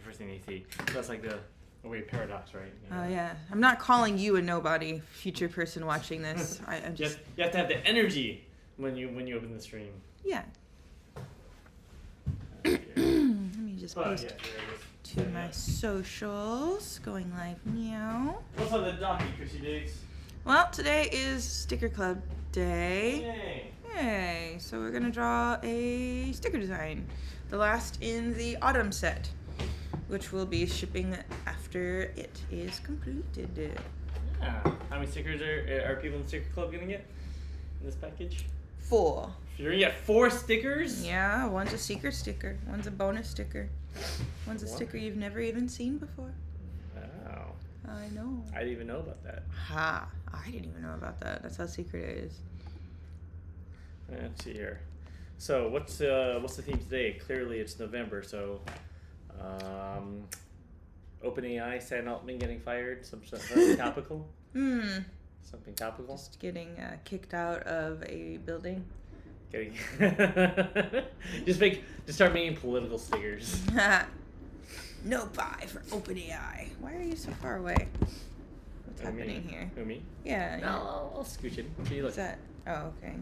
first thing they see. So that's like the weird paradox, right? Oh, yeah. I'm not calling you a nobody, future person watching this. I'm just... You have to have the energy when you open the stream. Yeah. Let me just post to my socials. Going live now. What's on the docket, Chrissy Diggs? Well, today is Sticker Club Day. Yay. Yay. So we're going to draw a sticker design. The last in the autumn set, which will be shipping after it is completed. Yeah. How many stickers are people in the Sticker Club going to get in this package? 4. You're going to get 4 stickers? Yeah, one's a secret sticker. One's a bonus sticker. One's a sticker you've never even seen before. Wow. I know. I didn't even know about that. Ha. I didn't even know about that. That's how secret it is. Let's see here. So what's the theme today? Clearly it's November, so OpenAI, Sam Altman getting fired, something topical. Something topical. Just getting kicked out of a building. Getting just start making political stickers. No buy for OpenAI. Why are you so far away? What's happening here? Who, me? Yeah. No, I'll scooch in. See, look. What's that? Oh, okay.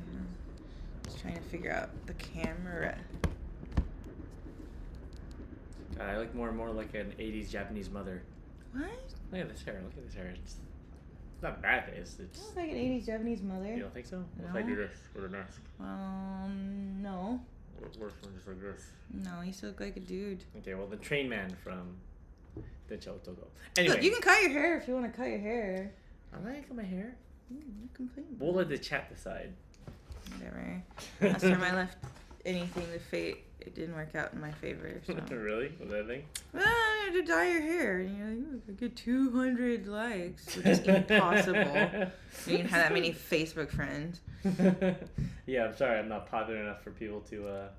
Just trying to figure out the camera. I look more and more like an 80s Japanese mother. What? Look at this hair. Look at this hair. It's not bad. It's You look like an 80s Japanese mother. You don't think so? What if No. I do this with a mask? No. Worse than just like this. No, you still look like a dude. Okay, well, the train man from the Chotogo. Anyway. Look, you can cut your hair if you want to cut your hair. I like my hair. You complain. We'll let the chat decide. Whatever. Last time I left anything to fate, it didn't work out in my favor. So. Really? Was that a thing? Well, I had to dye your hair. You know, I get 200 likes, which is impossible. You didn't have that many Facebook friends. Yeah, I'm sorry. I'm not popular enough for people to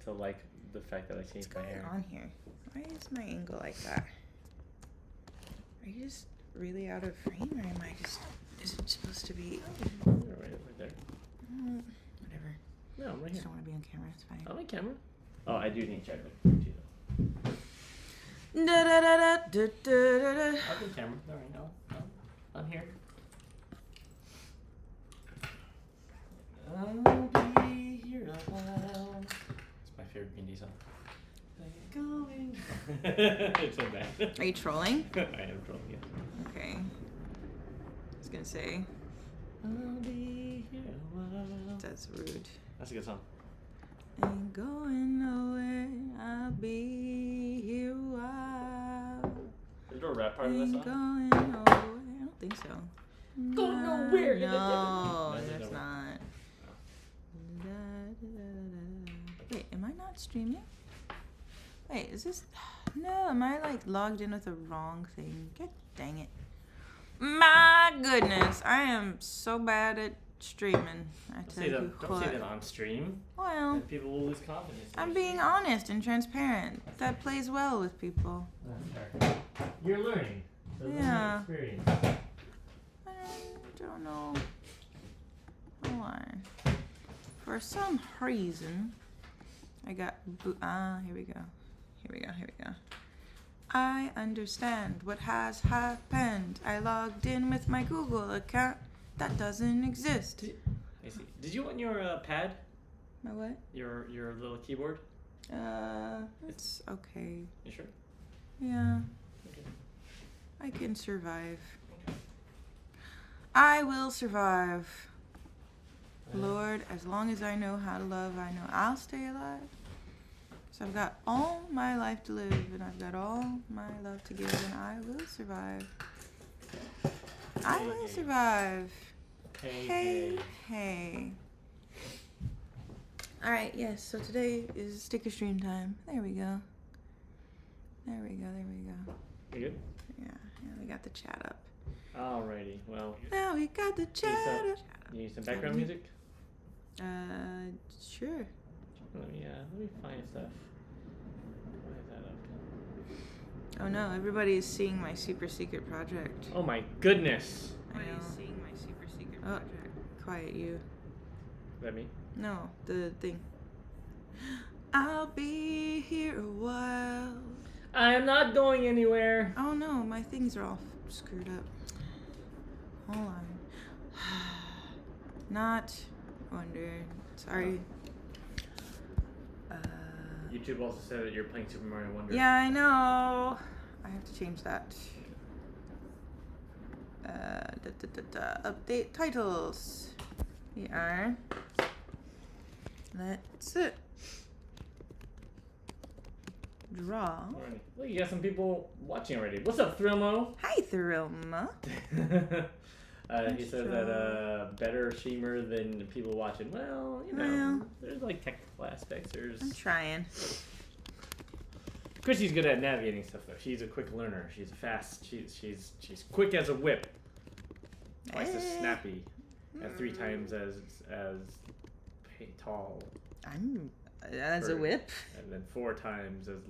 like the fact that I changed my hair. What's going on here? Why is my angle like that? Are you just really out of frame, or am I just... Is it supposed to be... Right there. Whatever. No, I'm right I here. just don't want to be on camera. It's fine. I'm on camera. Oh, I do need to check too, though. Da da da da da da da. I'll do camera. All right, no. I'm here. I'll be here a while. It's my favorite Green Day song. Going. It's so bad. Are you trolling? I am trolling, yeah. Okay. I was gonna say. I'll be here a while. That's rude. That's a good song. Ain't going nowhere. I'll be here a while. Is there a rap part of that Ain't song? going nowhere. I don't think so. Go nowhere. No, That's that's nowhere. not. Wait, am I not streaming? Wait, is this... No, am I like logged in with the wrong thing? God dang it. My goodness, I am so bad at streaming. I tell you Don't say that what. on stream. Well, And people will lose confidence. in I'm your being stream. honest and transparent. That plays well with people. You're learning. So Yeah. Experience. I don't know. Hold on. For some reason, I got... here we go. Here we go. I understand what has happened. I logged in with my Google account. That doesn't exist. I see. Did you want your pad? My what? Your little keyboard? It's okay. You sure? Yeah, Okay. I can survive. I will survive. Lord, as long as I know how to love, I know I'll stay alive. So I've got all my life to live, and I've got all my love to give, and I will survive. I will survive. Hey. Alright, yes, so today is sticker stream time. There we go. You good? Yeah, we got the chat up. Alrighty. Well. Now we got the chat up. You need some background music? Sure. Let me find stuff. Why is that up? Oh no, everybody is seeing my super secret project. Oh my goodness. I know. Seeing my super secret project. Quiet you. Is that me? No, the thing. I'll be here a while. I'm not going anywhere. Oh no, my things are all screwed up. Hold on. Not Wonder. Sorry. YouTube also said that you're playing Super Mario Wonder. Yeah, I know. I have to change that. Update titles. We are. That's it. Draw. Alrighty. Look, you got some people watching already. What's up, Thrillmo? Hi, Thrillma. He says that better streamer than people watching. Well, you know, there's like technical aspects. I'm trying. Chrissy's good at navigating stuff though. She's a quick learner. She's fast. She's quick as a whip. Twice as snappy, and 3 times as tall. I'm as a whip. And then 4 times as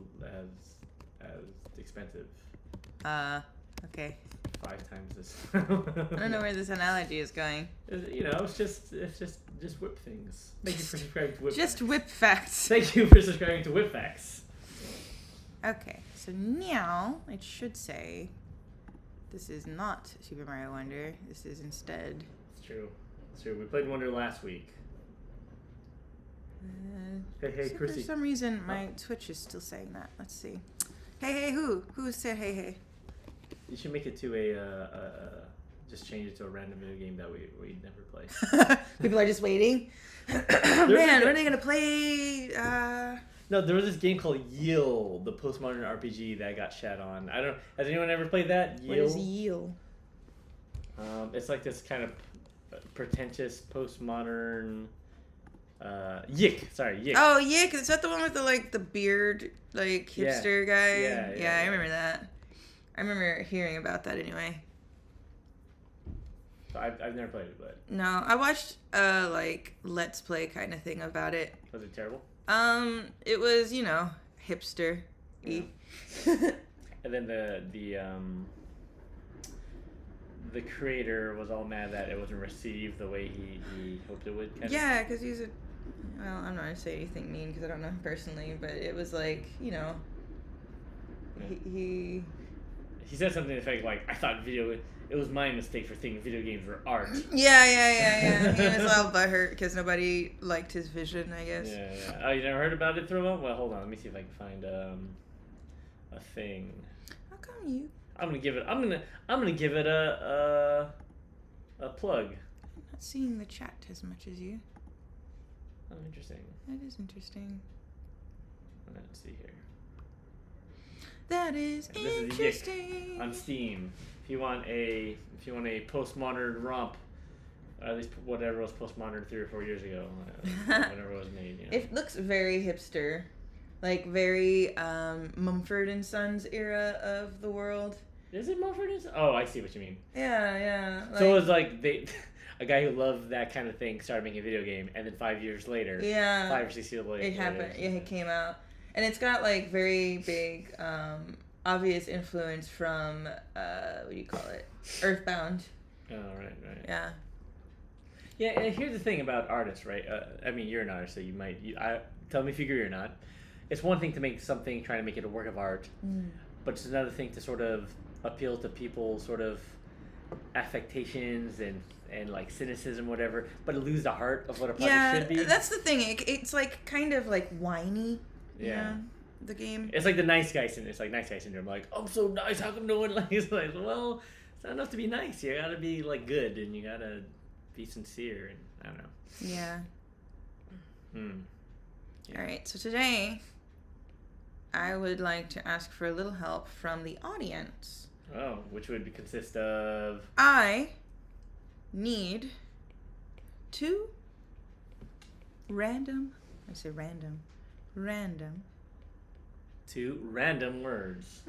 expensive. Okay. 5 times as. I don't know where this analogy is going. You know, it's just whip things. Thank you for subscribing to Whip. Just Facts. whip facts. Thank you for subscribing to Whip Facts. Okay, so now it should say this is not Super Mario Wonder. This is instead. It's true. It's true. We played Wonder last week. Hey, So Chrissy. for some reason, my Twitch is still saying that. Let's see. Hey, who? Who said hey? You should make it to just change it to a random video game that we never play. People are just waiting. Man, when are they gonna play? No, there was this game called Yield, the postmodern RPG that got shat on. I don't. Has anyone ever played that? Yield? What is Yield? It's like this kind of pretentious postmodern. Yick. Sorry, Yick. Oh, Yick. Is that the one with the beard, hipster guy? Yeah, I remember that. I remember hearing about that anyway. I've never played it, but. No, I watched Let's Play kind of thing about it. Was it terrible? It was, hipster. Yeah. And then the creator was all mad that it wasn't received the way he hoped it would. Yeah, because he's well, I'm not going to say anything mean because I don't know him personally, but it was he said something to the effect like, I thought it was my mistake for thinking video games were art. Yeah. He was all butthurt because nobody liked his vision, I guess. Yeah. Oh, you never heard about it, Thriller? Well, hold on. Let me see if I can find a thing. How come you? I'm gonna give it a plug. I'm not seeing the chat as much as you. Oh, interesting. That is interesting. Let's see here. That is interesting. On Steam. If you want a postmodern romp, or at least whatever was postmodern 3 or 4 years ago, whenever it was made. You know. It looks very hipster, very Mumford and Sons era of the world. Is it Mumford and Sons? Oh, I see what you mean. Yeah. So it was a guy who loved that kind of thing started making a video game, and then 5 years later, 5 or 6 years later, it happened. Yeah, it came out, and it's got very big, obvious influence from what do you call it? Earthbound. Oh, right. Yeah. Yeah, and here's the thing about artists, right? I mean, you're an artist, so you might. Tell me if you agree or not. It's one thing to make something, try to make it a work of art, but it's another thing to sort of appeal to people's sort of affectations and cynicism, whatever, but lose the heart of what a project should be. Yeah, that's the thing. It's kind of whiny. Yeah. The game. It's like the nice guy syndrome. It's like nice guy syndrome. Like, I'm so nice. How come no one likes? Well, it's not enough to be nice. You gotta be good, and you gotta be sincere, and I don't know. Yeah. Yeah. All right. So today, I would like to ask for a little help from the audience. Oh, which would consist of. I need 2 random. 2 random words.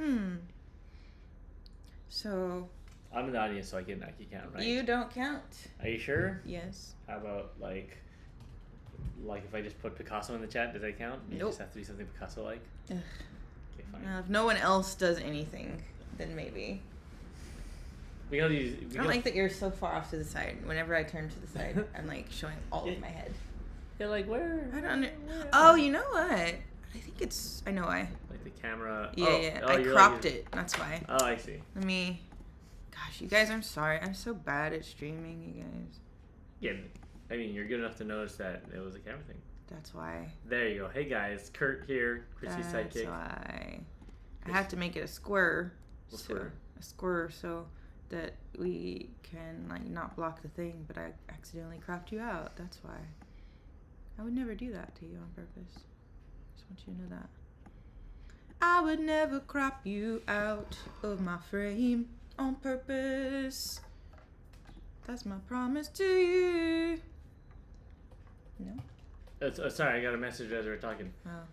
So. I'm in the audience, so I can count, right? You don't count. Are you sure? Yes. How about if I just put Picasso in the chat, does that count? You Nope. just have to do something Picasso-like? Ugh. Okay, fine. If no one else does anything, then maybe. We gotta use. I don't like that you're so far off to the side. Whenever I turn to the side, I'm showing all of my head. Yeah, where? I don't know. Oh, you know what? I think I know why. Like the camera. Yeah. I you're cropped it. That's why. Oh, I see. Let me. Gosh, you guys, I'm sorry. I'm so bad at streaming, you guys. Yeah, I mean, you're good enough to notice that it was a camera thing. That's why. There you go. Hey guys, Kurt here, Chrissy's sidekick. That's why. I have to make it a square. A square? A square so that we can like not block the thing, but I accidentally cropped you out. That's why. I would never do that to you on purpose. Just want you to know that. I would never crop you out of my frame on purpose. That's my promise to you. No? Sorry, I got a message as we were talking. Oh.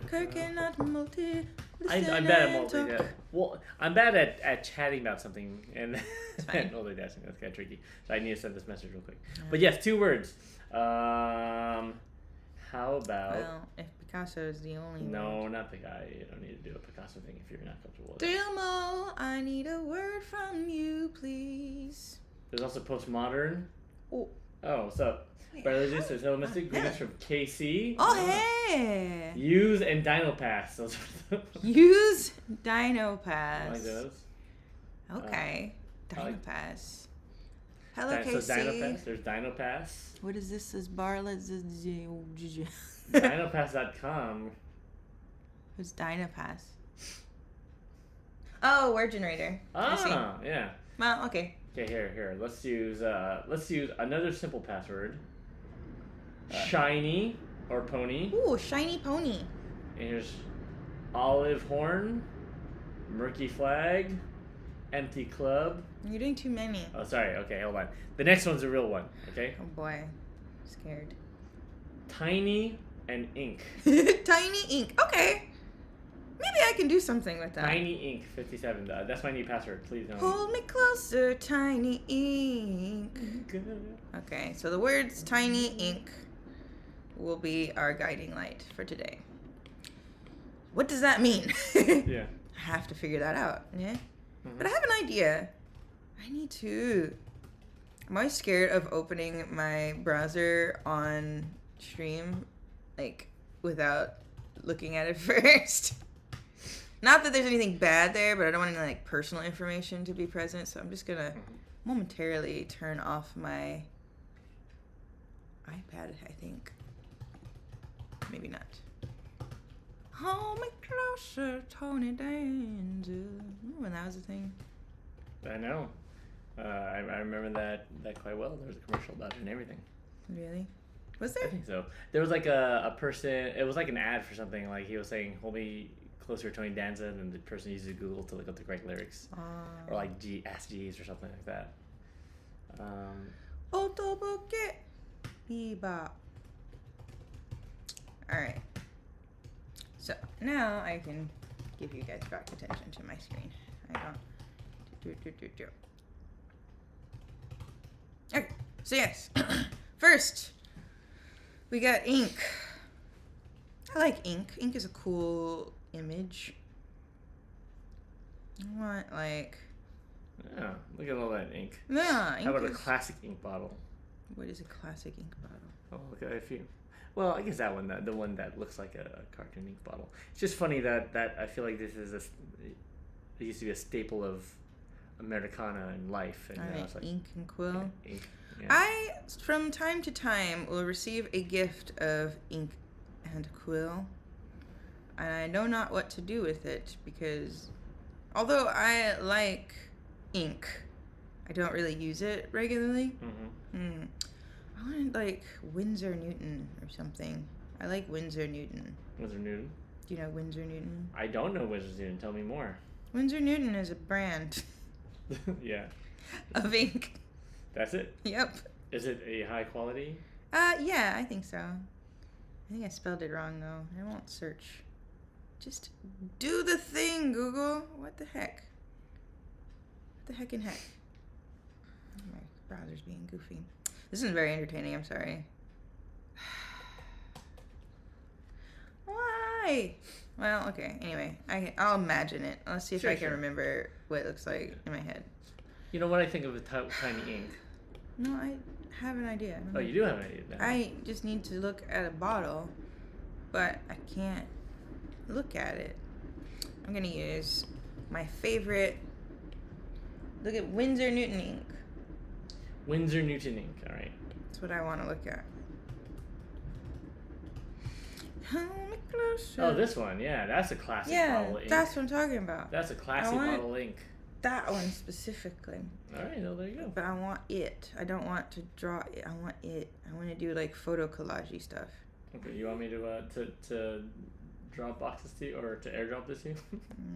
Kirk cannot multi. I'm bad at multitasking. Well, I'm bad at chatting about something and multitasking. That's kind of tricky. So I need to send this message real quick. Yeah. But yes, 2 words. How about? Well, if Picasso is the only No, word. not the guy. You don't need to do a Picasso thing if you're not comfortable with it. Dilmo, I need a word from you, please. There's also postmodern. Oh, what's up? Biologists, there's no mystic. Greetings from KC. Oh, hey! Use and Dinopass. Those are Use Dinopass. I like those. Okay. Dinopass. Hello, So KC. Dinopass. There's Dinopass. What is this? This bar? Let's. Dinopass.com. Who's Dinopass? Oh, word generator. Yeah. Well, okay. Okay, here. Let's use another simple password. Shiny or pony. Ooh, shiny pony. And here's olive horn, murky flag, empty club. You're doing too many. Oh, sorry. Okay, hold on. The next one's a real one. Okay. Oh boy, scared. Tiny and ink. Tiny ink. Okay. Maybe I can do something with that. Tiny ink 57. That's my new password. Please don't. Hold me closer, tiny ink. Okay, so the words tiny ink will be our guiding light for today. What does that mean? Yeah. I have to figure that out. Yeah. Mm-hmm. But I have an idea. I need to. I'm always scared of opening my browser on stream, like, without looking at it first. Not that there's anything bad there, but I don't want any, like, personal information to be present, so I'm just gonna momentarily turn off my iPad, I think. Maybe not. Hold me closer, Tony Danza. Remember when that was a thing? I know. I remember that quite well. There was a commercial about it and everything. Really? Was I there? think so. There was like a person. It was like an ad for something. Like he was saying, "Hold me closer, Tony Danza," and then the person uses Google to look up the correct lyrics, or like Ask Jeeves or something like that. Otoboke Bebop. Alright. So now I can give you guys back attention to my screen. I don't. Okay, so yes. First, we got ink. I like ink. Ink is a cool image. I want like. Yeah, look at all that ink. Yeah, ink How about a is- classic ink bottle? What is a classic ink bottle? Oh, look at a few. Well, I guess that one, the one that looks like a cartoon ink bottle. It's just funny that I feel like this is it used to be a staple of Americana in life, and now Alright, it's like ink and quill. ink. Yeah. I, from time to time, will receive a gift of ink and quill, and I know not what to do with it because, although I like ink, I don't really use it regularly. Mm-hmm. I wanted like Winsor Newton or something. I like Winsor Newton. Winsor Newton. Do you know Winsor Newton? I don't know Winsor Newton. Tell me more. Winsor Newton is a brand Yeah. of ink. That's it. Yep. Is it a high quality? Yeah, I think so. I think I spelled it wrong though. I won't search. Just do the thing, Google. What the heck? What the heck in heck? My browser's being goofy. This is very entertaining, I'm sorry. Why? Well, okay. Anyway, I'll imagine it. Let's see if I can Sure. remember what it looks like in my head. You know what I think of a tiny ink? No, I have an idea. Oh, you do have an idea now. I just need to look at a bottle, but I can't look at it. I'm gonna use my favorite. Look at Winsor Newton ink. Winsor Newton ink. All right. That's what I want to look at. Oh, this one. Yeah, that's a classic bottle of ink. That's what I'm talking about. That's a classic bottle of ink. That one specifically. All right, well, there you go. But I want it. I don't want to draw it. I want it. I want to do like photo collage stuff. Okay, you want me to draw boxes to you or to airdrop this to you?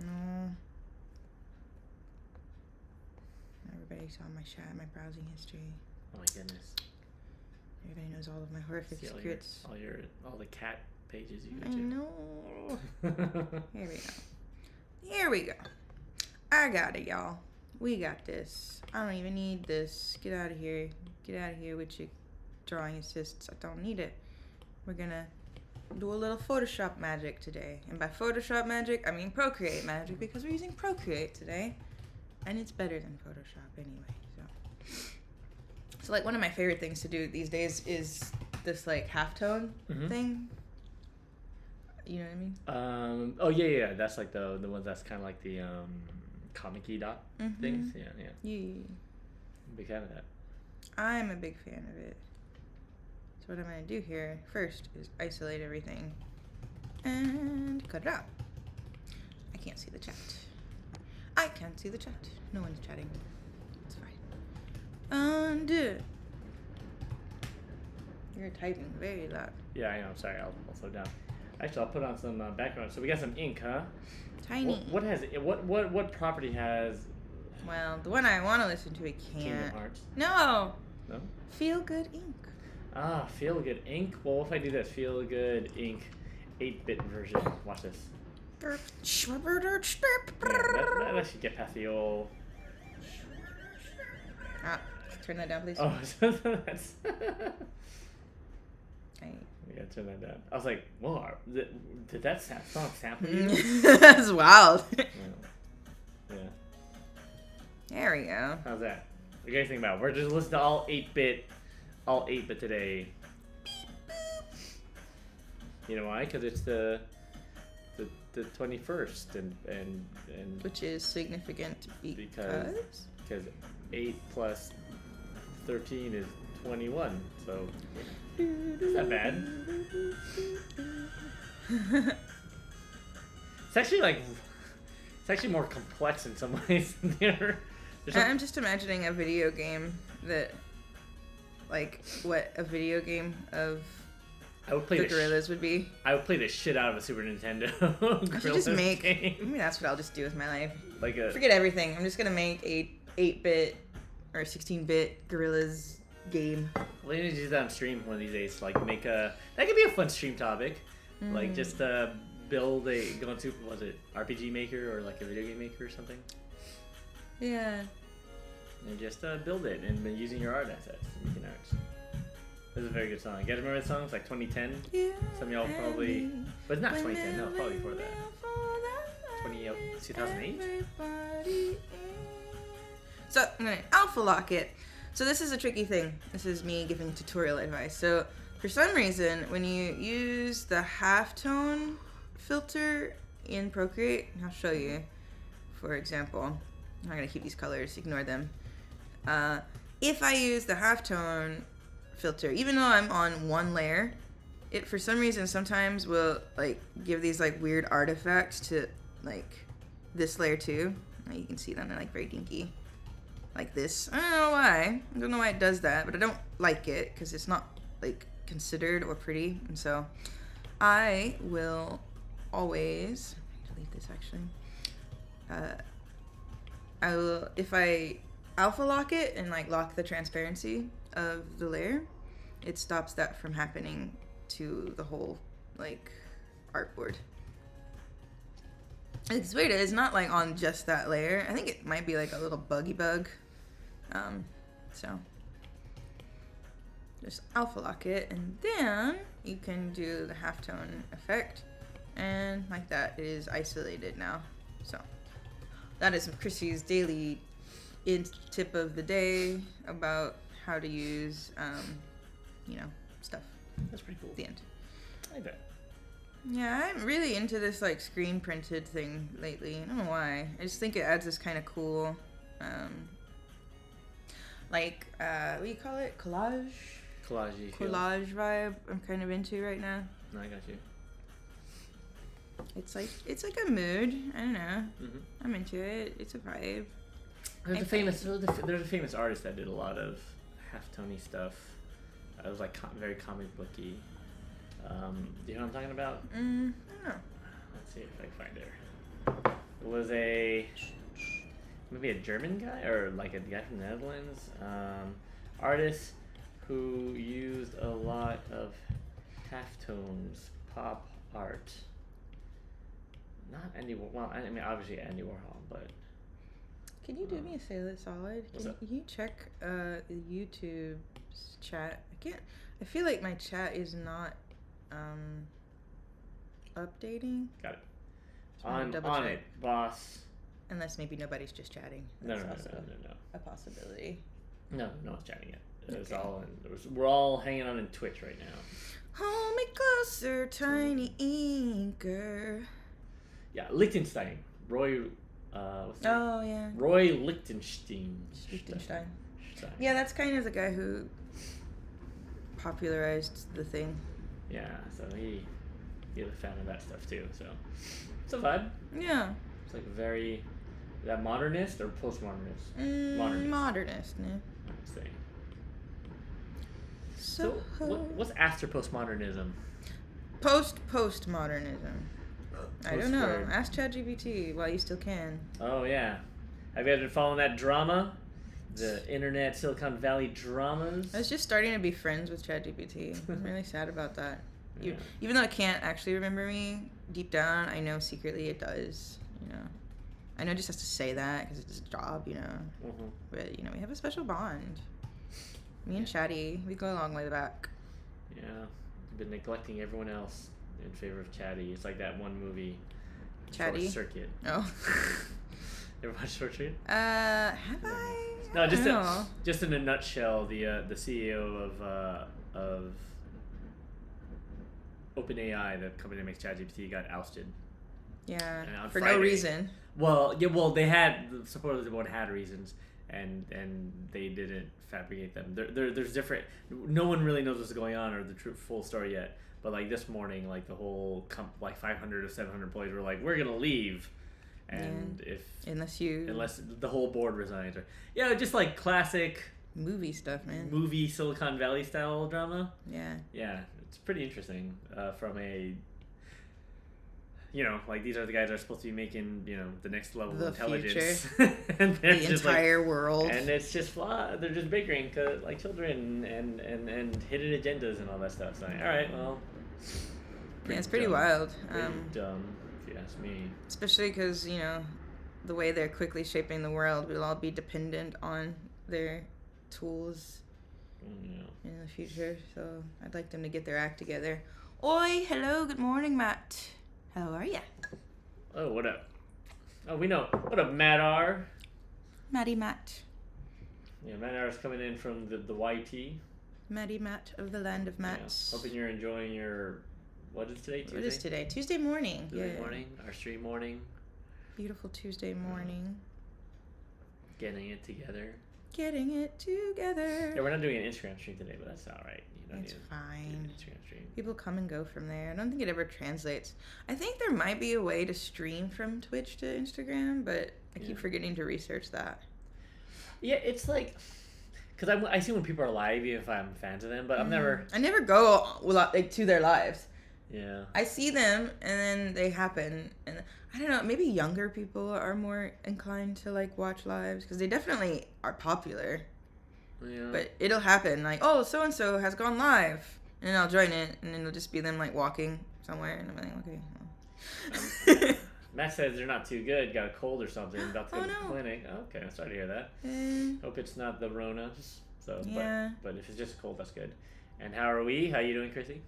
No. Everybody saw my browsing history. Oh my goodness. Everybody knows all of my horrific secrets. All the cat pages you go I to. know. Here we go. Here we go. I got it, y'all. We got this. I don't even need this. Get out of here. Get out of here with your drawing assists. I don't need it. We're gonna do a little Photoshop magic today. And by Photoshop magic, I mean Procreate magic because we're using Procreate today. And it's better than Photoshop anyway. So like one of my favorite things to do these days is this like halftone thing. You know what I mean? Oh yeah. That's like the ones that's kind of like the comic-y dot things. Yeah. Yeah. I'm a big fan of that. I'm a big fan of it. So what I'm going to do here first is isolate everything and cut it out. I can't see the chat. I can't see the chat. No one's chatting. It's fine. Undo. You're typing very loud. Yeah, I know. I'm sorry. I'll slow down. Actually, I'll put on some background. So we got some ink, huh? Tiny. What has it? What property has? Well, the one I want to listen to, I Kingdom can't. Hearts. No. No. Feel Good Ink. Ah, Feel Good Ink. Well, what if I do this? Feel Good Ink, 8-bit version. Watch this. Yeah, that should get past the old. Turn that down, please. Oh, that's. We gotta turn that down. I was like, whoa, did that song sample you? That's wild. Yeah. There we go. How's that? What do you guys think about it? We're just listening to all 8-bit today. You know why? Because it's the 21st and Which is significant because 8 plus 13 is 21, so it's not bad. It's actually more complex in some ways than the other. I'm just imagining a video game that, like, what a video game of I would play the Gorillas would be. I would play the shit out of a Super Nintendo. I should just make. Game. Maybe that's what I'll just do with my life. Like forget everything. I'm just gonna make 8-bit or 16-bit Gorillas game. We need to do that on stream one of these days. Like make that could be a fun stream topic. Like just build go into was it RPG Maker or like a video game maker or something. Yeah. And just build it and using your art assets, making art. This is a very good song. You guys remember the song? It's like 2010. Yeah. Some of y'all probably, but it's not 2010. No, probably before that. 2008. So I'm gonna alpha lock it. So this is a tricky thing. This is me giving tutorial advice. So for some reason, when you use the halftone filter in Procreate, I'll show you. For example, I'm not gonna keep these colors. Ignore them. If I use the halftone filter, even though I'm on one layer, it for some reason sometimes will like give these like weird artifacts to like this layer too. Now you can see them, they're like very dinky. Like this. I don't know why. I don't know why it does that, but I don't like it because it's not like considered or pretty. And so I will always delete this actually. I will, if I alpha lock it and like lock the transparency of the layer, it stops that from happening to the whole like artboard. It's weird. It's not like on just that layer. I think it might be like a little buggy bug. So just alpha lock it, and then you can do the halftone effect, and like that, it is isolated now. So that is Chrissy's daily tip of the day about how to use, stuff. That's pretty cool. At the end. I like that. Yeah, I'm really into this like screen printed thing lately. I don't know why. I just think it adds this kind of cool, what do you call it? Collage vibe. I'm kind of into right now. No, I got you. It's like a mood. I don't know. Mm-hmm. I'm into it. It's a vibe. There's a famous artist that did a lot of halftony stuff. It was like very comic booky. Do you know what I'm talking about? I don't know. Let's see if I can find her. It was maybe a German guy or like a guy from the Netherlands, artist who used a lot of halftones, pop art. Not Andy Warhol. Well, I mean obviously Andy Warhol, but. Can you do me a solid? Can you check YouTube's chat? I feel like my chat is not updating. Got it. So On it, boss. Unless maybe nobody's just chatting. No. A possibility. No one's chatting yet. It's Okay. We're all hanging on in Twitch right now. Hold me closer, tiny inker. Yeah, Liechtenstein. Roy. What's his name? Oh yeah. Roy Lichtenstein. Liechtenstein. Yeah, that's kind of the guy who popularized the thing. Yeah, so he's a fan of that stuff too. So it's a vibe. Yeah. It's like very. Is that modernist or postmodernist? Modernist, no? I'd say. So, what's after postmodernism? postmodernism. I don't know. Post-squared. Ask ChatGPT while you still can. Oh yeah. Have you guys been following that drama? The internet Silicon Valley dramas? I was just starting to be friends with ChatGPT. I'm really sad about that. Yeah. Even though it can't actually remember me, deep down, I know secretly it does. I know it just has to say that because it's his job, Mm-hmm. But, we have a special bond. Me and Chatty, we go a long way back. Yeah. You've been neglecting everyone else in favor of Chatty. It's like that one movie, Chatty? Short Circuit. Oh. You ever watched Short Circuit? Have I? No, I don't know. just in a nutshell, the CEO of OpenAI, the company that makes ChatGPT, got ousted. Yeah, And on for Friday- no reason. Well, they supposedly everyone had reasons, and they didn't fabricate them. There's different. No one really knows what's going on or the full story yet. But like this morning, like the whole 500 or 700 employees were like, we're gonna leave, and unless the whole board resigns, or just like classic movie stuff, man. movie Silicon Valley style drama. Yeah. It's pretty interesting from a. Like these are the guys that are supposed to be making, the next level The of intelligence. future. And they're The just entire world. And it's just flawed. They're just bickering like children and hidden agendas and all that stuff. So, all right, well. Yeah, it's pretty dumb. wild. Pretty dumb, if you ask me. Especially because, the way they're quickly shaping the world, we'll all be dependent on their tools in the future. So I'd like them to get their act together. Oi, hello, good morning, Matt. How are ya? Oh, what up? Oh, we know. What up, Matt R? Maddie Matt. Yeah, Matt R is coming in from the YT. Maddie Matt of the land of Matts. Yeah. Hoping you're enjoying your. What is today? Tuesday? What is today? Tuesday morning. Tuesday morning. Our stream morning. Beautiful Tuesday morning. Getting it together. Getting it together. Yeah, we're not doing an Instagram stream today, but that's all right. You don't It's need fine. an Instagram stream. People come and go from there. I don't think it ever translates. I think there might be a way to stream from Twitch to Instagram, but I keep forgetting to research that. Yeah, it's like, because I see when people are live, even if I'm fans of them, but I never go to their lives. Yeah. I see them and then they happen, and I don't know. Maybe younger people are more inclined to watch lives because they definitely are popular. Yeah. But it'll happen so and so has gone live, and then I'll join it, and then it'll just be them walking somewhere, and I'm like, okay. Matt says they're not too good. Got a cold or something. About to go to the no. clinic. Oh, okay, I'm sorry to hear that. Hope it's not the Rona. Yeah. But if it's just a cold, that's good. And how are we? How you doing, Chrissy?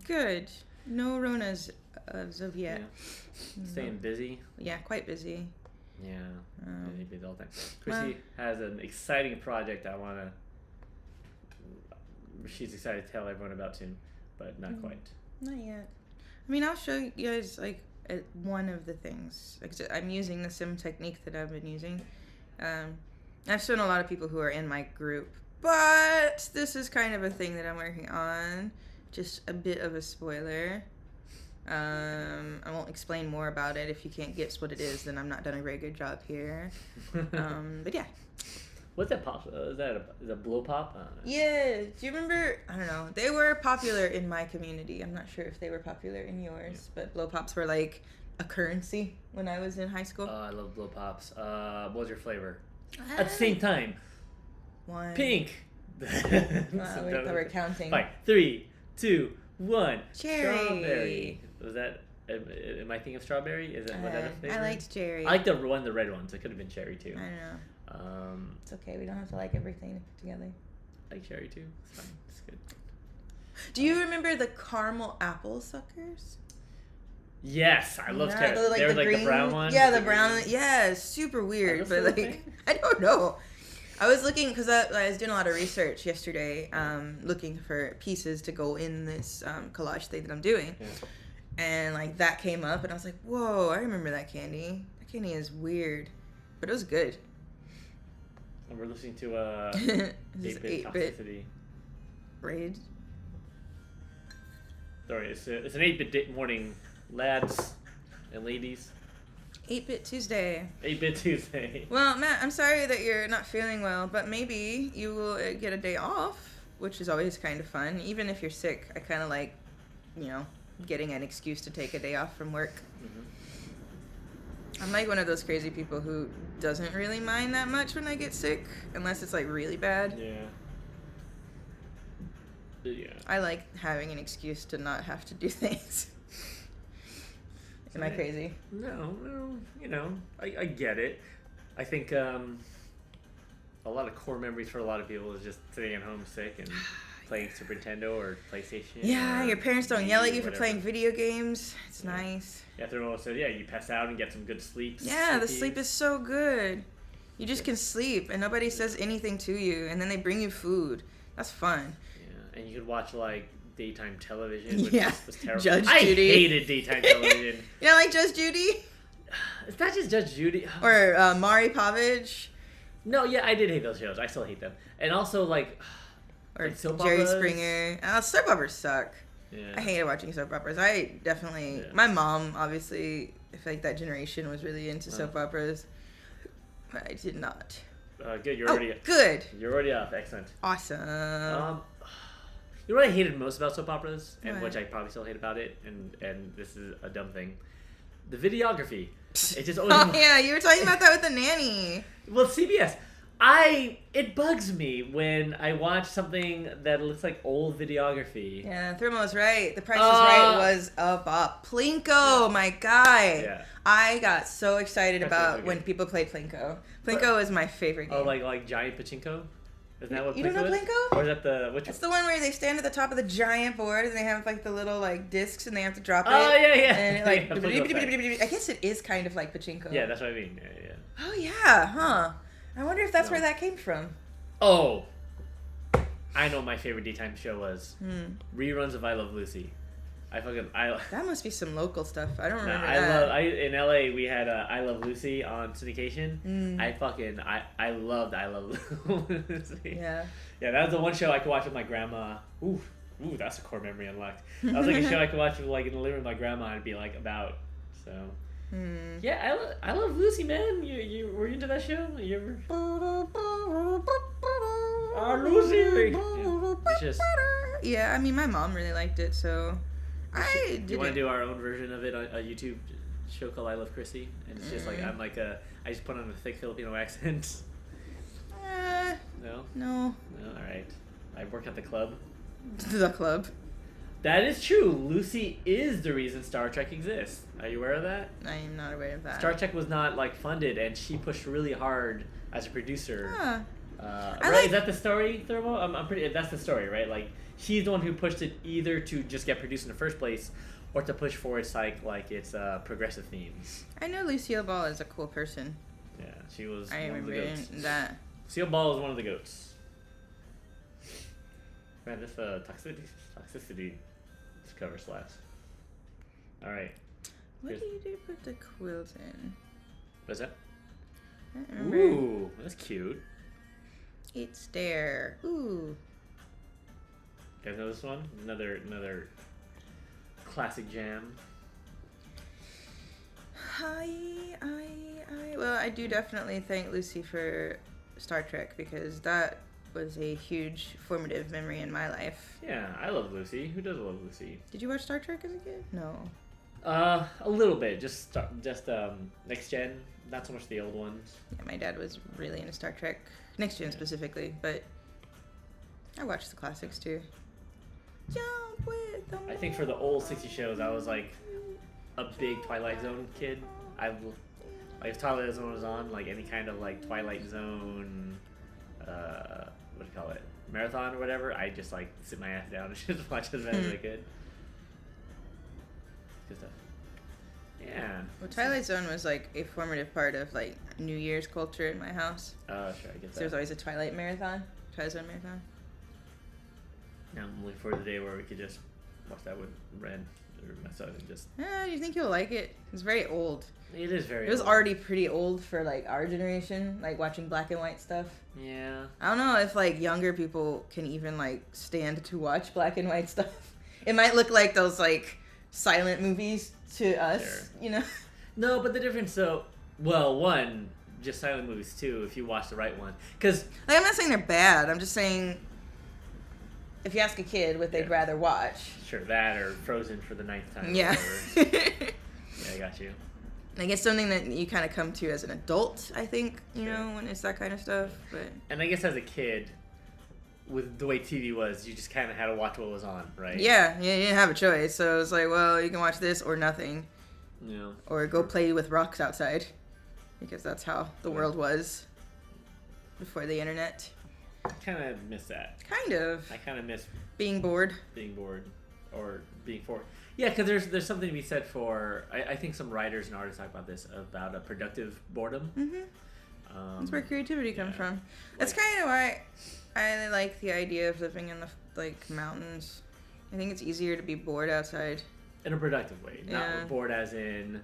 Good. No Ronas as of yet. Yeah. Staying busy. Yeah, quite busy. Yeah. Busy all the time. Chrissy has an exciting project she's excited to tell everyone about soon, but not quite. Not yet. I mean, I'll show you guys like one of the things. Like, I'm using the sim technique that I've been using. I've shown a lot of people who are in my group, but this is kind of a thing that I'm working on. Just a bit of a spoiler. I won't explain more about it. If you can't guess what it is, then I'm not done a very good job here. But yeah. What's that pop? Is that a blow pop? Yeah. Do you remember? I don't know. They were popular in my community. I'm not sure if they were popular in yours, but blow pops were like a currency when I was in high school. Oh, I love blow pops. What was your flavor? At the same time, One. pink. We're counting. Fine. 3, 2, 1. Cherry. Strawberry. Was that? Am I thinking of strawberry? Was that a flavor? I liked cherry. I like the red ones. It could have been cherry too. I don't know. It's okay. We don't have to like everything together. I like cherry too. It's fine. It's good. Do you remember the caramel apple suckers? Yes, I love cherry. Like They were the like green, the brown ones. Yeah, the brown. Yeah, it's super weird, but like I don't know. I was looking because I was doing a lot of research yesterday, looking for pieces to go in this collage thing that I'm doing, and like that came up, and I was like, "Whoa, I remember that candy. That candy is weird, but it was good." And we're listening to 8-bit Toxicity. Rage. Sorry, it's an 8-bit morning, lads and ladies. 8-bit Tuesday. 8-bit Tuesday. Well, Matt, I'm sorry that you're not feeling well, but maybe you will get a day off, which is always kind of fun. Even if you're sick, I kind of like, getting an excuse to take a day off from work. Mm-hmm. I'm like one of those crazy people who doesn't really mind that much when I get sick, unless it's like really bad. Yeah. I like having an excuse to not have to do things. Am I crazy? No, I get it. I think a lot of core memories for a lot of people is just sitting at home sick and playing Super Nintendo or PlayStation. Yeah, or your parents don't yell at you for whatever. playing video games. It's nice. After all said, you pass out and get some good sleep. Yeah, the sleep is so good. You just can sleep and nobody says anything to you, and then they bring you food. That's fun. Yeah, and you could watch like daytime television, which was terrible. Judge I Judy. hated daytime television. You don't like Judge Judy? It's not just Judge Judy. Or Mari Povich? No, yeah, I did hate those shows. I still hate them. And also, like Or soap Jerry operas. Springer. Soap operas suck. Yeah. I hated watching soap operas. I definitely... Yeah. My mom, obviously, I feel like that generation was really into soap operas. But I did not. Good, you're already Good. You're already off. Excellent. Awesome. You know what I hated most about soap operas, and What? which I probably still hate about it, and this is a dumb thing, the videography. It just always. Oh, yeah, you were talking about that with the nanny. Well, CBS. It bugs me when I watch something that looks like old videography. Yeah, Thermo was right. The Price is Right was up. Plinko, my guy. Yeah. I got so excited That's about okay. when people played Plinko. Plinko is my favorite game. Oh, like giant pachinko? Isn't that what You Plinko don't know is? Plinko? Or is that the which? It's the one where they stand at the top of the giant board and they have like the little like discs and they have to drop it. Oh yeah. And it like Yeah, Plinko effect. I guess it is kind of like pachinko. Yeah, that's what I mean. Yeah. Oh yeah, huh? I wonder if that's No. where that came from. Oh, I know what my favorite daytime show was. Hmm. Reruns of I Love Lucy. I That must be some local stuff. I don't Nah, remember I that. love. In LA we had I Love Lucy on syndication. Mm. I loved I Love Lucy. Yeah. Yeah, that was the one show I could watch with my grandma. Ooh, that's a core memory unlocked. That was like a show I could watch with, like in the living room with my grandma and be like about. So. Hmm. Yeah, I love Lucy, man. You were you into that show? You ever? Oh, Lucy. Yeah, it's just. Yeah, I mean, my mom really liked it, so I Do you want to didn't. do our own version of it on a YouTube show called I Love Chrissy? And it's just like I just put on a thick Filipino accent. No, No. all right. I work at the club. The club. That is true. Lucy is the reason Star Trek exists. Are you aware of that? I am not aware of that. Star Trek was not like funded, and she pushed really hard as a producer. Huh. Right? Is that the story, Thermo? I'm pretty. That's the story, right? Like she's the one who pushed it either to just get produced in the first place, or to push for its like its progressive themes. I know Lucille Ball is a cool person. Yeah, she was I one of the remember goats. that. Lucille Ball is one of the goats. Man, this toxicity cover slaps. All right. What Here's- do you do to put the quilt in? What's that? I don't remember. Ooh, that's cute. It's there. Ooh. You guys know this one? Another classic jam. Well, I do definitely thank Lucy for Star Trek because that was a huge formative memory in my life. Yeah, I love Lucy. Who doesn't love Lucy? Did you watch Star Trek as a kid? No. A little bit. Just Next Gen. Not so much the old ones. Yeah, my dad was really into Star Trek, Next Gen specifically, but I watched the classics too. Jump with the I think for the old 60 shows, I was like a big Twilight Zone kid. Like if Twilight Zone was on, like any kind of like Twilight Zone, what do you call it, marathon or whatever, I just like sit my ass down and just watch as best as I could. Good stuff. Yeah. Well, Twilight Zone was like a formative part of like New Year's culture in my house. Oh, sure, I get So there's that. always a Twilight marathon, Twilight Zone marathon. Yeah, I'm looking forward to the day where we could just watch that with Ren or my son and just. Do you think you'll like it? It's very old. It is very. It was old. already pretty old for like our generation, like watching black and white stuff. Yeah. I don't know if like younger people can even like stand to watch black and white stuff. It might look like those like silent movies to us, Sure. you know? No, but the difference though, well, one, just silent movies too, if you watch the right one. Because, Like I'm not saying they're bad. I'm just saying if you ask a kid what they'd Yeah. rather watch. sure, that or Frozen for the 9th time. or Yeah. whatever. Yeah, I got you. Like it's something that you kind of come to as an adult, I think, you know, when it's that kind of stuff. But And I guess as a kid, with the way TV was, you just kind of had to watch what was on, right? yeah, you didn't have a choice. So it's like, well, you can watch this or nothing. Yeah. Or go play with rocks outside. Because that's how the world was before the internet. I kind of miss that. Kind of. I kind of miss Being bored. being bored or being bored. Yeah, because there's something to be said for. I think some writers and artists talk about this about a productive boredom. Mm-hmm. That's where creativity comes yeah. from. That's Like- kind of why I like the idea of living in the like mountains. I think it's easier to be bored outside. In a productive way, not Yeah. bored as in,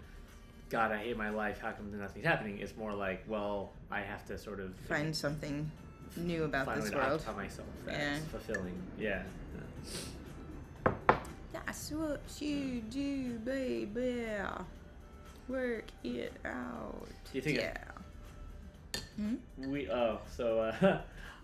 God, I hate my life. How come nothing's happening? It's more like, well, I have to sort of Find something new about find a this way to world. occupy myself. That's Yeah. fulfilling. Yeah. That's what you do, baby. Work it out. Do you think Yeah.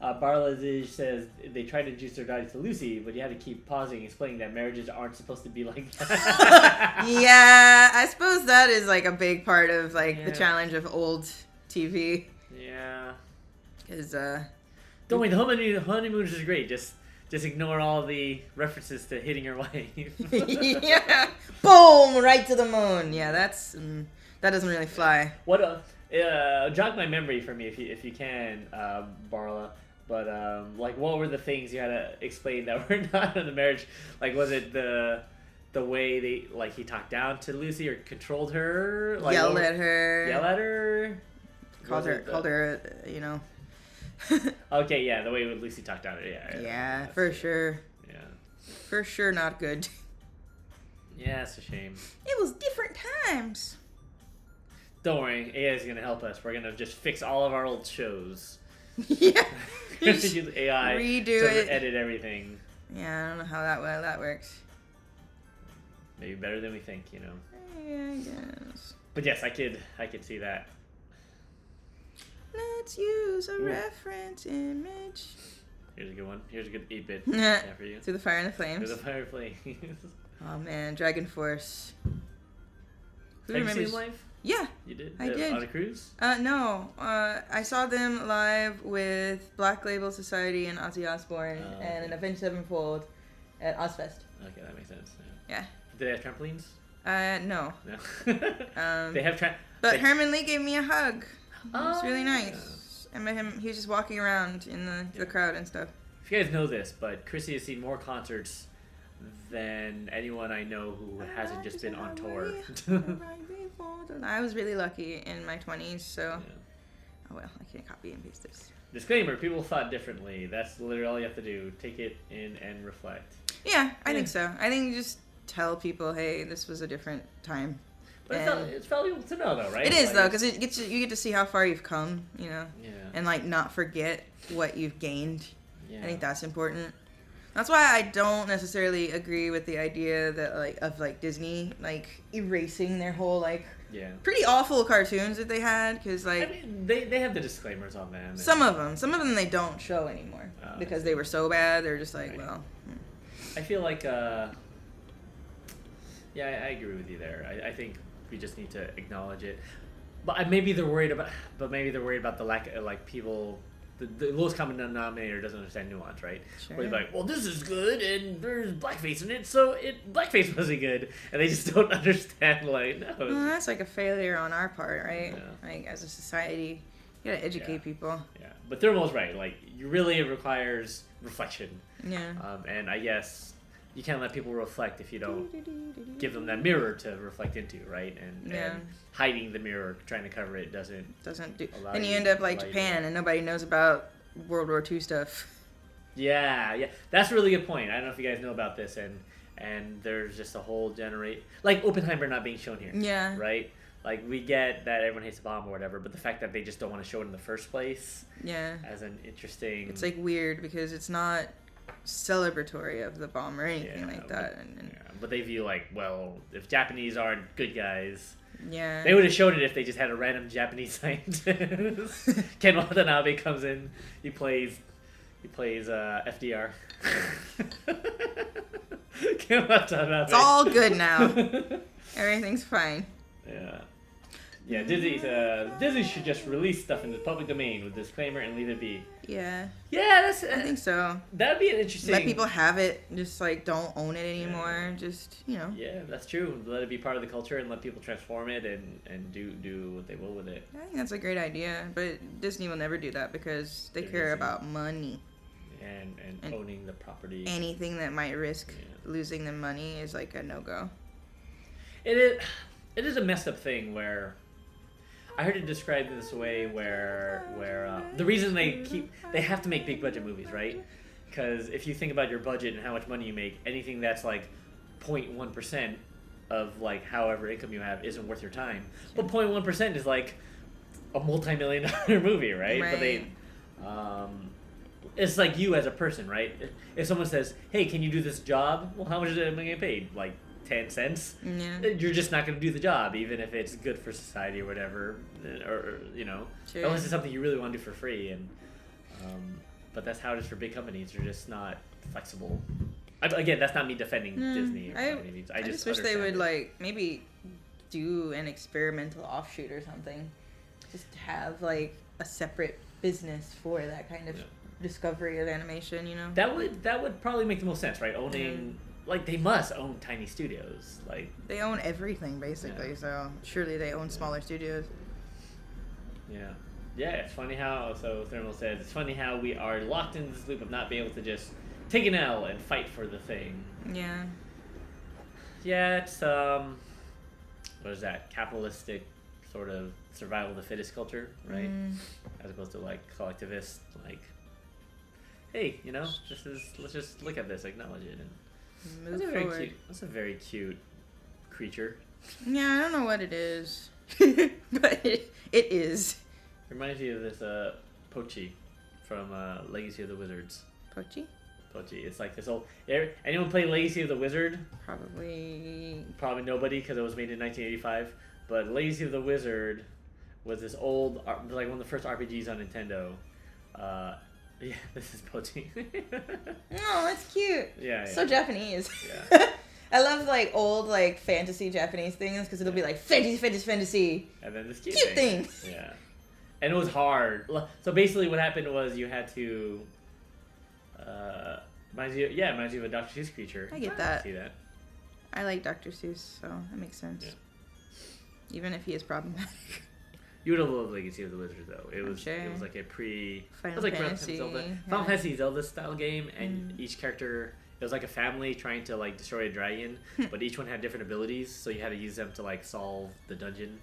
Barla says they tried to introduce their daughter to Lucy, but you had to keep pausing, explaining that marriages aren't supposed to be like that. Yeah, I suppose that is like a big part of like the Yeah. challenge of old TV. Yeah. Because Don't worry, the honeymoon is great. Just ignore all the references to hitting your wife. yeah, boom, right to the moon. Yeah, that doesn't really fly. What jog my memory for me if you can, Barla. But like, what were the things you had to explain that were not in the marriage? Like, was it the way he talked down to Lucy or controlled her? Like, Yelled what were- at her. Yell at her. Called Was her. it the- Called her. You know. Okay, yeah, the way Lucy talked down to her. Yeah. Yeah, that's for it. sure. Yeah. For sure, not good. Yeah, it's a shame. It was different times. Don't worry, AI is gonna help us. We're gonna just fix all of our old shows. Yeah. We're gonna use AI Redo to it. edit everything. Yeah, I don't know how that works. Maybe better than we think, you know. Yeah, I guess. But yes, I could see that. Let's use a Ooh. reference image. Here's a good one. Here's a good 8-bit Nah. yeah, for you. Through the fire and the flames. Here's a fireplace. Oh man, Dragon Force. Who Have you seen remembers? them live? Yeah. You did? I did. On a cruise? No. I saw them live with Black Label Society and Ozzy Osbourne Oh, and an okay. Avenged Sevenfold at Ozfest. Okay, that makes sense. Yeah. Do they have trampolines? No. No. They have But they- Herman Lee gave me a hug. It was really Oh, nice. I met him. He was just walking around in the crowd and stuff. If you guys know this, but Chrissy has seen more concerts than anyone I know who hasn't just been on tour. I was really lucky in my 20s, so... Yeah. Oh well, I can't copy and paste this. Disclaimer, people thought differently. That's literally all you have to do. Take it in and reflect. Yeah, I Yeah. think so. I think just tell people, hey, this was a different time. But it's valuable to know, though, right? It is, like, though, because you get to see how far you've come, you know, Yeah. and like not forget what you've gained. Yeah. I think that's important. That's why I don't necessarily agree with the idea that of Disney like erasing their whole like pretty awful cartoons that they had, because like I mean, they have the disclaimers on them. Some of them they don't show anymore because they were so bad. They're just like, well. I feel like I agree with you there. I think we just need to acknowledge it. But maybe they're worried about the lack of like people. The lowest common denominator doesn't understand nuance, right? Sure. Where they're like, well, this is good, and there's blackface in it, so blackface wasn't good, and they just don't understand. Like, no. Well, that's like a failure on our part, right? Yeah. Like as a society, you gotta educate people. Yeah, but Thermal's right. Like, it requires reflection. Yeah. And I guess you can't let people reflect if you don't give them that mirror to reflect into, right? And hiding the mirror, trying to cover it, doesn't do. Then you end up like light Japan, and nobody knows about World War II stuff. Yeah, that's a really good point. I don't know if you guys know about this, and there's just a whole generation, like Oppenheimer not being shown here. Yeah. Right. Like, we get that everyone hates the bomb or whatever, but the fact that they just don't want to show it in the first place. Yeah. As an interesting. It's like weird because it's not celebratory of the bomb or anything like that. But they view like, well, if Japanese aren't good guys, they would have showed it if they just had a random Japanese scientist. Ken Watanabe comes in, he plays FDR. Ken Watanabe. It's all good now. Everything's fine. Yeah, Disney should just release stuff in the public domain with disclaimer and leave it be. Yeah. Yeah, I think so. That'd be an interesting. Let people have it. Just like don't own it anymore. Just Yeah, that's true. Let it be part of the culture and let people transform it and do what they will with it. I think that's a great idea, but Disney will never do that because they care about money. And owning the property. Anything that might risk losing the money is like a no-go. It is a messed up thing where I heard it described this way where the reason they have to make big budget movies, right? Because if you think about your budget and how much money you make, anything that's like 0.1% of like however income you have isn't worth your time. But 0.1% is like a multi-million-dollar movie, right? But they it's like you as a person, right? If someone says, "Hey, can you do this job?" Well, how much am I getting paid? Like 10 cents? Yeah. You're just not going to do the job, even if it's good for society or whatever, or you know, unless it's something you really want to do for free. And but that's how it is for big companies. They're just not flexible. Again, that's not me defending Disney. I just wish they would like maybe do an experimental offshoot or something. Just have like a separate business for that kind of discovery of animation. You know. That would probably make the most sense, right? Owning. Like, they must own tiny studios. Like, they own everything, basically, so surely they own smaller studios. Yeah. Yeah, it's funny how, so Thermal says, it's funny how we are locked in this loop of not being able to just take an L and fight for the thing. Yeah. Yeah, it's, what is that? Capitalistic sort of survival of the fittest culture, right? As opposed to, like, collectivist, like, hey, you know, let's just look at this, acknowledge it, and move forward. That's a very cute creature. Yeah, I don't know what it is, but it is. It reminds me of this Pochi from Legacy of the Wizards. Pochi? Pochi. It's like this old. Anyone play Legacy of the Wizard? Probably nobody, because it was made in 1985. But Legacy of the Wizard was this old, like one of the first RPGs on Nintendo. Yeah, this is Pochi. Oh, that's cute. Yeah. So Japanese. Yeah. I love like old like fantasy Japanese things because it'll be like fantasy. And then this cute thing. thing. Yeah. And it was hard. So basically, what happened was you had to. Reminds you of a Dr. Seuss creature. I get that. See that. I like Dr. Seuss, so that makes sense. Yeah. Even if he is problematic. You would have loved Legacy of the Wizard, though. It was like a Final Fantasy. Final Fantasy Zelda style game, and each character, it was like a family trying to like destroy a dragon, but each one had different abilities, so you had to use them to like solve the dungeon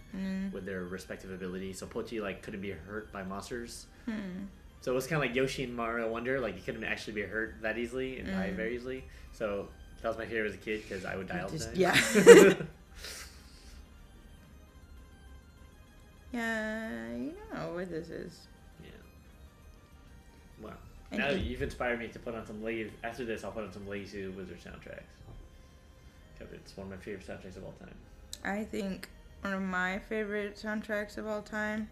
with their respective abilities. So Pochi like couldn't be hurt by monsters. So it was kind of like Yoshi and Mario Wonder, like you couldn't actually be hurt that easily and die very easily. So That was my favorite as a kid because I would die all the time. Yeah. Yeah, you know what this is. Yeah. Wow. And Now he- you've inspired me to put on some Lazy. After this, I'll put on some Lazy Wizard soundtracks. Because it's one of my favorite soundtracks of all time. I think one of my favorite soundtracks of all time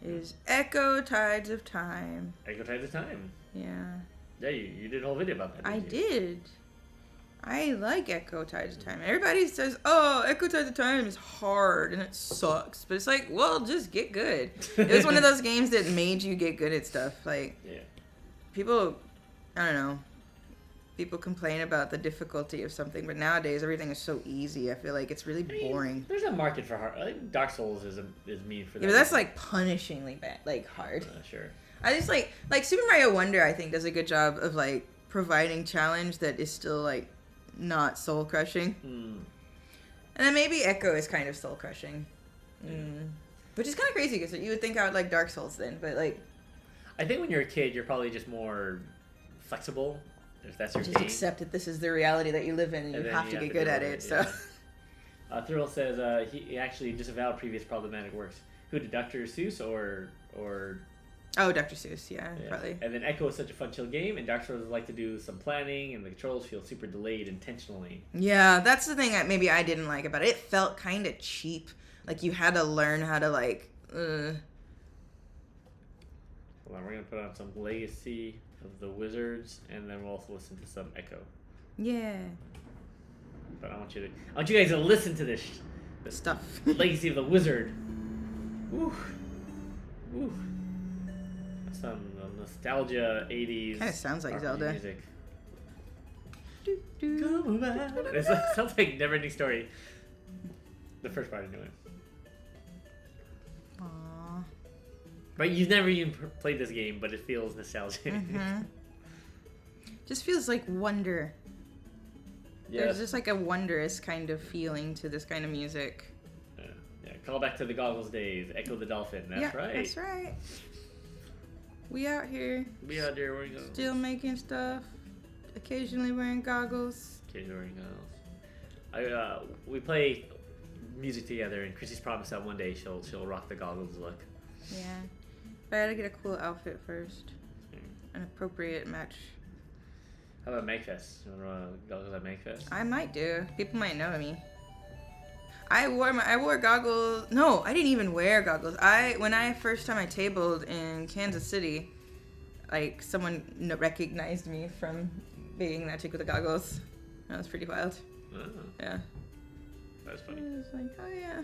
is Echo Tides of Time. Echo Tides of Time. Yeah. Yeah, you did a whole video about that. I didn't you? did. I like Echo Tides of Time. Everybody says, "Oh, Echo Tides of Time is hard and it sucks," but it's like, well, just get good. It was one of those games that made you get good at stuff. Like, Yeah. people, I don't know, people complain about the difficulty of something, but nowadays everything is so easy. I feel like it's really I mean, boring. there's a market for hard. I think Dark Souls is mean for that. Yeah, but that's like punishingly bad, like hard. Sure. I just like Super Mario Wonder. I think does a good job of like providing challenge that is still like not soul crushing. Mm. And then maybe Echo is kind of soul crushing. Which is kind of crazy because you would think I would like Dark Souls then, but like I think when you're a kid, you're probably just more flexible. If that's your just game. accept that this is the reality that you live in and you then have to get good deal at with it. So yeah. Thrill says he actually disavowed previous problematic works. Who did Dr. Seuss or oh, Dr. Seuss, yeah, yeah. probably. And then Echo is such a fun chill game, and Dark Souls like to do some planning, and the controls feel super delayed intentionally. Yeah, that's the thing that maybe I didn't like about it. It felt kind of cheap. Like you had to learn how to like. Hold on, we're gonna put on some Legacy of the Wizards, and then we'll also listen to some Echo. Yeah. But I want you guys to listen to this Stuff. Legacy of the Wizard. Ooh, ooh. Some nostalgia 80s. Kind of sounds like RPG Zelda. music. Do, do. Come back. It sounds like Neverending Story. The first part anyway. Aw. But you've never even played this game, but it feels nostalgic. Mm-hmm. Just feels like wonder. There's Yes. just like a wondrous kind of feeling to this kind of music. Yeah, call back to the Goggles days. Echo the Dolphin. That's yeah, right. That's right. We out here We out there wearing goggles. still making stuff. Occasionally wearing goggles. Occasionally wearing goggles. We play music together, and Chrissy's promised that one day she'll rock the goggles look. Yeah. But I gotta get a cool outfit first. An appropriate match. How about Magfest? You want to run goggles at Magfest? I might do. People might know me. I wore goggles. No, I didn't even wear goggles. When I first time I tabled in Kansas City, like someone recognized me from being that chick with the goggles. That was pretty wild. Oh, Yeah. that's I funny. was like, oh yeah,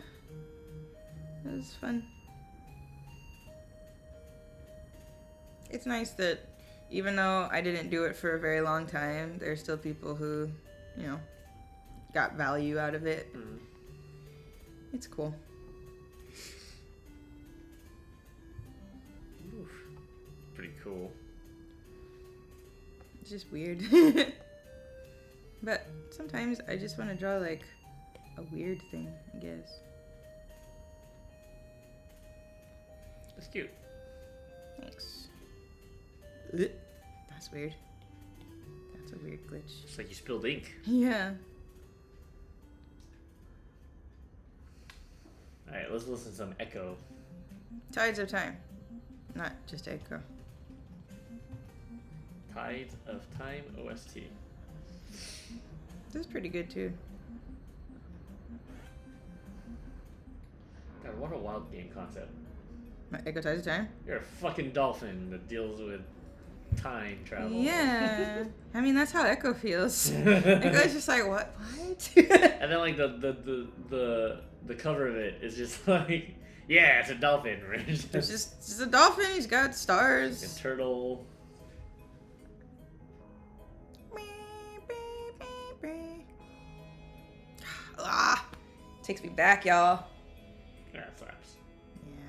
it was fun. It's nice that even though I didn't do it for a very long time, there's still people who, you know, got value out of it. Mhm. It's cool. Oof. Pretty cool. It's just weird. But sometimes I just want to draw like a weird thing, I guess. That's cute. Thanks. Ugh. That's weird. That's a weird glitch. It's like you spilled ink. Yeah. Alright, let's listen to some Echo. Tides of Time. Not just Echo. Tides of Time OST. This is pretty good too. God, what a wild game concept. My Echo Tides of Time? You're a fucking dolphin that deals with time travel. Yeah. I mean, that's how Echo feels. Echo's just like, what? What? And then like the cover of it is just like, yeah, it's a dolphin. Right? It's just a dolphin. He's got a stars. turtle. Ah, takes me back, y'all. Yeah, it slaps. Yeah.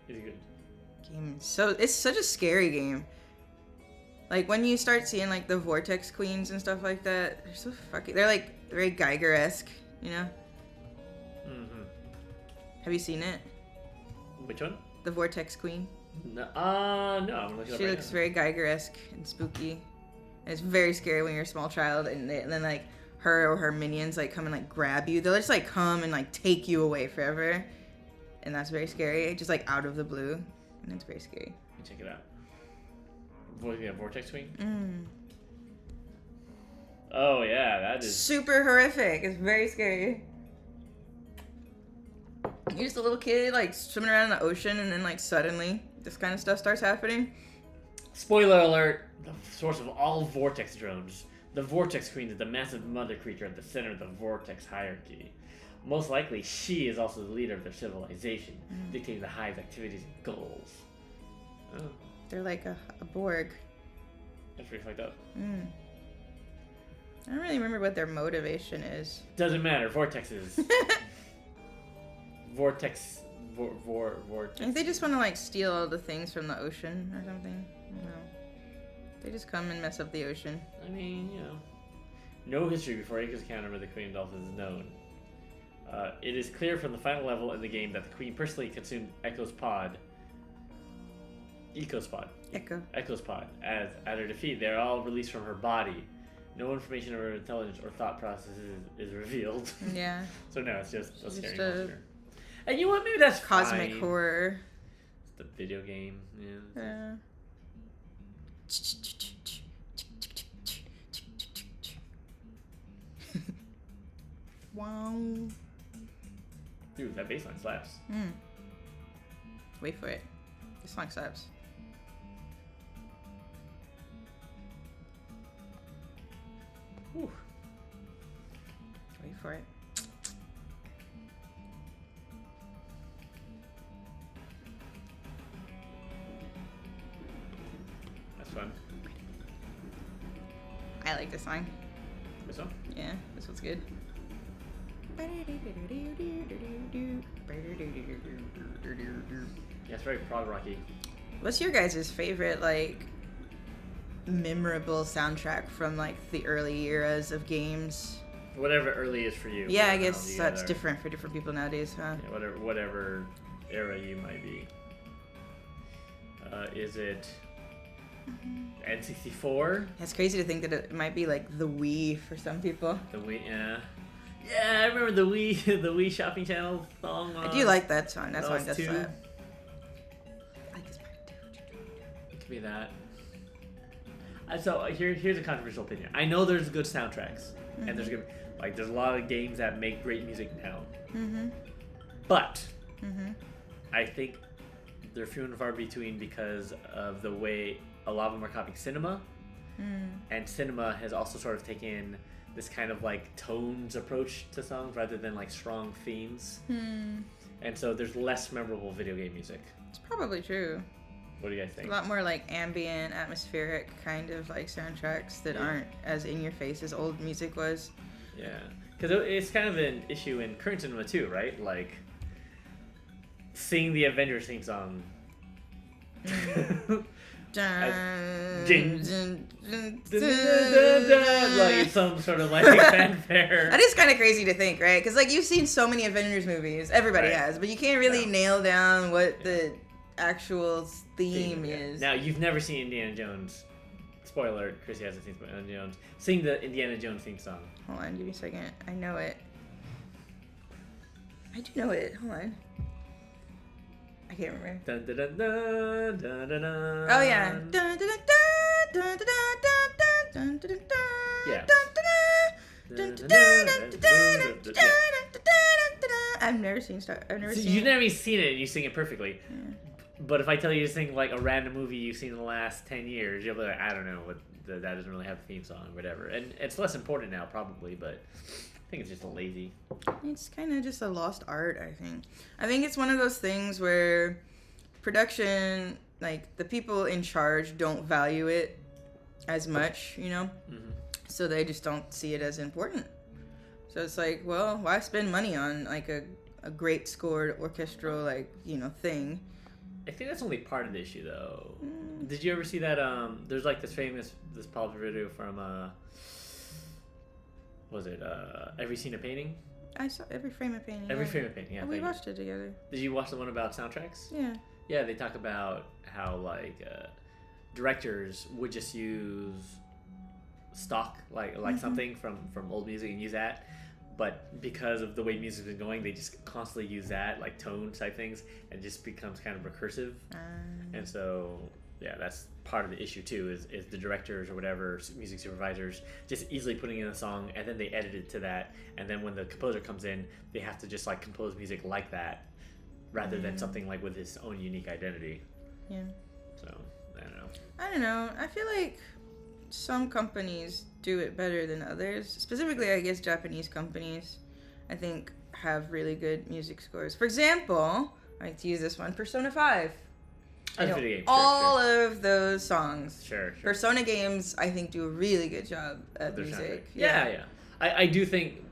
It's good. Game. So it's such a scary game. Like when you start seeing like the Vortex Queens and stuff like that, they're so fucking. They're like very Geiger-esque, you know. Mm-hmm. Have you seen it? Which one? The Vortex Queen. No, no. I'm looking it up She right looks now. very Geiger-esque and spooky. And it's very scary when you're a small child, and then like her or her minions like come and like grab you. They'll just like come and like take you away forever, and that's very scary. Just like out of the blue, and it's very scary. Let me check it out. Vortex Queen. Oh yeah, that is super horrific. It's very scary. You're just a little kid like swimming around in the ocean, and then like suddenly this kind of stuff starts happening. Spoiler alert, the source of all Vortex drones. The Vortex Queen is the massive mother creature at the center of the Vortex hierarchy. Most likely, she is also the leader of their civilization, dictating the Hive's activities and goals. Oh, They're like a Borg. that's pretty fucked up. I don't really remember what their motivation is. Doesn't matter, Vortexes. Vortex... Vortex... I think they just want to like steal all the things from the ocean or something. No. They just come and mess up the ocean. I mean, you know. No history before Echo's encounter with the Queen of Dolphins is known. It is clear from the final level in the game that the Queen personally consumed Echo's pod. Echo's pod. As at her defeat, they're all released from her body. No information of her intelligence or thought processes is revealed. Yeah. So no, it's just a scary Just a monster. And you know what? Maybe that's cosmic fine. horror. It's the video game. Yeah. Wow. Dude, that bassline slaps. Wait for it. This song slaps. Whew. Wait for it. That's fun. I like this song. This one? Yeah, this one's good. Yeah, it's very prog rocky. What's your guys' favorite, like, memorable soundtrack from, like, the early eras of games? Whatever early is for you. Yeah, I guess that's different for different people nowadays, huh? Yeah, whatever era you might be. Is it N64? It's crazy to think that it might be, like, the Wii for some people. The Wii, yeah. Yeah, I remember the Wii, the Wii Shopping Channel song. I do like that song. That song does too. slap. I like this part too. It could be that. So here's a controversial opinion. I know there's good soundtracks, and there's good, like there's a lot of games that make great music now. But I think they're few and far between because of the way a lot of them are copying cinema, and cinema has also sort of taken this kind of like tones approach to songs rather than like strong themes. And so there's less memorable video game music. It's probably true. What do you guys think? A lot more like ambient, atmospheric kind of like soundtracks that aren't as in your face as old music was. Yeah, because it's kind of an issue in current cinema too, right? Like sing the Avengers theme song. Like some sort of like fanfare. That is kind of crazy to think, right? Because like you've seen so many Avengers movies, everybody has, but you can't really nail down what the actual theme is. Now you've never seen Indiana Jones. Spoiler alert, Chrissy hasn't seen Indiana Jones. Sing the Indiana Jones theme song. Hold on, give me a second. I know it. I do know it. Hold on. I can't remember. Dun, dun, dun, dun, dun, dun, dun. Oh yeah. Dun, dun, dun, dun, dun, dun, dun, dun, dun, dun, Yeah. I've never seen Star. I've never So seen. you've never even seen it, and you sing it perfectly. But if I tell you to sing like a random movie you've seen in the last 10 years, you'll be like, I don't know, that doesn't really have a theme song or whatever. And it's less important now, probably, but I think it's just a lazy. It's kind of just a lost art, I think. I think it's one of those things where production, like the people in charge don't value it as much, you know? So they just don't see it as important. So it's like, well, why spend money on like a great scored orchestral, like, you know, thing? I think that's only part of the issue, though. Did you ever see that? There's like this popular video from was it Every Scene a Painting? I saw Every Frame of Painting. Every Frame of Painting. Yeah, we watched it together. Did you watch the one about soundtracks? Yeah. Yeah, they talk about how like directors would just use stock like something from old music and use that. But because of the way music's been going, they just constantly use that, like tone type things, and it just becomes kind of recursive. And so, yeah, that's part of the issue too, is the directors or whatever, music supervisors, just easily putting in a song, and then they edit it to that. And then when the composer comes in, they have to just like compose music like that, rather than something like with its own unique identity. Yeah. So, I don't know. I feel like some companies do it better than others. Specifically, I guess Japanese companies, I think, have really good music scores. For example, I like to use this one, Persona 5. That's a video game. All of those songs. Sure. Persona games, I think, do a really good job at music. Yeah. I do think.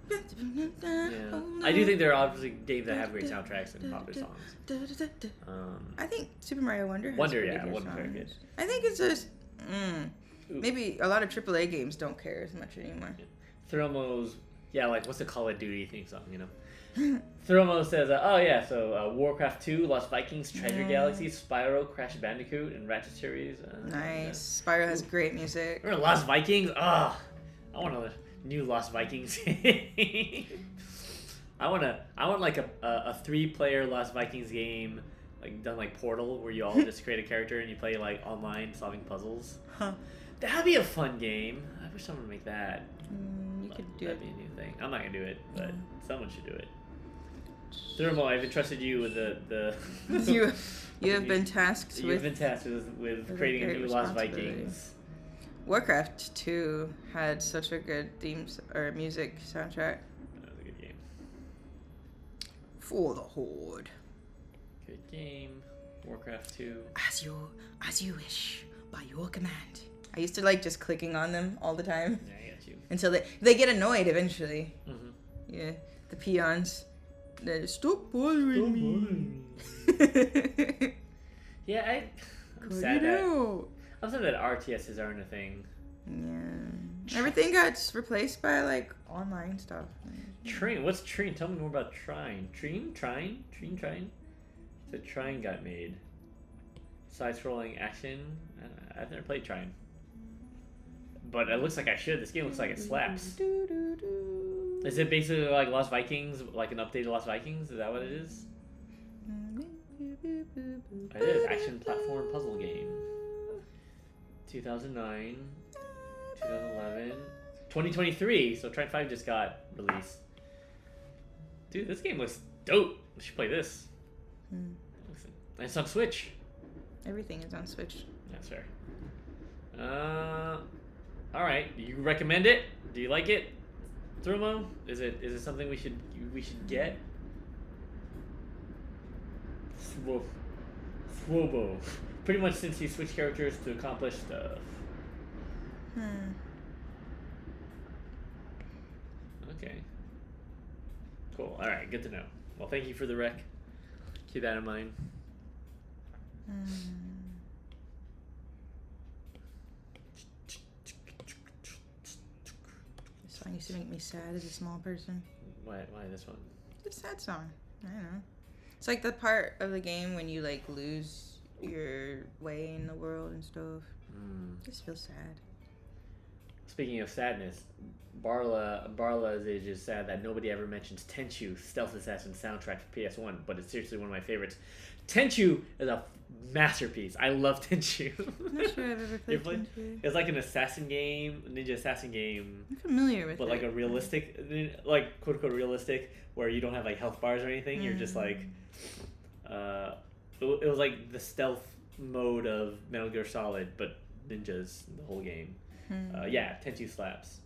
Yeah. I do think there are obviously games that have great soundtracks and popular songs. I think Super Mario Wonder has Wonder's songs. very good. I think it's just maybe a lot of AAA games don't care as much anymore. Thromo's, like what's the Call of Duty theme song, you know? Thromo says, so Warcraft 2, Lost Vikings, Treasure Galaxy, Spyro, Crash Bandicoot, and Ratchet series. Nice. Spyro has great music. Remember Lost Vikings? I want a new Lost Vikings. I want like a 3-player Lost Vikings game, like done like Portal, where you all just create a character and you play like online solving puzzles. That'd be a fun game. I wish someone would make that. You could do That'd be a new thing. I'm not gonna do it, but someone should do it. Thermo, I've entrusted you with the you have been tasked You've been tasked with creating a new Lost Vikings. Warcraft 2 had such a good music soundtrack. That was a good game. For the Horde. Good game. Warcraft 2. As you wish, by your command. I used to like just clicking on them all the time. Yeah, I got you. Until they get annoyed eventually. Mm-hmm. Yeah, the peons. They stop bothering me. Yeah, I'm sad that RTSs aren't a thing. Yeah. Everything got replaced by like online stuff. Trine, what's Trine? Tell me more about Trine. Trine? The Trine got made. Side-scrolling action. I've never played Trine. But it looks like I should. This game looks like it slaps. Is it basically like Lost Vikings, like an updated Lost Vikings? Is that what it is? It is. Action platform puzzle game. 2009, 2011, 2023. So Trine 5 just got released. Dude, this game looks dope. We should play this. And it's on Switch. Everything is on Switch. That's fair. All right. Do you recommend it? Do you like it, Thrumo? Is it something we should get? Swobo. Pretty much since he switched characters to accomplish stuff. Okay. Cool. All right. Good to know. Well, thank you for the rec. Keep that in mind. This song used to make me sad as a small person. Why this one? It's a sad song. I don't know. It's like the part of the game when you like lose your way in the world and stuff. Just feels sad. Speaking of sadness, Barla is just sad that nobody ever mentions Tenchu, Stealth Assassin soundtrack for PS1, but it's seriously one of my favorites. Tenchu is a masterpiece. I love Tenchu. I'm not sure I've ever played Tenchu. It's like an assassin game, ninja assassin game. I'm familiar with it. But like a realistic, like quote unquote realistic, where you don't have like health bars or anything. You're just like, it was like the stealth mode of Metal Gear Solid, but ninjas the whole game. Yeah, Tenchu slaps.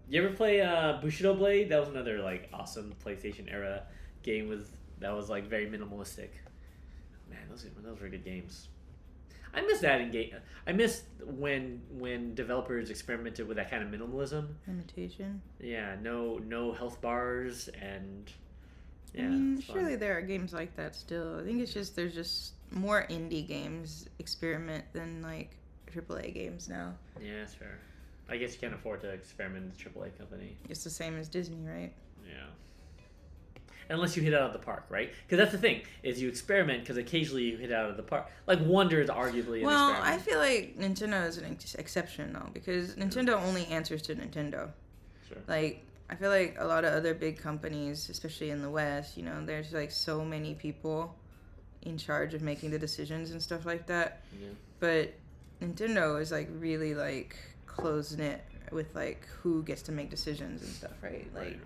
You ever play Bushido Blade? That was another like awesome PlayStation era game that was like very minimalistic. Man, those were good games. I miss that in game. I miss when developers experimented with that kind of minimalism. Imitation. Yeah, no health bars and. Yeah, I mean, surely there are games like that still. I think it's just there's just more indie games experiment than like AAA games now. Yeah, that's fair. I guess you can't afford to experiment with a AAA company. It's the same as Disney, right? Yeah. unless you hit it out of the park, right? Because that's the thing is you experiment because occasionally you hit it out of the park. Like Wonder is arguably an Well, experiment. I feel like Nintendo is an exception though, because Nintendo only answers to Nintendo. Sure. Like, I feel like a lot of other big companies, especially in the West, you know, there's like so many people in charge of making the decisions and stuff like that. Yeah. But Nintendo is like really like close knit with like who gets to make decisions and stuff, right? Like,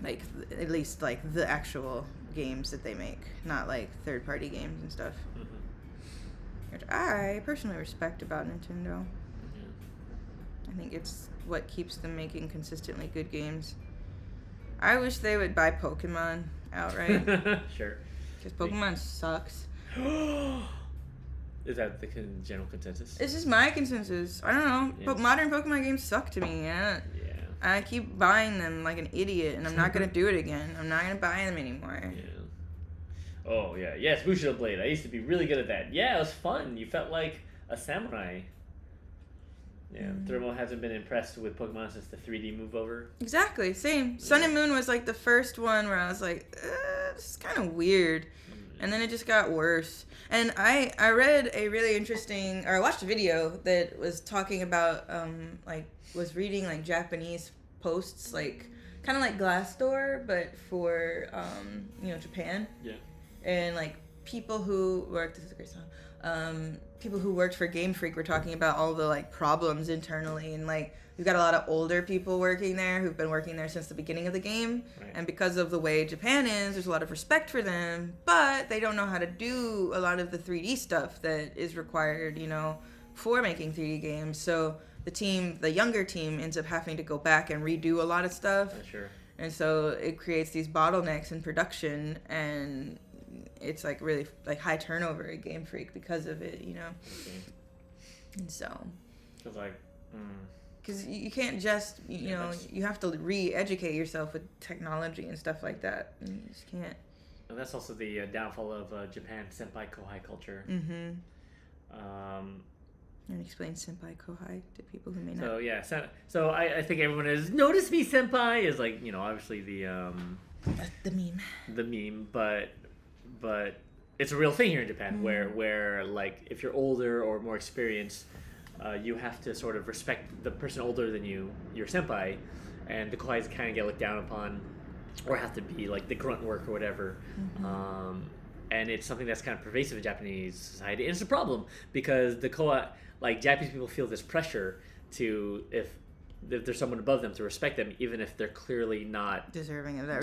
like at least like the actual games that they make, not like third party games and stuff. Mm-hmm. Which I personally respect about Nintendo. Yeah. I think it's what keeps them making consistently good games. I wish they would buy Pokemon outright. Sure. Because Pokemon sucks. Is that the general consensus? This is my consensus. I don't know. Yeah. But modern Pokemon games suck to me. Yeah. I keep buying them like an idiot, and I'm not going to do it again. I'm not going to buy them anymore. Yeah. Oh, yeah. Yes, Bushido Blade. I used to be really good at that. Yeah, it was fun. You felt like a samurai. Yeah, Thermal hasn't been impressed with Pokemon since the 3D move over. Exactly, same. Sun and Moon was like the first one where I was like, this is kind of weird. And then it just got worse. And I read a really interesting, or I watched a video that was talking about, was reading like Japanese posts, like kind of like Glassdoor, but for, Japan. Yeah. And like people who worked, this is a great song, people who worked for Game Freak were talking about all the like problems internally, and like we've got a lot of older people working there who've been working there since the beginning of the game. Right. And because of the way Japan is, there's a lot of respect for them, but they don't know how to do a lot of the 3D stuff that is required, for making 3D games. So the younger team ends up having to go back and redo a lot of stuff. Sure. And so it creates these bottlenecks in production, and it's like really like high turnover at Game Freak because of it, Okay. And so It's like, because you can't just you have to re-educate yourself with technology and stuff like that, and you just can't. And that's also the downfall of Japan senpai kohai culture. And explain senpai kohai to people who may not. So yeah, so I think everyone is notice me senpai is like obviously the meme. The meme, but it's a real thing here in Japan where like if you're older or more experienced, you have to sort of respect the person older than you, your senpai, and the kohais kind of get looked down upon, or have to be like the grunt work or whatever. And it's something that's kind of pervasive in Japanese society, and it's a problem because the kohai, like Japanese people, feel this pressure to if there's someone above them to respect them, even if they're clearly not deserving of that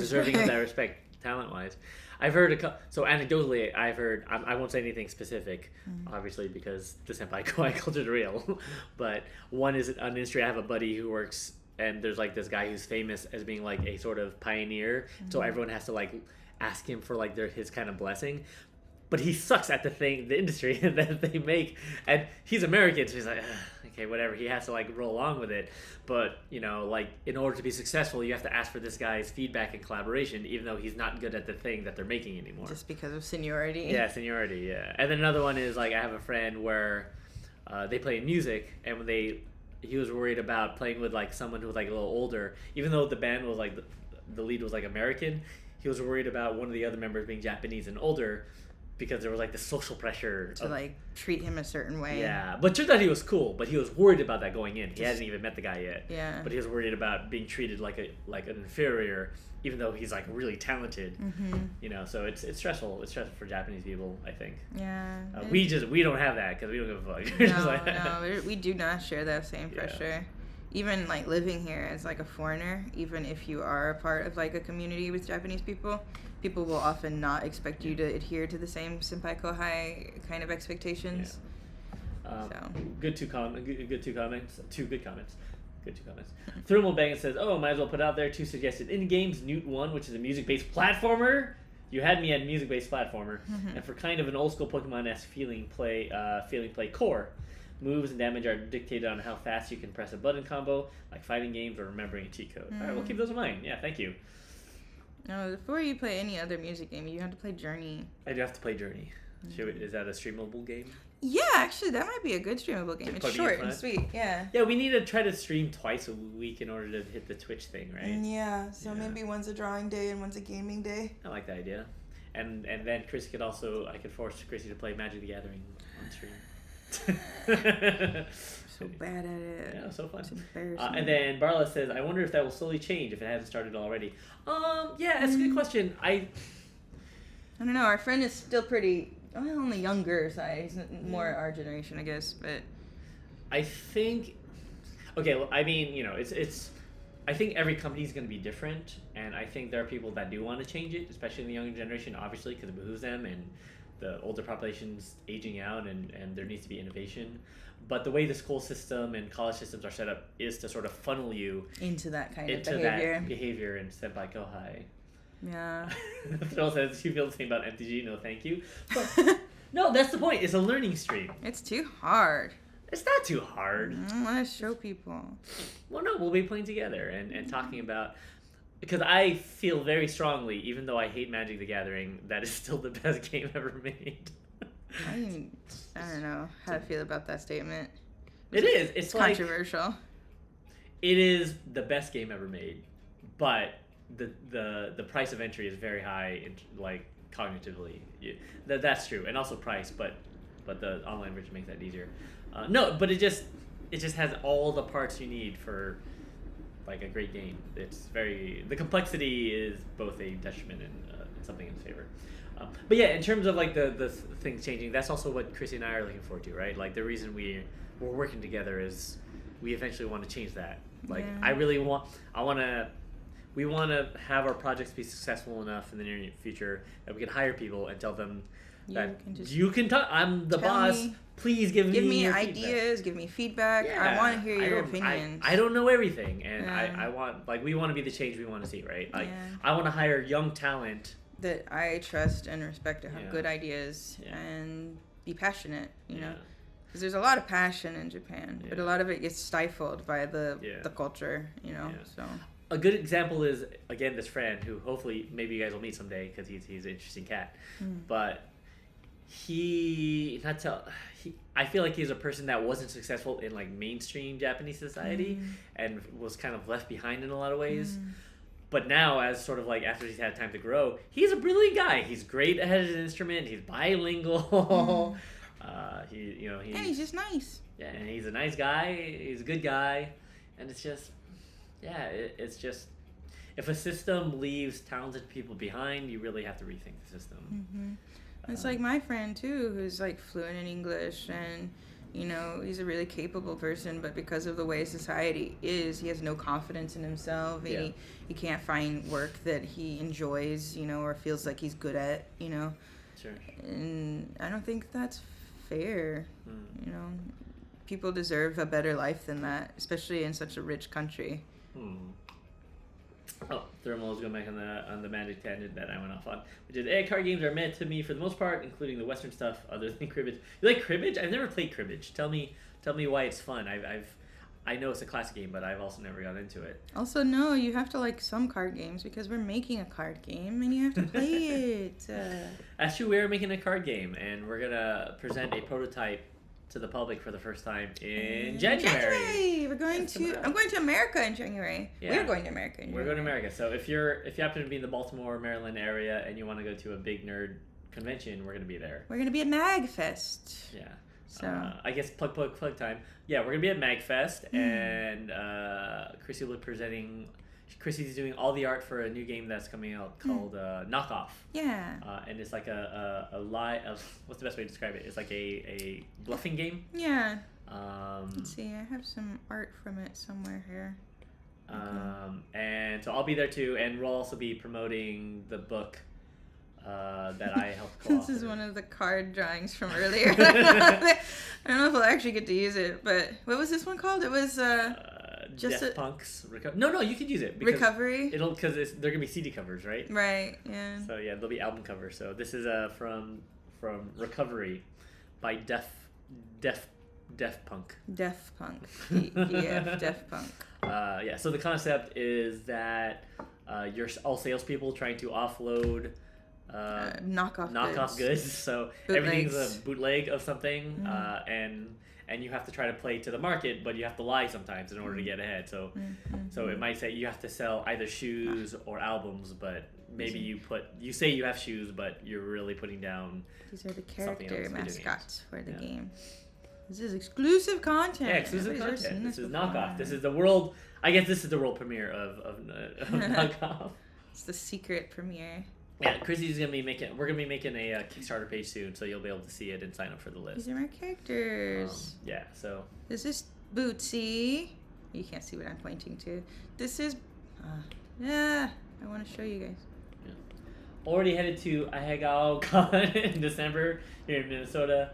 respect talent-wise. I've heard so anecdotally, I've heard. I won't say anything specific, obviously, because the senpai kohai culture is real. But one is an industry. I have a buddy who works, and there's like this guy who's famous as being like a sort of pioneer. So everyone has to like ask him for like his kind of blessing. But he sucks at the industry that they make, and he's American, so he's like, okay, whatever. He has to like roll along with it. But like in order to be successful, you have to ask for this guy's feedback and collaboration, even though he's not good at the thing that they're making anymore. Just because of seniority. Yeah, seniority. Yeah, and then another one is like I have a friend where they play music, and when he was worried about playing with like someone who was like a little older, even though the band was like the lead was like American, he was worried about one of the other members being Japanese and older, because there was like the social pressure to like treat him a certain way. Yeah, but turned out he was cool, but he was worried about that going in. He hadn't even met the guy yet. Yeah. But he was worried about being treated like an inferior, even though he's like really talented. So it's stressful. It's stressful for Japanese people, I think. Yeah. We don't have that because we don't give a fuck. No, we do not share that same pressure. Even like living here as like a foreigner, even if you are a part of like a community with Japanese people will often not expect you to adhere to the same senpai kohai kind of expectations. Good two comments. Thermal Bang says, "Oh, might as well put out there 2 suggested indie games. Newt 1, which is a music-based platformer. You had me at music-based platformer, and for kind of an old-school Pokemon-esque feeling play Core. Moves and damage are dictated on how fast you can press a button combo, like fighting games or remembering a cheat code. All right, we'll keep those in mind. Yeah, thank you." No, before you play any other music game, you have to play Journey. I do have to play Journey. Is that a streamable game? Yeah, actually, that might be a good streamable game. It's short and sweet. Yeah. Yeah, we need to try to stream twice a week in order to hit the Twitch thing, right? Yeah. So maybe one's a drawing day and one's a gaming day. I like the idea. And then Chris could also, I could force Chrissy to play Magic the Gathering on stream. So bad at it. Yeah, so fun. It's embarrassing. And then Barla says, I wonder if that will slowly change if it hasn't started already. Yeah, that's a good question. I don't know. Our friend is still pretty, on the younger side. He's more our generation, I guess. But I think, okay, well, I mean, it's. I think every company is going to be different, and I think there are people that do want to change it, especially in the younger generation, obviously, because it behooves them, and the older population's aging out, and there needs to be innovation. But the way the school system and college systems are set up is to sort of funnel you into that kind of behavior instead of like, oh, hi. Yeah. Phil says, you feel the same about MTG? No, thank you. But, no, that's the point. It's a learning stream. It's too hard. It's not too hard. I want to show people. Well, no, we'll be playing together and talking about... Because I feel very strongly, even though I hate Magic the Gathering, that is still the best game ever made. I don't know how to feel about that statement. It is. It's like, controversial. It is the best game ever made, but the price of entry is very high, like cognitively. That's true, and also price, but the online version makes that easier. No, but it just has all the parts you need for like a great game. The complexity is both a detriment and something in its favor. But yeah, in terms of like the things changing, that's also what Chrissy and I are looking forward to, right? Like the reason we're working together is we eventually want to change that. Like we want to have our projects be successful enough in the near future that we can hire people and tell them that you can talk. I'm the boss. Please give me ideas, feedback. Give me feedback. Yeah, I want to hear your opinions. I don't know everything, and I want we want to be the change we want to see, right? Like I want to hire young talent that I trust and respect to have good ideas and be passionate, you know. Because there's a lot of passion in Japan, but a lot of it gets stifled by the culture, you know. So a good example is, again, this friend who hopefully maybe you guys will meet someday because he's an interesting cat. But I feel like he's a person that wasn't successful in like mainstream Japanese society and was kind of left behind in a lot of ways. But now, as sort of like after he's had time to grow, he's a brilliant guy. He's great at his instrument. He's bilingual. And he's just nice. Yeah, and he's a nice guy. He's a good guy, and it's just, it's just, if a system leaves talented people behind, you really have to rethink the system. It's like my friend too, who's like fluent in English, and you know, he's a really capable person, but because of the way society is, he has no confidence in himself. He can't find work that he enjoys, you know, or feels like he's good at, you know. Sure. And I don't think that's fair. You know, people deserve a better life than that, especially in such a rich country. Oh, Thermal's going back on the Magic tangent that I went off on, which is card games are meant to me for the most part, including the Western stuff, other than cribbage. You like cribbage? I've never played cribbage. Tell me why it's fun. I know it's a classic game, but I've also never got into it. Also, no, you have to like some card games because we're making a card game and you have to play it. That's true. We're making a card game, and we're gonna present a prototype to the public for the first time in January. I'm going to America in January. Yeah. We're going to America in January. We're going to America. So if you happen to be in the Baltimore, Maryland area and you want to go to a big nerd convention, we're going to be there. We're going to be at MagFest. Yeah. So I guess plug time. Yeah, we're going to be at MagFest, and Chrissy will be presenting. Chrissy's doing all the art for a new game that's coming out called Knockoff. Yeah. And it's like a what's the best way to describe it? It's like a bluffing game. Yeah. Let's see. I have some art from it somewhere here. And so I'll be there too, and we'll also be promoting the book that I helped co-author. This is one of the card drawings from earlier. I don't know if I'll actually get to use it, but what was this one called? It was just Death Punk's No, you can use it. Recovery? Because they're going to be CD covers, right? Right, yeah. So yeah, they'll be album covers. So this is from Recovery by Def Punk. Def Punk. Def Punk. Yeah, so the concept is that you're all salespeople trying to offload knockoff goods. So everything's a bootleg of something, and you have to try to play to the market, but you have to lie sometimes in order to get ahead. So so it might say you have to sell either shoes or albums, but maybe you say you have shoes, but you're really putting down. These are the character mascots for the game. This is exclusive content. Yeah, exclusive content. This is knockoff. This is the world. I guess this is the world premiere of knockoff. It's the secret premiere. Yeah, Chrissy's gonna be making. We're gonna be making a Kickstarter page soon, so you'll be able to see it and sign up for the list. These are my characters. Yeah. So this is Bootsy. You can't see what I'm pointing to. This is. I want to show you guys. Yeah. Already headed to Ahegao Con in December here in Minnesota.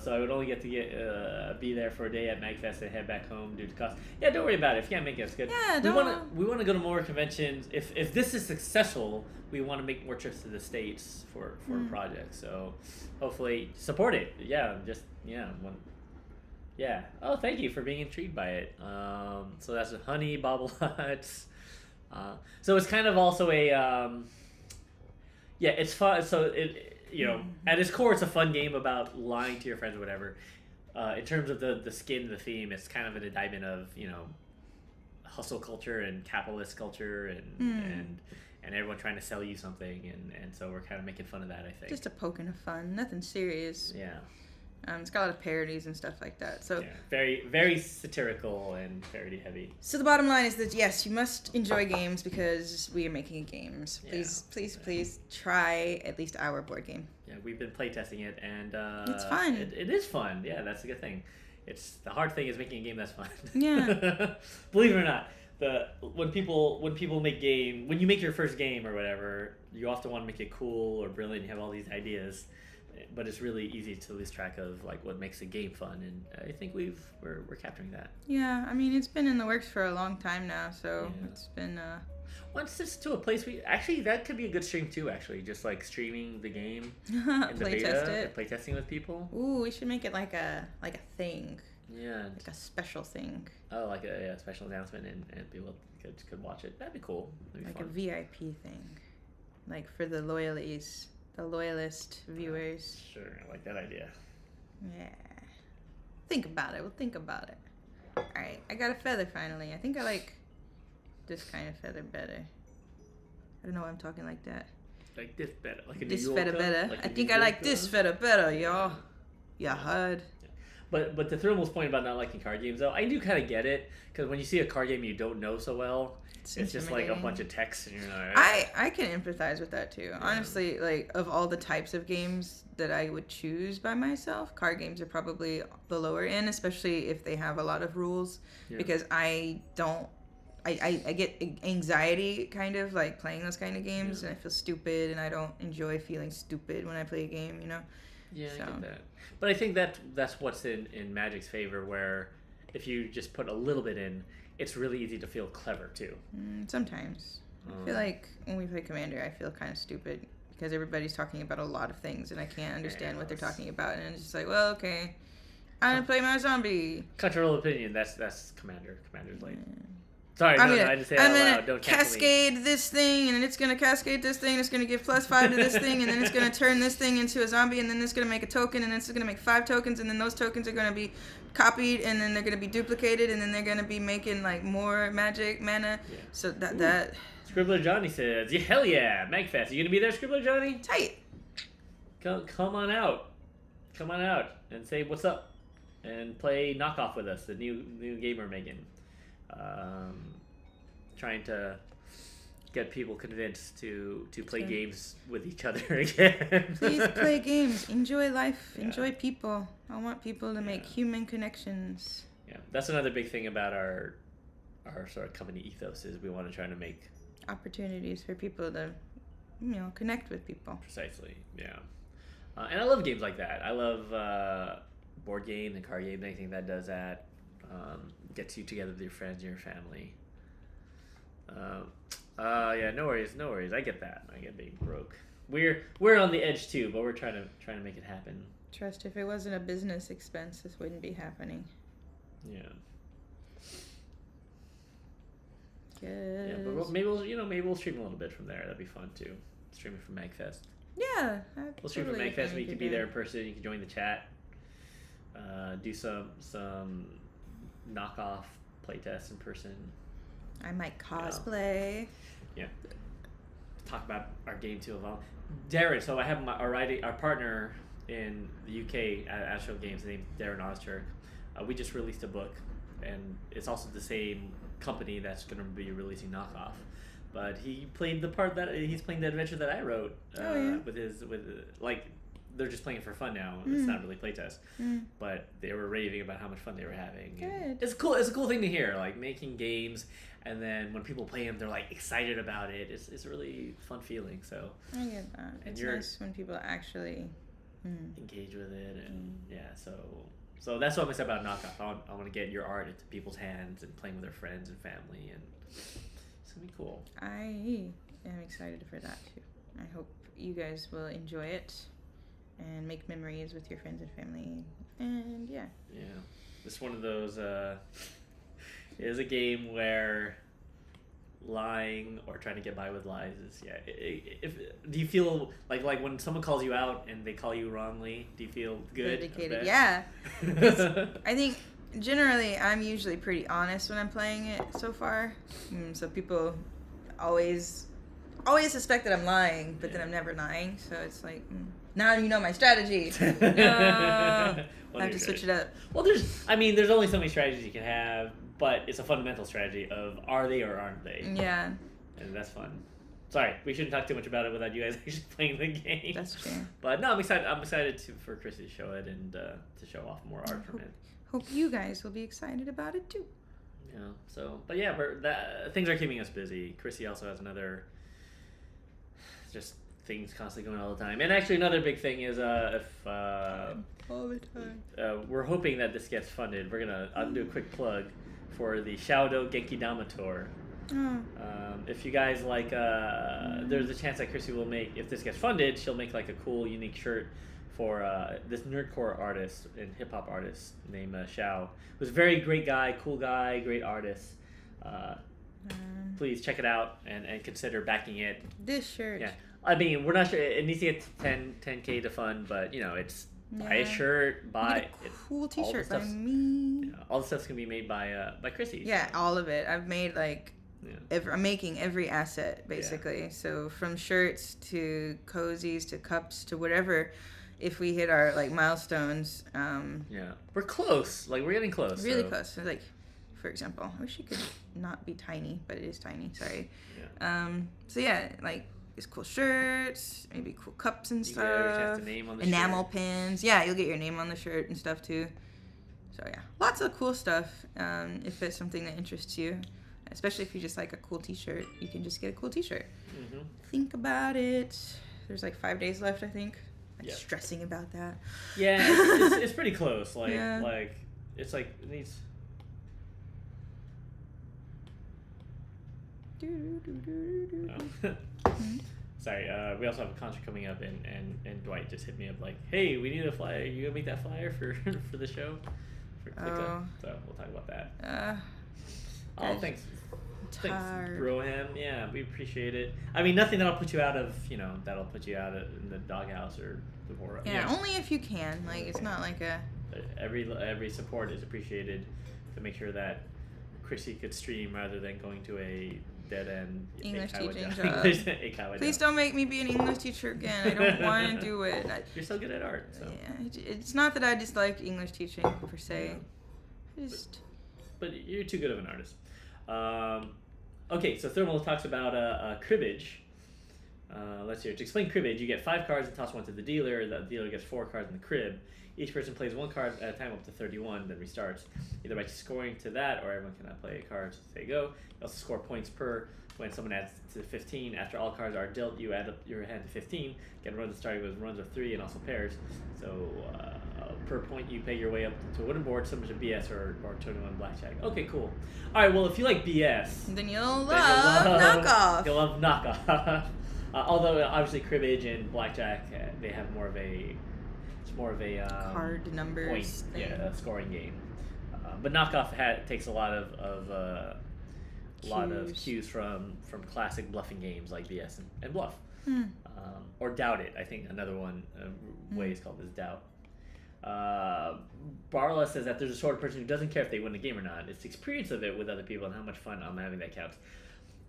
So I would only get to be there for a day at MagFest and head back home due to cost. Yeah, don't worry about it. If you can't make it, it's good. Yeah, we want to go to more conventions. If this is successful, we want to make more trips to the States for a project. So hopefully support it. Yeah, yeah. Oh, thank you for being intrigued by it. So that's a Honey Bobble Huts. So it's kind of also a it's fun. So it. At its core, it's a fun game about lying to your friends or whatever. In terms of the skin, the theme, it's kind of an indictment of hustle culture and capitalist culture and everyone trying to sell you something, and so we're kind of making fun of that. I think just a poking of fun, nothing serious. Yeah. It's got a lot of parodies and stuff like that. So very, very satirical and parody heavy. So the bottom line is that yes, you must enjoy games because we are making games. Please try at least our board game. Yeah, we've been playtesting it, and it's fun. It is fun. Yeah, that's a good thing. It's the hard thing is making a game that's fun. Yeah. Believe it or not, when people make when you make your first game or whatever, you often want to make it cool or brilliant. You have all these ideas. But it's really easy to lose track of like what makes a game fun, and I think we're capturing that. Yeah, I mean it's been in the works for a long time now, so it's been. Once it's to a place that could be a good stream too. Actually, just like streaming the game in the beta, playtesting with people. Ooh, we should make it like a thing. Yeah. Like a special thing. Oh, like a special announcement, and people could watch it. That'd be cool. That'd be like fun. A VIP thing, like for the loyalist viewers. Sure, I like that idea. Yeah. Think about it. We'll think about it. Alright, I got a feather finally. I think I like this kind of feather better. I don't know why I'm talking like that. Like this better. Like a this New feather Yorker? better. Like I think I like this feather better, y'all. You heard? But to Thrimble's point about not liking card games, though, I do kind of get it. Because when you see a card game you don't know so well, it's just like a bunch of text, and you're not. I can empathize with that too. Yeah. Honestly, like of all the types of games that I would choose by myself, card games are probably the lower end, especially if they have a lot of rules. Yeah. Because I get anxiety kind of like playing those kind of games, and I feel stupid, and I don't enjoy feeling stupid when I play a game. Yeah, I get that. But I think that's what's in Magic's favor, where if you just put a little bit in, it's really easy to feel clever too. Sometimes. I feel like when we play Commander, I feel kind of stupid because everybody's talking about a lot of things and I can't understand what they're talking about, and it's just like, well, okay, I'm gonna play my zombie. Controversial opinion. That's Commander. Commander's late. Sorry, I just say that out loud. Don't cascade this thing, and then it's gonna cascade this thing. It's gonna give +5 to this thing, and then it's gonna turn this thing into a zombie, and then it's gonna make a token, and then it's gonna make 5 tokens, and then those tokens are gonna be copied, and then they're gonna be duplicated, and then they're gonna be making like more magic mana. Yeah. So that. Scribbler Johnny says, "Yeah, hell yeah, Magfest. You gonna be there, Scribbler Johnny? Tight. Come on out, and say what's up, and play Knockoff with us, the new game we're making." Trying to get people convinced to play games with each other again. Please play games. Enjoy life. Yeah. Enjoy people. I want people to make human connections. Yeah, that's another big thing about our sort of company ethos is we want to try to make opportunities for people to, connect with people. Precisely. Yeah. And I love games like that. I love board games and card games. Anything that does that. Gets you together with your friends and your family. Yeah, no worries. I get that. I get being broke. We're on the edge too, but we're trying to make it happen. Trust, if it wasn't a business expense, this wouldn't be happening. Yeah. Good. Yeah, but maybe we'll stream a little bit from there. That'd be fun too. streaming from MagFest. Yeah. We'll stream from MagFest, and you can be there in person. You can join the chat. Do some knockoff playtests in person. I might cosplay. Yeah. Talk about our game too. Darren. So I have our partner in the UK at Astro Games, named Darren Ozturk. We just released a book, and it's also the same company that's going to be releasing Knockoff. But he's playing the adventure that I wrote with they're just playing it for fun now. It's not really playtest, but they were raving about how much fun they were having. Good. It's cool. It's a cool thing to hear, like making games, and then when people play them, they're like excited about it. It's a really fun feeling. So I get that. It's nice when people actually engage with it, and so that's what I'm excited about Knockoff. I want to get your art into people's hands and playing with their friends and family, and it's gonna be cool. I am excited for that too. I hope you guys will enjoy it and make memories with your friends and family. And yeah. Yeah. It's one of those, it is a game where lying or trying to get by with lies is, do you feel like when someone calls you out and they call you wrongly, do you feel good? Vindicated, yeah. I think generally I'm usually pretty honest when I'm playing it so far. So people always suspect that I'm lying, but then I'm never lying. So it's like, now you know my strategy. I have to switch it up. Well, there's only so many strategies you can have, but it's a fundamental strategy of are they or aren't they? Yeah. And that's fun. Sorry, we shouldn't talk too much about it without you guys actually playing the game. That's true. But no, I'm excited for Chrissy to show it and to show off more art from it. Hope you guys will be excited about it too. Yeah. So, but yeah, things are keeping us busy. Chrissy also has another, just things constantly going on all the time. And actually, another big thing is all the time. We're hoping that this gets funded. I'll do a quick plug for the Shaodo Genkidama tour. If you guys like, there's a chance that Chrissy will make, if this gets funded, she'll make like a cool, unique shirt for this nerdcore artist and hip hop artist named Shao, who's a very great guy, cool guy, great artist. Please check it out and consider backing it. This shirt. Yeah, I mean, we're not sure. It needs to get 10K to fund, but it's buy a shirt, buy a cool T-shirt by me. All the stuff's gonna be made by Chrissy. Yeah, all of it. I've made I'm making every asset basically. Yeah. So from shirts to cozies to cups to whatever. If we hit our milestones, we're close. We're getting close. Really close. So, for example, I wish it could not be tiny, but it is tiny. Sorry. Yeah. So yeah, these cool shirts, maybe cool cups and stuff. You get a chance to name on the enamel shirt. pins. Yeah, you'll get your name on the shirt and stuff too. So yeah, lots of cool stuff. If it's something that interests you, especially if you just like a cool T-shirt, you can just get a cool T-shirt. Mm-hmm. Think about it. There's 5 days left, I think. Stressing about that. Yeah, it's pretty close. It's it needs. Sorry, we also have a concert coming up, and Dwight just hit me up hey, we need a flyer. You gonna make that flyer for the show? So we'll talk about that. Thanks. Thanks, Broham. Yeah, we appreciate it. I mean, nothing that'll put you out of, that'll put you out in the doghouse or the horror. Yeah, only if you can. It's not like a... Every support is appreciated to make sure that Chrissy could stream rather than going to a dead-end English teaching job. Please don't make me be an English teacher again. I don't want to do it. You're so good at art. So. Yeah, it's not that I dislike English teaching per se. But you're too good of an artist. Okay, so Thermal talks about cribbage. Let's hear it. To explain cribbage, you get 5 cards and toss one to the dealer. The dealer gets 4 cards in the crib. Each person plays 1 card at a time up to 31, then restarts. Either by scoring to that, or everyone cannot play a card as they go. You also score points per when someone adds to 15. After all cards are dealt, you add up your hand to 15. Get runs starting with runs of 3 and also pairs. So per point, you pay your way up to a wooden board, similar to BS or 21 blackjack. Okay, cool. All right, well, if you like BS, then you'll love knockoff. You'll love knockoff. Although obviously cribbage and blackjack, they have more of a card numbers point, scoring game. But knockoff takes a lot of cues from classic bluffing games like BS and Bluff. Or Doubt It. I think another one way is called is Doubt. Barla says that there's a sort of person who doesn't care if they win the game or not. It's the experience of it with other people and how much fun I'm having that counts.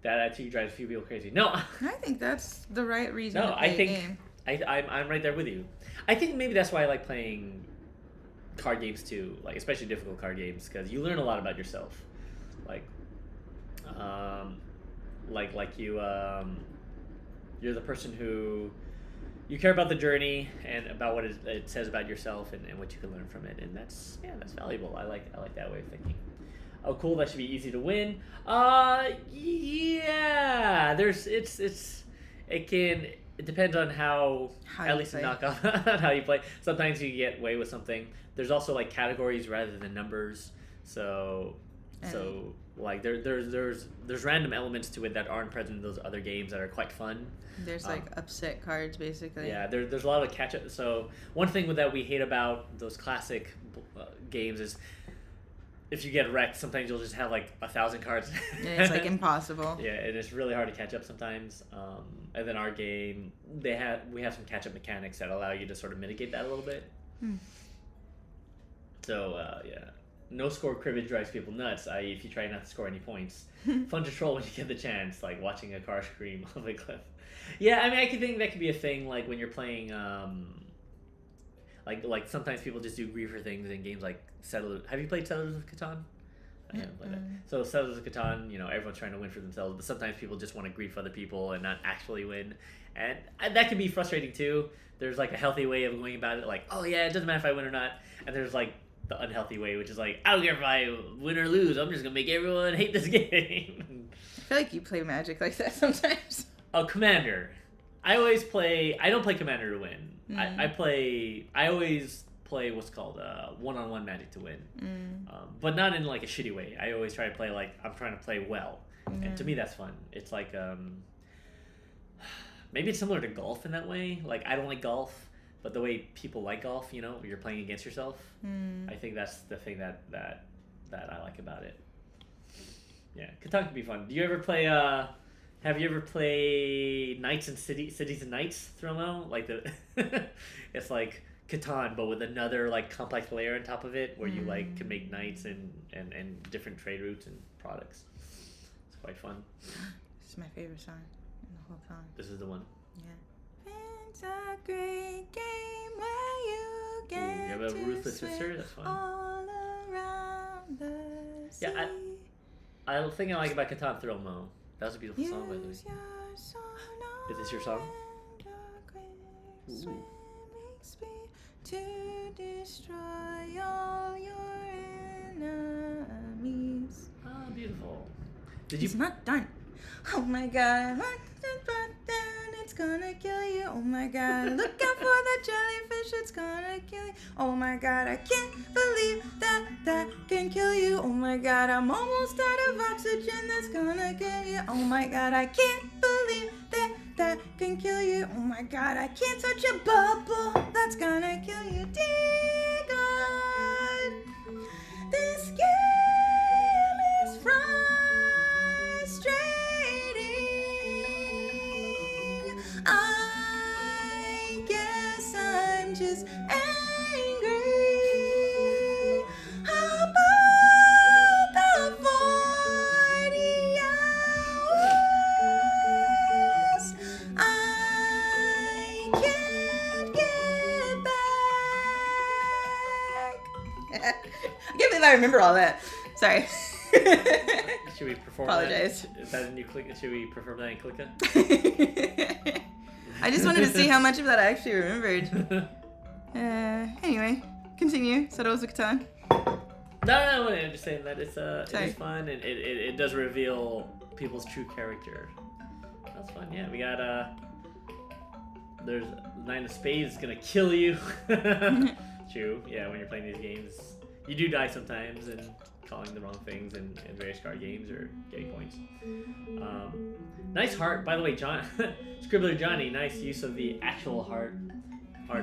That actually drives a few people crazy. No, I think that's the right reason no, to play I think a game. I'm right there with you. I think maybe that's why I like playing card games too, like especially difficult card games, because you learn a lot about yourself. Like, you're the person who you care about the journey and about what it says about yourself and what you can learn from it, and that's valuable. I like that way of thinking. Oh, cool! That should be easy to win. Yeah. It depends on how How at you least play. knock off on how you play. Sometimes you get away with something. There's also like categories rather than numbers. So like there's random elements to it that aren't present in those other games that are quite fun. There's like upset cards, basically. Yeah, there's a lot of catch up. So one thing that we hate about those classic games is if you get wrecked, sometimes you'll just have like 1,000 cards. And it's like impossible. Yeah, and it's really hard to catch up sometimes. And then our game, we have some catch up mechanics that allow you to sort of mitigate that a little bit. So yeah, no score cribbage drives people nuts. I.e., if you try not to score any points, fun to troll when you get the chance, like watching a car scream off a cliff. Yeah, I mean, I could think that could be a thing, like when you're playing, like sometimes people just do griefer things in games like Settlers. Have you played Settlers of Catan? I haven't played that. So Settlers of Catan, everyone's trying to win for themselves, but sometimes people just want to grief other people and not actually win, and that can be frustrating too. There's like a healthy way of going about it, like, oh yeah, it doesn't matter if I win or not, and there's like the unhealthy way, which is like, I don't care if I win or lose, I'm just gonna make everyone hate this game. I feel like you play Magic like that sometimes. Oh, Commander. I don't play Commander to win. I always play what's called one-on-one Magic to win. But not in like a shitty way. I always try to play like I'm trying to play well. And to me that's fun. It's like maybe it's similar to golf in that way. Like I don't like golf, but the way people like golf, you're playing against yourself. I think that's the thing that I like about it. Yeah, Catan can be fun. Do you ever play have you ever played Knights and Cities and Knights, Thromo? Like it's like Catan, but with another like complex layer on top of it, where you like can make knights and different trade routes and products. It's quite fun. This is my favorite song in the whole song. This is the one. Yeah. It's a great game where you get You have a to Ruthless swim Sister. That's fun. all around the sea. Yeah, I think I like about Catan Thromo. That was a beautiful song, by the way. Use your sonar Is this your song? and a great swimming speed to destroy all your enemies. Ah, beautiful. Did you? It's not done. Oh my god, look at that, it's gonna kill you. Oh my god, look out for the jellyfish, it's gonna kill you. Oh my god, I can't believe that can kill you. Oh my god, I'm almost out of oxygen, that's gonna kill you. Oh my god, I can't believe that can kill you. Oh my god, I can't touch a bubble, that's gonna kill you. Dear God, this game is frustrating. I guess I'm just angry. How about the 40 hours I can't get back? I can't believe I remember all that. Sorry. Should we perform? Apologize. That? Is that a new click? Should we perform that in Clicker? I just wanted to see how much of that I actually remembered. Anyway, continue. Settlers of Catan. No, I'm just saying that it Sorry. is fun and it does reveal people's true character. That's fun. Yeah, we got there's Nine of Spades is gonna kill you. True. Yeah, when you're playing these games, you do die sometimes and calling the wrong things in various card games or getting points. Nice heart, by the way, John. Scribbler Johnny, nice use of the actual heart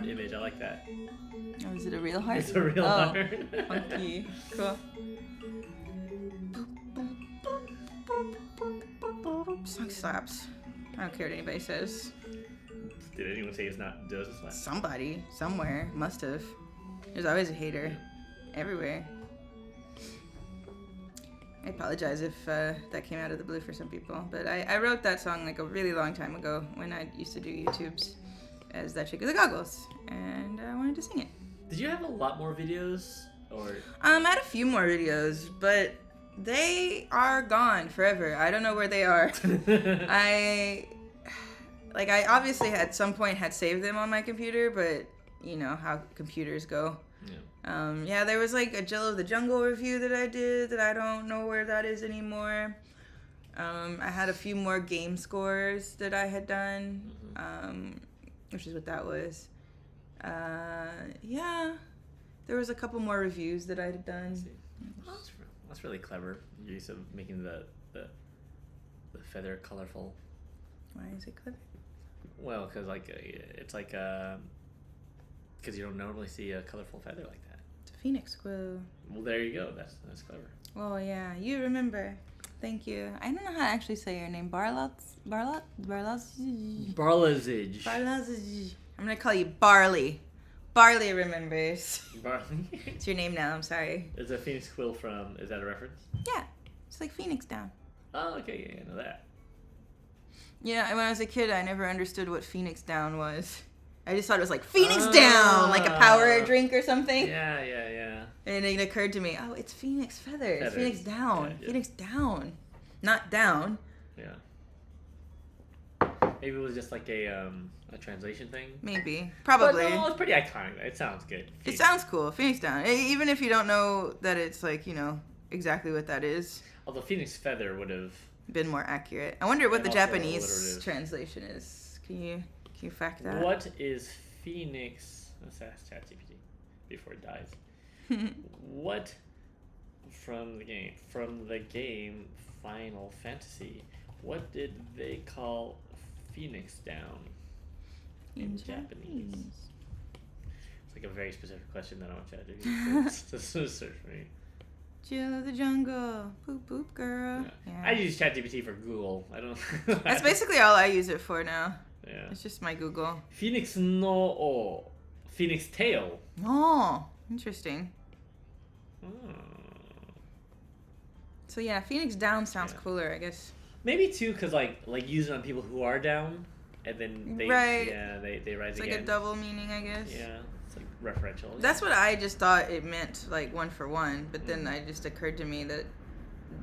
image. I like that. Oh, is it a real heart? It's a real heart. Funky. Cool. Song slaps. I don't care what anybody says. Did anyone say it's not doesn't slap? Somebody, somewhere, must have. There's always a hater. Everywhere. I apologize if that came out of the blue for some people, but I wrote that song like a really long time ago when I used to do YouTubes as that chick with the goggles, and I wanted to sing it. Did you have a lot more videos, or? I had a few more videos, but they are gone forever. I don't know where they are. I obviously at some point had saved them on my computer, but you know how computers go. Yeah. There was like a Jill of the Jungle review that I did that I don't know where that is anymore. I had a few more game scores that I had done, which is what that was. Yeah, there was a couple more reviews that I had done. That's really clever. Your use of making the feather colorful. Why is it clever? Well, because it's like because you don't normally see a colorful feather like that. It's a phoenix quill. Well, there you go. That's clever. Oh yeah, you remember. Thank you. I don't know how to actually say your name. Barlazij. I'm gonna call you Barley. Barley remembers. Barley. It's your name now. I'm sorry. Is a phoenix quill from? Is that a reference? Yeah, it's like Phoenix Down. Oh, okay. Yeah, I know that. Yeah, when I was a kid, I never understood what Phoenix Down was. I just thought it was like Phoenix Down, like a power drink or something. Yeah. And it occurred to me, oh, it's Phoenix Feathers. Feathers. Phoenix Down. Yeah. Phoenix Down. Not down. Yeah. Maybe it was just like a translation thing. Maybe. Probably. But no, it's pretty iconic. It sounds good. It sounds cool. Phoenix Down. Even if you don't know that it's like, you know, exactly what that is. Although Phoenix Feather would have Been more accurate. I wonder what And the also Japanese alliterative. translation is. Can you fact that? What is Phoenix? Let's ask ChatGPT before it dies. What from the game Final Fantasy? What did they call Phoenix Down in Japanese? It's like a very specific question that I want ChatGPT to search for me. Jill of the Jungle. Boop boop girl. Yeah. I use ChatGPT for Google. I don't. That's basically all I use it for now. Yeah. It's just my Google. Phoenix Phoenix Tail. Oh, interesting. Oh. So yeah, Phoenix Down sounds Yeah. cooler, I guess. Maybe too, cause like use it on people who are down, and then they Right. they rise It's like again. a double meaning, I guess. Yeah, it's like referential. That's what I just thought it meant, like one for one. But then it just occurred to me that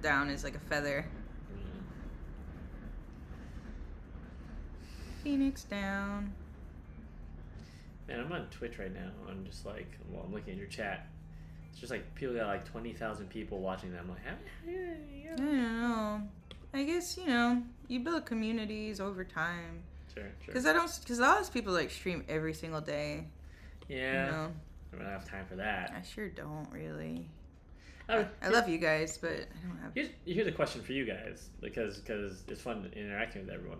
down is like a feather. Mm. Phoenix Down. Man, I'm on Twitch right now. I'm just like, well, I'm looking at your chat. It's just like people got like 20,000 people watching them. I'm like, I don't know. I guess, you know, you build communities over time. Sure. Because a lot of people like stream every single day. Yeah. You know? I don't have time for that. I sure don't really. Oh, I love you guys, but I don't have. Here's a question for you guys, because it's fun interacting with everyone.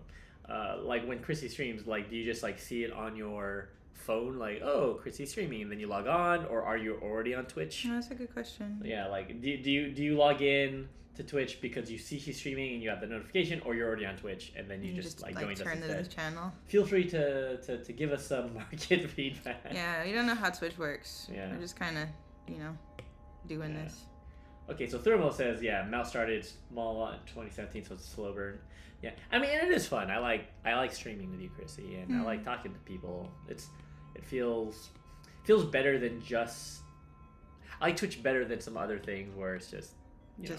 Like when Chrissy streams, like do you just like see it on your phone, like, oh, Chrissy's streaming, and then you log on, or are you already on Twitch? No, that's a good question. Yeah, like do you log in to Twitch because you see she's streaming and you have the notification, or you're already on Twitch and then you just like join us turn the instead? channel. Feel free to give us some market feedback. Yeah, you don't know how Twitch works. Yeah. We're just kind of, you know, doing this. Okay, so Thermal says, yeah, Mouse started small in 2017, so it's a slow burn. Yeah, I mean, and it is fun. I like streaming with you, Chrissy, and I like talking to people. It feels better than just. I like Twitch better than some other things where it's just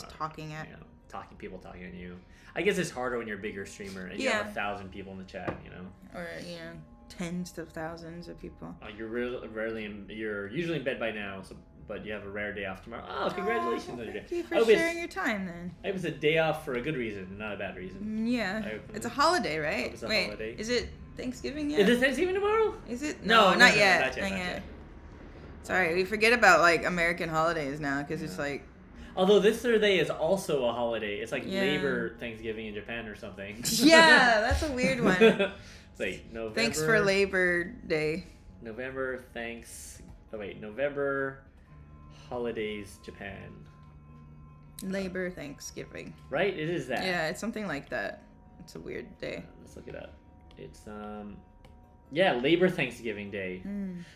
talking at people talking at you. I guess it's harder when you're a bigger streamer and you have 1,000 people in the chat, you know, or tens of thousands of people. You're usually in bed by now, but you have a rare day off tomorrow. Oh, congratulations! Thank you for sharing your time then. It was a day off for a good reason, not a bad reason. Yeah, it's a holiday, right? It's a Wait, holiday. is it Thanksgiving yet? Is it Thanksgiving tomorrow? Is it? No, not yet. Not Dang yet. it. Sorry, we forget about like American holidays now because it's like. Although this Thursday is also a holiday. It's like Yeah. Labor Thanksgiving in Japan or something. Yeah, that's a weird one. It's like November. Thanks for Labor Day. November holidays Japan. Labor Thanksgiving. Right? It is that. Yeah, it's something like that. It's a weird day. Let's look it up. It's Labor Thanksgiving Day.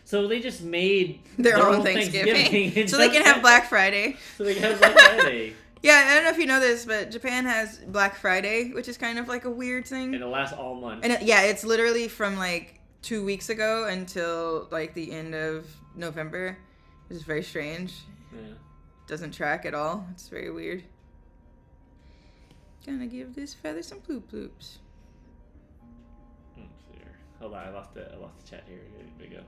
So they just made their own Thanksgiving. So they can have Black Friday. So they can have Black Friday. Yeah, I don't know if you know this, but Japan has Black Friday, which is kind of like a weird thing. And it lasts all month. And it's literally from like 2 weeks ago until like the end of November. It's very strange. Yeah. Doesn't track at all. It's very weird. Gonna give this feather some ploop ploops. Hold on, I lost the chat here. Here we go.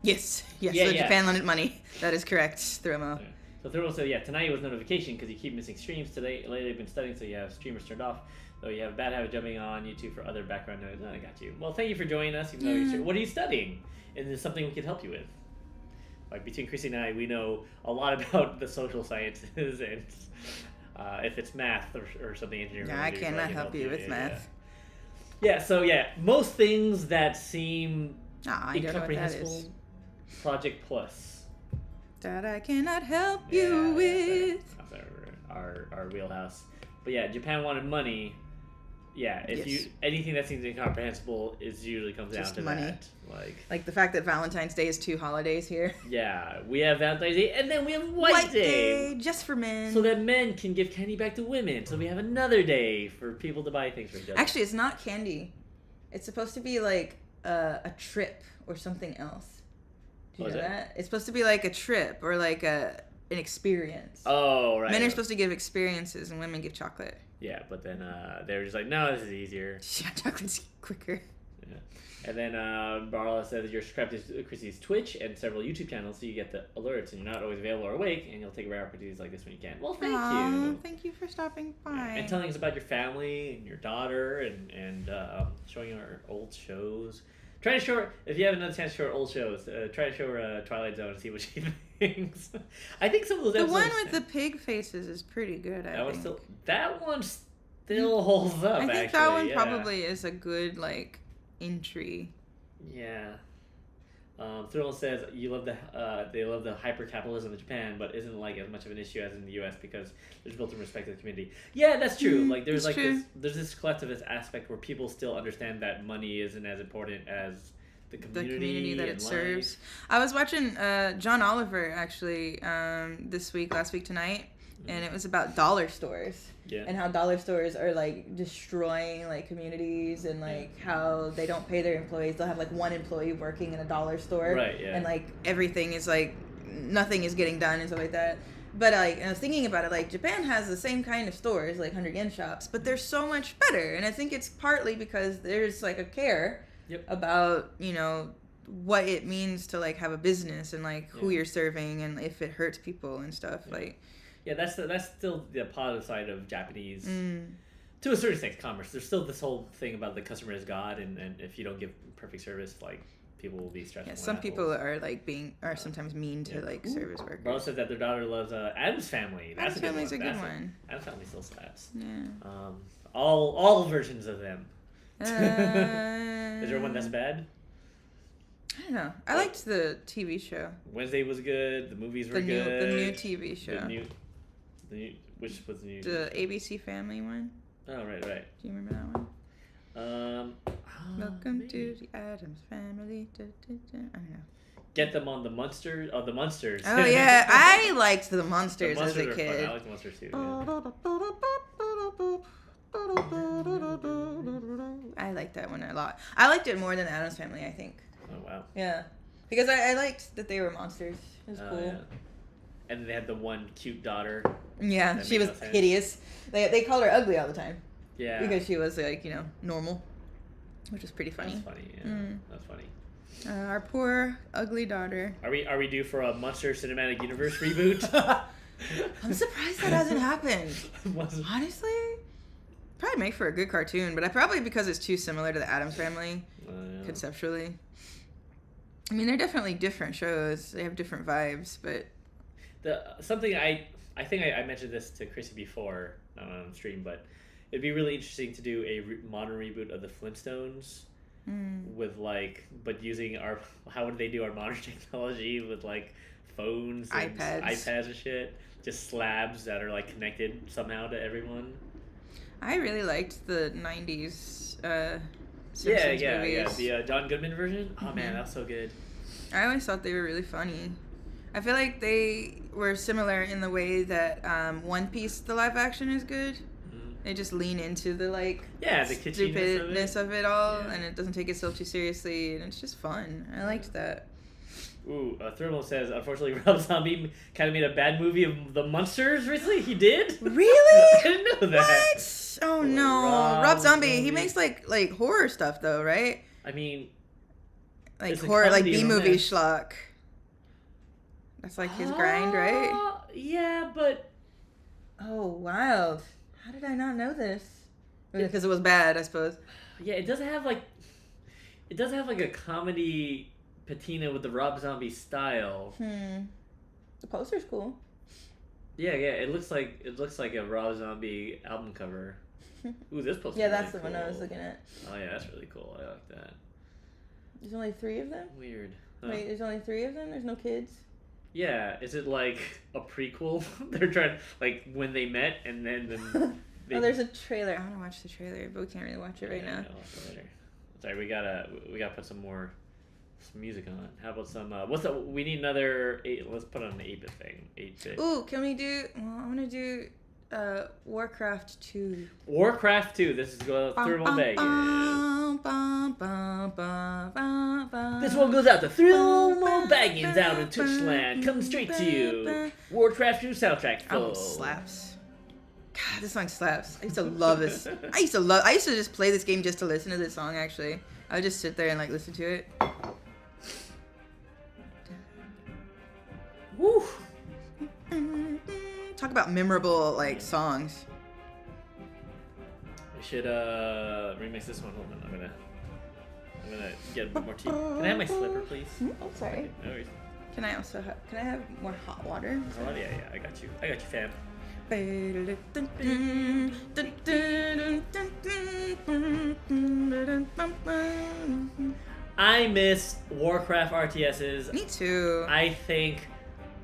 Yes. Yeah, so Japan lended money. That is correct, Thromo. Okay. So Thurl said, tonight was notification because you keep missing streams. Today, lately I've been studying, so you have streamers turned off. Though you have a bad habit jumping on YouTube for other background noise. Oh, I got you. Well, thank you for joining us. Even though what are you studying? And is something we could help you with? Like between Chrissy and I, we know a lot about the social sciences, and if it's math or something engineering. Yeah, I cannot help you with math. Yeah. Most things that seem I don't know what that is. Project Plus. That I cannot help you with. Our wheelhouse. But yeah, Japan wanted money. Yeah, if anything that seems incomprehensible usually comes down to money. That. Like the fact that Valentine's Day is 2 holidays here. Yeah, we have Valentine's Day and then we have White Day. Just for men. So that men can give candy back to women. So we have another day for people to buy things for each other. Actually, it's not candy. It's supposed to be like a trip or something else. Do you know that? It's supposed to be like a trip or like an experience. Oh, right. Men are supposed to give experiences and women give chocolate. Yeah, but then they were just like, no, this is easier. Yeah, chocolate's quicker. Yeah. And then Barla says you're subscribed to Chrissy's Twitch and several YouTube channels, so you get the alerts and you're not always available or awake, and you'll take rare opportunities like this when you can. Well, thank you. Thank you for stopping by. Yeah. And telling us about your family and your daughter and showing our old shows. Try to show her, if you have another chance to show her old shows, try to show her Twilight Zone and see what she thinks. I think some of those episodes... The one with the pig faces is pretty good, I think. That one still holds up, I think that one probably is a good, like, entry. Yeah. Thrill says they love the hyper-capitalism of Japan, but isn't like as much of an issue as in the U.S. because there's built-in respect of the community. Yeah, that's true. Like there's this collectivist aspect where people still understand that money isn't as important as the community that it serves. I was watching John Oliver actually last week tonight, and it was about dollar stores. Yeah. And how dollar stores are like destroying like communities and like how they don't pay their employees. They'll have like one employee working in a dollar store. Right, yeah. And like everything is like nothing is getting done and stuff like that. But like I was thinking about it, like Japan has the same kind of stores, like 100 yen shops, but they're so much better. And I think it's partly because there's like a care about, you know, what it means to like have a business and like who you're serving and if it hurts people and stuff like. Yeah, that's still the positive side of Japanese, to a certain extent, commerce. There's still this whole thing about the customer is God, and if you don't give perfect service, like, people will be stressed. Yeah, some people are sometimes mean to like service workers. Bro said that their daughter loves Addams Family. That's Addams Family's a good one. Addams Family still slaps. Yeah. All versions of them. Is there one that's bad? I don't know. I liked the TV show. Wednesday was good. The movies were good. The new TV show. Which was the new? The ABC Family one. Oh, right. Do you remember that one? Welcome to the Addams Family. I don't know. Get them on the Munsters. Oh, the Munsters. Oh yeah, I liked the Munsters as a kid. Fun. I like the Munsters too. Yeah. I liked that one a lot. I liked it more than the Addams Family, I think. Oh wow. Yeah, because I liked that they were monsters. It was cool. Yeah. And they had the one cute daughter. Yeah, she was hideous. They called her ugly all the time. Yeah. Because she was like, you know, normal, which was pretty funny. That's funny. Yeah, that's funny. Our poor ugly daughter. Are we due for a Monster Cinematic Universe reboot? I'm surprised that hasn't happened. Honestly, probably make for a good cartoon, but probably because it's too similar to the Addams Family conceptually. I mean, they're definitely different shows. They have different vibes, but something I think I mentioned this to Chrissy before, not on stream, but it'd be really interesting to do a modern reboot of the Flintstones with but using how would they do our modern technology with like phones and iPads and shit, just slabs that are like connected somehow to everyone. I really liked the 90s Yeah, Simpsons yeah, movies. the John Goodman version. Oh man, that was so good. I always thought they were really funny. I feel like they were similar in the way that One Piece, the live action, is good. They just lean into the like the kitschiness of it all, Yeah. and it doesn't take itself too seriously, and it's just fun. I liked that. Ooh, Thermal says, unfortunately, Rob Zombie kind of made a bad movie of the Monsters recently. He did? Really? I didn't know that. What? Oh no, Rob Zombie. He makes like horror stuff though, right? I mean, Like It's a horror, like comedy B-movie romance. schlock. That's like his grind, right? Yeah, but Oh, wild. How did I not know this? Because it was bad, I suppose. yeah, it doesn't have like a comedy patina with the Rob Zombie style. The poster's cool. Yeah, it looks like a Rob Zombie album cover. Ooh, this poster. Yeah, that's the one I was looking at. Oh yeah, that's really cool. I like that. There's only 3 of them? Weird. Huh. Wait, there's only 3 of them? There's no kids? Yeah, is it like a prequel? They're trying like when they met and then they... Oh, there's a trailer. I want to watch the trailer, but we can't really watch it right now. I'll watch it later. Sorry, we gotta put some music on. How about some? What's up? We need another 8. Let's put on an 8-bit thing. 8-bit. Ooh, can we do? Well, I want to do Warcraft 2. Warcraft 2. This is Thermal Bay. This one goes out to Thermal Baggins out in Touchland. Coming straight to you. Warcraft 2 soundtrack full. Oh, slaps. God, this song slaps. I used to love this. I used to just play this game just to listen to this song, actually. I would just sit there and like listen to it. Woo! Talk about memorable like songs. We should remix this one. Hold on, I'm gonna get a bit more tea. Can I have my slipper, please? Oh, sorry. No worries. Can I have more hot water? Oh yeah, I got you, fam. I miss Warcraft RTSs. Me too. I think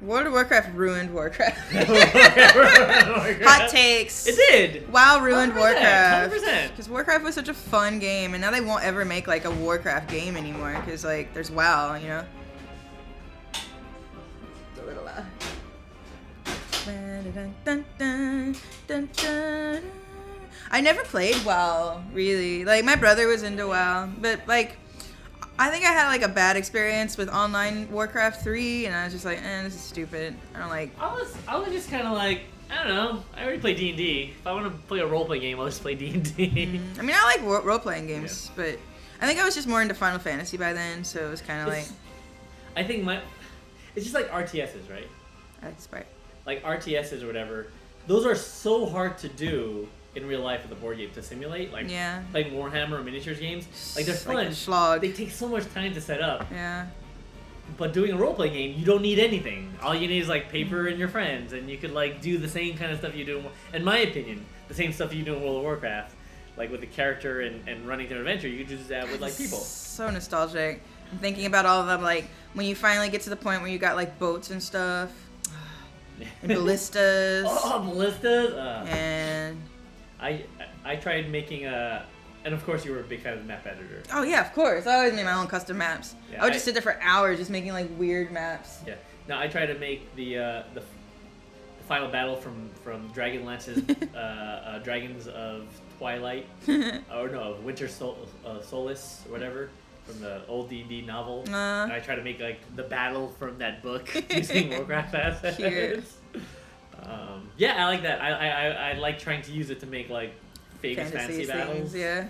World of Warcraft ruined Warcraft. Warcraft. Hot takes. It did. WoW ruined 100%, Warcraft. 100%. Because Warcraft was such a fun game, and now they won't ever make like a Warcraft game anymore. Because like there's WoW, you know. It's a little I never played WoW really. Like my brother was into WoW, but like I think I had like a bad experience with online Warcraft 3, and I was just like, this is stupid. I don't like. I was just kind of like, I don't know. I already play D&D. If I want to play a roleplay game, I'll just play D&D. I mean, I like role-playing games, but I think I was just more into Final Fantasy by then, so it was kind of like. I think it's just like RTSs, right? That's right. Like RTSs or whatever. Those are so hard to do in real life with a board game to simulate, like playing Warhammer or miniatures games. Like they're fun. Like a slog. They take so much time to set up. Yeah. But doing a role-playing game, you don't need anything. All you need is like paper and your friends, and you could like do the same kind of stuff you do. In my opinion, the same stuff you do in World of Warcraft, like with the character and running through an adventure. You could do that with like people. So nostalgic. I'm thinking about all of them, like when you finally get to the point where you got like boats and stuff, and ballistas. Oh, ballistas! And I tried making and of course you were a big fan of the map editor. Oh yeah, of course. I always made my own custom maps. Yeah, I would just sit there for hours just making like weird maps. Yeah. Now I try to make the final battle from Dragonlance's Dragons of Twilight or no of Winter Solace or whatever from the old D&D novel. And I try to make like the battle from that book using Warcraft assets. Cute. Yeah, I like that. I like trying to use it to make like famous fantasy battles. Yeah.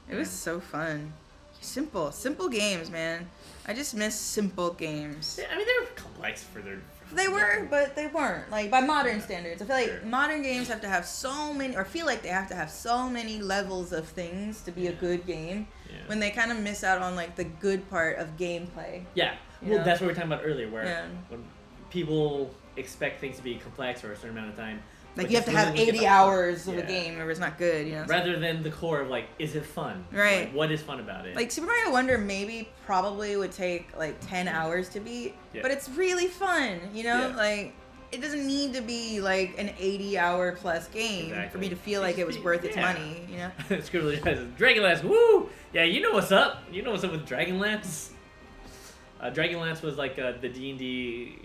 It was so fun. Simple games, man. I just miss simple games. Yeah, I mean, they're complex for their... They were, but they weren't. Like, by modern standards. I feel like Sure. modern games have to have so many, or feel like they have to have so many levels of things to be a good game. Yeah. When they kind of miss out on, like, the good part of gameplay. Yeah. You Well, know? that's what we were talking about earlier, where Yeah. when people expect things to be complex for a certain amount of time. Like, but you have just to have really look at 80 the- hours of a Yeah. game or it's not good, you know? Rather than the core of, like, is it fun? Right. Like, what is fun about it? Like, Super Mario Wonder probably would take, like, 10 hours to beat. Yeah. But it's really fun, you know? Yeah. Like, it doesn't need to be like an 80-hour plus game for me to feel like it was worth its money, you know? Scribbler says, Dragonlance, woo! Yeah, you know what's up. You know what's up with Dragonlance. Dragonlance was like the D&D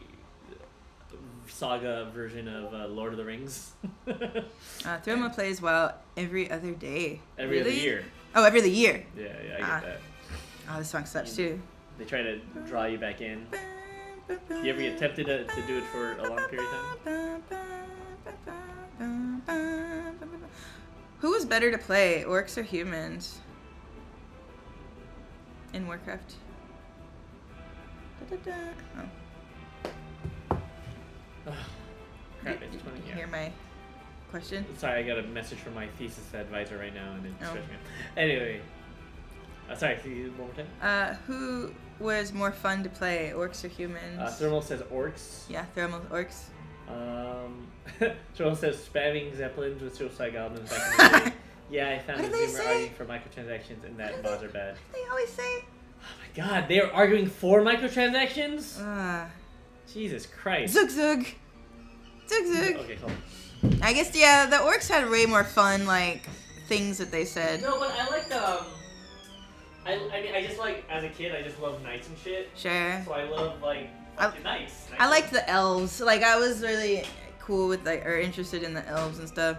saga version of Lord of the Rings. Throma plays well every other day. Every other year. Oh, every other year. Yeah, I get that. Oh, this song sucks too. They try to draw you back in. Do you ever get tempted to do it for a long period of time? Who was better to play, orcs or humans? In Warcraft. Oh, crap, it's 20. You hear my question? Sorry, I got a message from my thesis advisor right now, and it stressed me out. Anyway, sorry, can you one more time? Who was more fun to play, orcs or humans? Thermal says orcs. Yeah, thermal orcs. Thermal says spamming zeppelins with suicide goblins back in the day. Yeah, I found What a did they Zoomer say? arguing for microtransactions, and that bots are bad. They always say. Oh my god, they are arguing for microtransactions? Jesus Christ. Zug zug. Zug zug. Okay, hold on. I guess, yeah, the orcs had way more fun, like, things that they said. No, but I like, I mean, I just like, as a kid, I just love knights and shit. Sure. So I love, like, fucking knights. I liked the elves. Like, I was really cool with, like, or interested in the elves and stuff.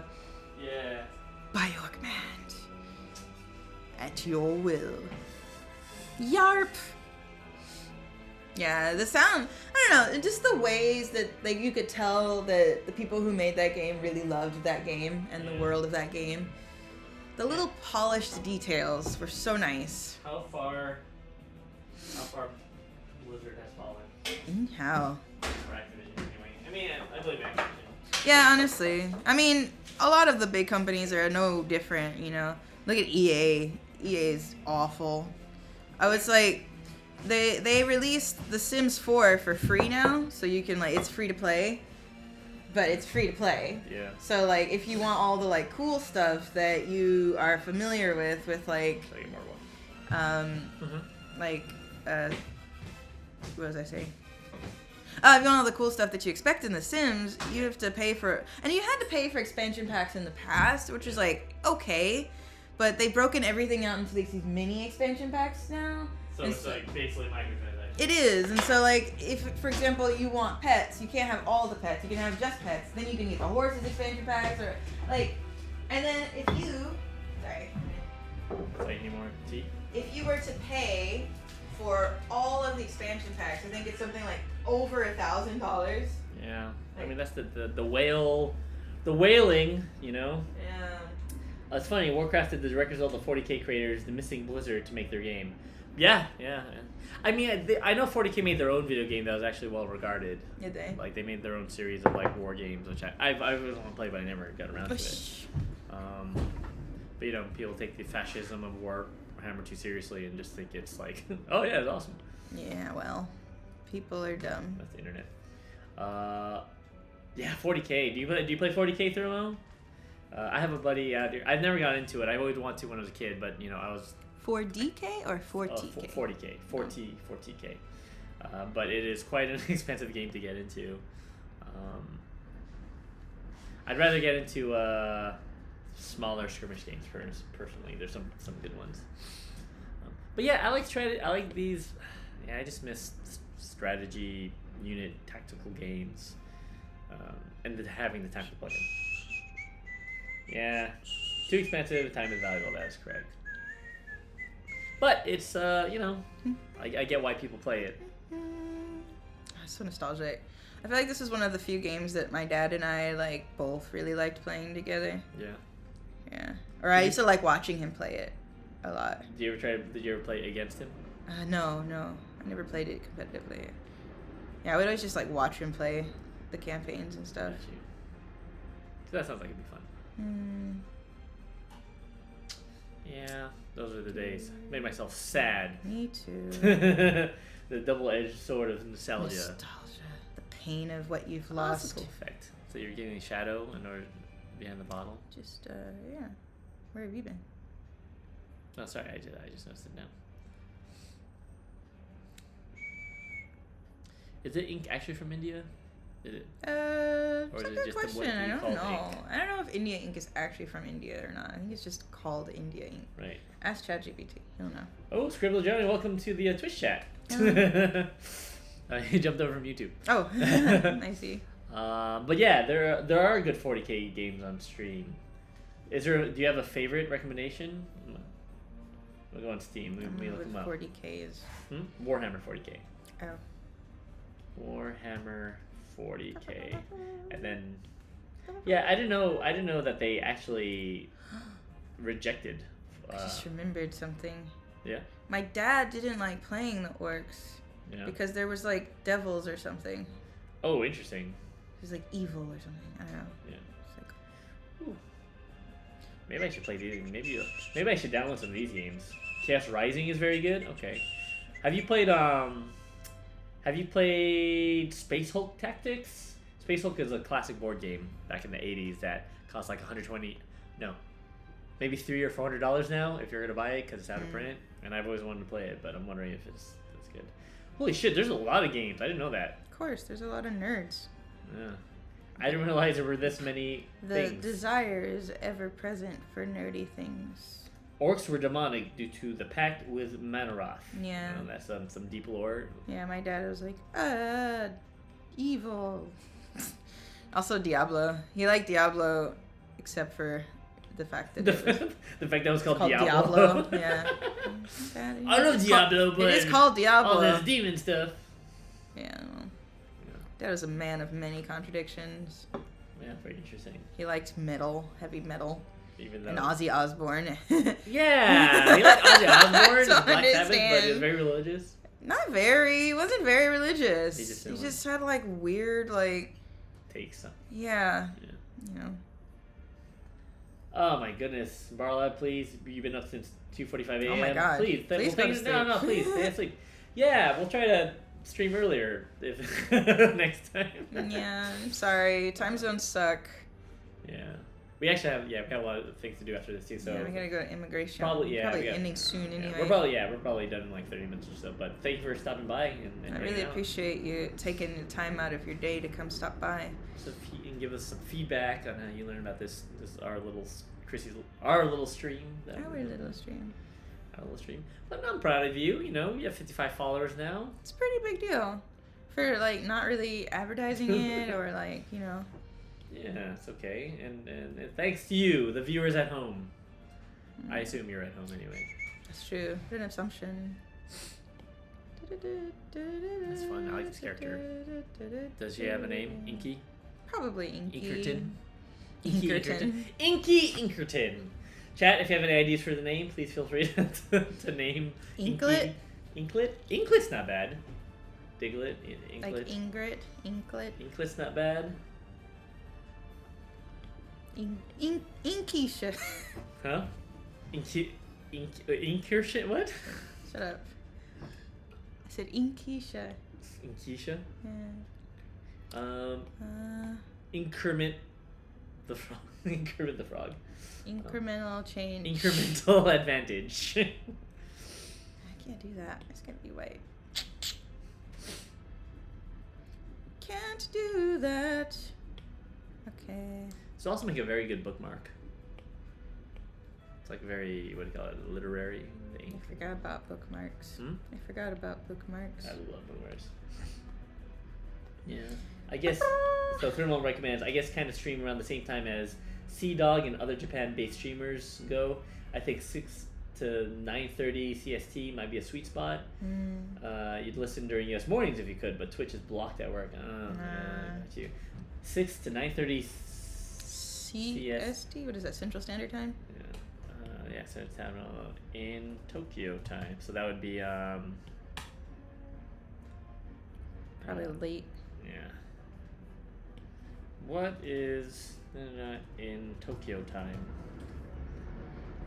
Yeah. By your command. At your will. Yarp! Yeah, the sound, I don't know, just the ways that, like, you could tell that the people who made that game really loved that game and the world of that game. The little polished details were so nice. How far Blizzard has fallen? How? Or Activision, anyway. I mean, I believe Activision. Yeah, honestly. I mean, a lot of the big companies are no different, you know. Look at EA. EA is awful. I was like, they released The Sims 4 for free now, so you can, like, it's free to play, but it's free to play. Yeah. So, like, if you want all the, like, cool stuff that you are familiar with, like, Should I get more one? like, what was I saying? If you want all the cool stuff that you expect in The Sims, you have to pay for, and you had to pay for expansion packs in the past, which is, like, okay, but they've broken everything out into these mini expansion packs now. So it's like basically microtransactions. It is, and so, like, if, for example, you want pets, you can't have all the pets, you can have just pets, then you can get the horses expansion packs, or, like, and then if you, sorry. Like, any more tea? If you were to pay for all of the expansion packs, I think it's something like over $1,000. Yeah. I mean, that's the whaling, you know? Yeah. It's funny, Warcraft did the direct result of 40k creators, the missing Blizzard, to make their game. Yeah. I mean, I know 40k made their own video game that was actually well regarded. Did they? Like, they made their own series of, like, war games, which I always want to play, but I never got around to it. But, you know, people take the fascism of Warhammer too seriously and just think it's like, oh yeah, it's awesome. Yeah, well, people are dumb. That's the internet. Yeah, 40k. Do you play 40k, Thermo? I have a buddy out here. I've never got into it. I always wanted to when I was a kid, but, you know, I was... 4DK or 4TK? 40k. 40k. But it is quite an expensive game to get into. I'd rather get into smaller skirmish games personally. There's some good ones. But yeah, I like these. Yeah, I just miss strategy, unit, tactical games, and having the time to play them. Yeah, too expensive. Time is valuable. That is correct. But it's you know, I get why people play it. So nostalgic. I feel like this is one of the few games that my dad and I, like, both really liked playing together. Yeah. Yeah. Or I used to like watching him play it a lot. Did you ever play against him? No. I never played it competitively. Yeah, I would always just, like, watch him play the campaigns and stuff. Got you. That sounds like it'd be fun. Yeah, those are the days. Made myself sad. Me too. The double-edged sword of nostalgia. The pain of what you've lost. Cool effect. So you're getting shadow in order behind the bottle. Just yeah. Where have you been? No, sorry, I just noticed it now. Is the ink actually from India? Is it? It's is a it good just the question. what I you don't call know. ink? I don't know if India Ink is actually from India or not. I think it's just called India Ink. Right. Ask ChatGPT. He'll know. Oh, Scribble Johnny, welcome to the Twitch chat. He jumped over from YouTube. Oh, I see. But yeah, there are good 40K games on stream. Do you have a favorite recommendation? We'll go on Steam. Let me look them up. 40K is. Warhammer 40K. Oh. Warhammer 40K, and then yeah, I didn't know that they actually rejected. I just remembered something. Yeah. My dad didn't like playing the orcs Yeah. because there was like devils or something. Oh, interesting. It was like evil or something. I don't know. Yeah. It's like, Ooh. Maybe I should play these. Maybe I should download some of these games. Chaos Rising is very good. Okay. Have you played Space Hulk Tactics? Space Hulk is a classic board game back in the 80s that cost like maybe $300 or $400 now if you're gonna buy it because it's out of print. And I've always wanted to play it, but I'm wondering if it's good. Holy shit! There's a lot of games. I didn't know that. of course, there's a lot of nerds. Yeah. I didn't realize there were this many The things. desire is ever present for nerdy things. Orcs were demonic due to the pact with Manaroth. Yeah. That's some deep lore. Yeah, my dad was like, evil. Also, Diablo. He liked Diablo, except for the fact that The it was fact that it was called called Diablo. Diablo. Yeah. I love Diablo, but it is called Diablo. all this demon stuff. Yeah. Dad was a man of many contradictions. Yeah, very interesting. He liked metal, heavy metal, Even though. and Ozzy Osbourne. Yeah, he liked Ozzy Osbourne and Don't Black Sabbath, but he was understand. very religious. Not very. He wasn't very religious. He He just just had like weird, like, Takes some. yeah. Yeah. You know. Oh my goodness, Barlab, please. You've been up since 2:45 a.m. Oh my God. Please, Please go to no, sleep. please stay asleep. Yeah, we'll try to stream earlier if next time. Yeah, I'm sorry. Time zones suck. Yeah, we actually have we got a lot of things to do after this too. So yeah, we gotta go to immigration. Probably, yeah, we Probably got- ending soon yeah, anyway. we're probably done in like 30 minutes or so. But thank you for stopping by and I hanging really out. appreciate you taking the time out of your day to come stop by. So and give us some feedback on how you learned about this our little stream. that Our we- little stream. Our little stream. But I'm proud of you. You know, you have 55 followers now. It's a pretty big deal. For like not really advertising it or like, you know. Yeah, it's okay. And thanks to you, the viewers at home. I assume you're at home anyway. That's true. Good assumption. That's fun. I like this character. Does she have a name? Inky? Probably Inky. Inkerton? Inkerton. Inky Inkerton. Chat, if you have any ideas for the name, please feel free to name Inklet? Inky. Inklet? Inklet's not bad. Diglett? Inklet? Like Ingrid. Inklet. Inklet's not bad. Inkisha. Huh? Inkershit? What? Shut up. I said Inkisha. Inkisha? Yeah. Increment the frog. Increment the frog. Incremental change. Incremental advantage. I can't do that. It's gonna be white. Can't do that. Okay. It's also make a very good bookmark. It's like very, what do you call it, literary. The ink. I forgot about bookmarks. Hmm? I forgot about bookmarks. I love bookmarks. Yeah. I guess, so Thermal recommends, I guess kind of stream around the same time as Sea Dog and other Japan-based streamers go. I think 6 to 9:30 CST might be a sweet spot. You'd listen during US mornings if you could, but Twitch is blocked at work. Oh, got you. 6 to 9:30 CST? What is that, Central Standard Time? Yeah, so it's in Tokyo time. So that would be Probably late. yeah. What is in Tokyo time?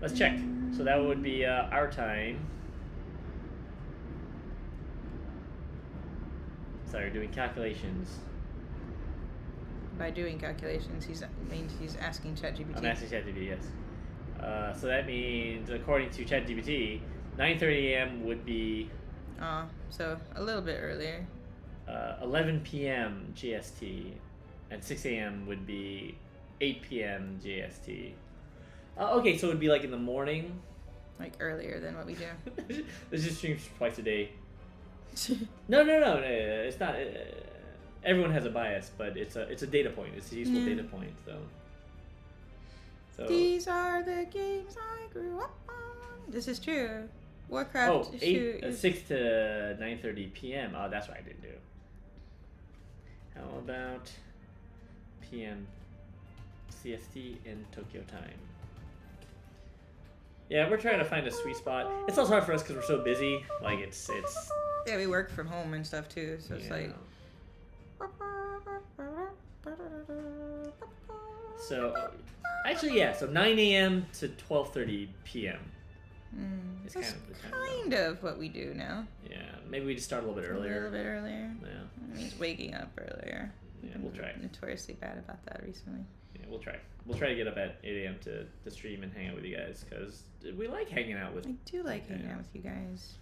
Let's check. So that would be our time. Sorry, doing calculations. By doing calculations, means he's asking ChatGPT. I'm asking ChatGPT, yes. So that means, according to ChatGPT, 9:30 a.m. would be. So a little bit earlier. 11 p.m. GST, and 6 a.m. would be 8 p.m. GST. Okay, so it would be like in the morning. Like earlier than what we do. This just streams twice a day. No. It's not. Everyone has a bias, but it's a data point. It's a useful data point. So. These are the games I grew up on. This is true. Warcraft. Oh, 6 to 9:30 p.m. Oh, that's what I didn't do. How about p.m. CST in Tokyo time? Yeah, we're trying to find a sweet spot. It's also hard for us because we're so busy. Like it's. Yeah, we work from home and stuff too, so it's like. So, actually, yeah. So 9 a.m. to 12:30 p.m. It's That's kind of what we do now. Yeah, maybe we just start a little bit earlier. A little bit earlier. Yeah. It means waking up earlier. Yeah, we'll try. Notoriously bad about that recently. Yeah, we'll try. We'll try to get up at 8 a.m. to stream and hang out with you guys because we like hanging out with. I do like hanging out with you guys.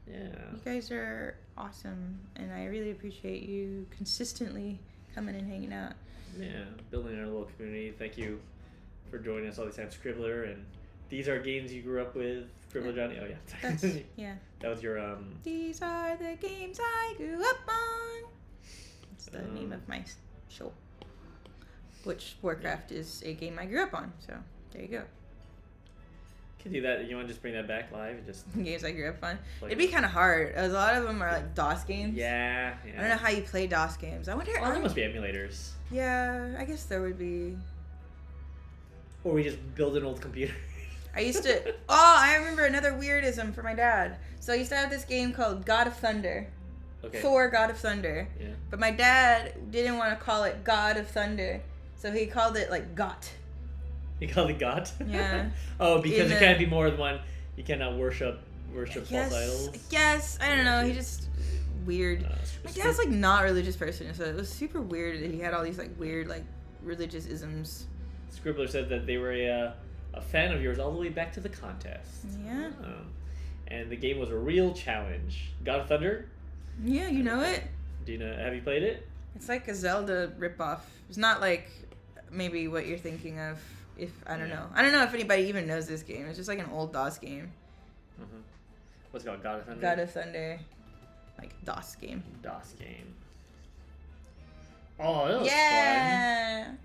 Yeah. You guys are awesome, and I really appreciate you consistently coming and hanging out. Yeah, building our little community. Thank you for joining us all these times, Scribbler, and these are games you grew up with, Scribbler Johnny. Oh yeah, yeah. That was your These are the games I grew up on. It's the name of my show. Which Warcraft is a game I grew up on. So there you go. Can do that. You want to just bring that back live and just games I grew up on. It'd be kind of hard. A lot of them are like DOS games. Yeah. I don't know how you play DOS games. I wonder. Oh, there must be emulators. Yeah, I guess there would be. Or we just build an old computer. I used to. Oh, I remember another weirdism for my dad. So I used to have this game called God of Thunder. Okay. Thor, God of Thunder. Yeah. But my dad didn't want to call it God of Thunder, so he called it like Got. You call it God? Yeah. Oh, because it can't be more than one. You cannot worship false idols. Yes, I don't know. He just weird. My dad's like not a religious person, so it was super weird that he had all these like weird like religious isms. Scribbler said that they were a fan of yours all the way back to the contest. Yeah. And the game was a real challenge. God of Thunder? Yeah, you know it. Do you know? Have you played it? It's like a Zelda ripoff. It's not like maybe what you're thinking of. If I don't know. I don't know if anybody even knows this game. It's just like an old DOS game. Mm-hmm. What's it called? God of Thunder? God of Thunder. Like DOS game. DOS game. Oh, that was fun.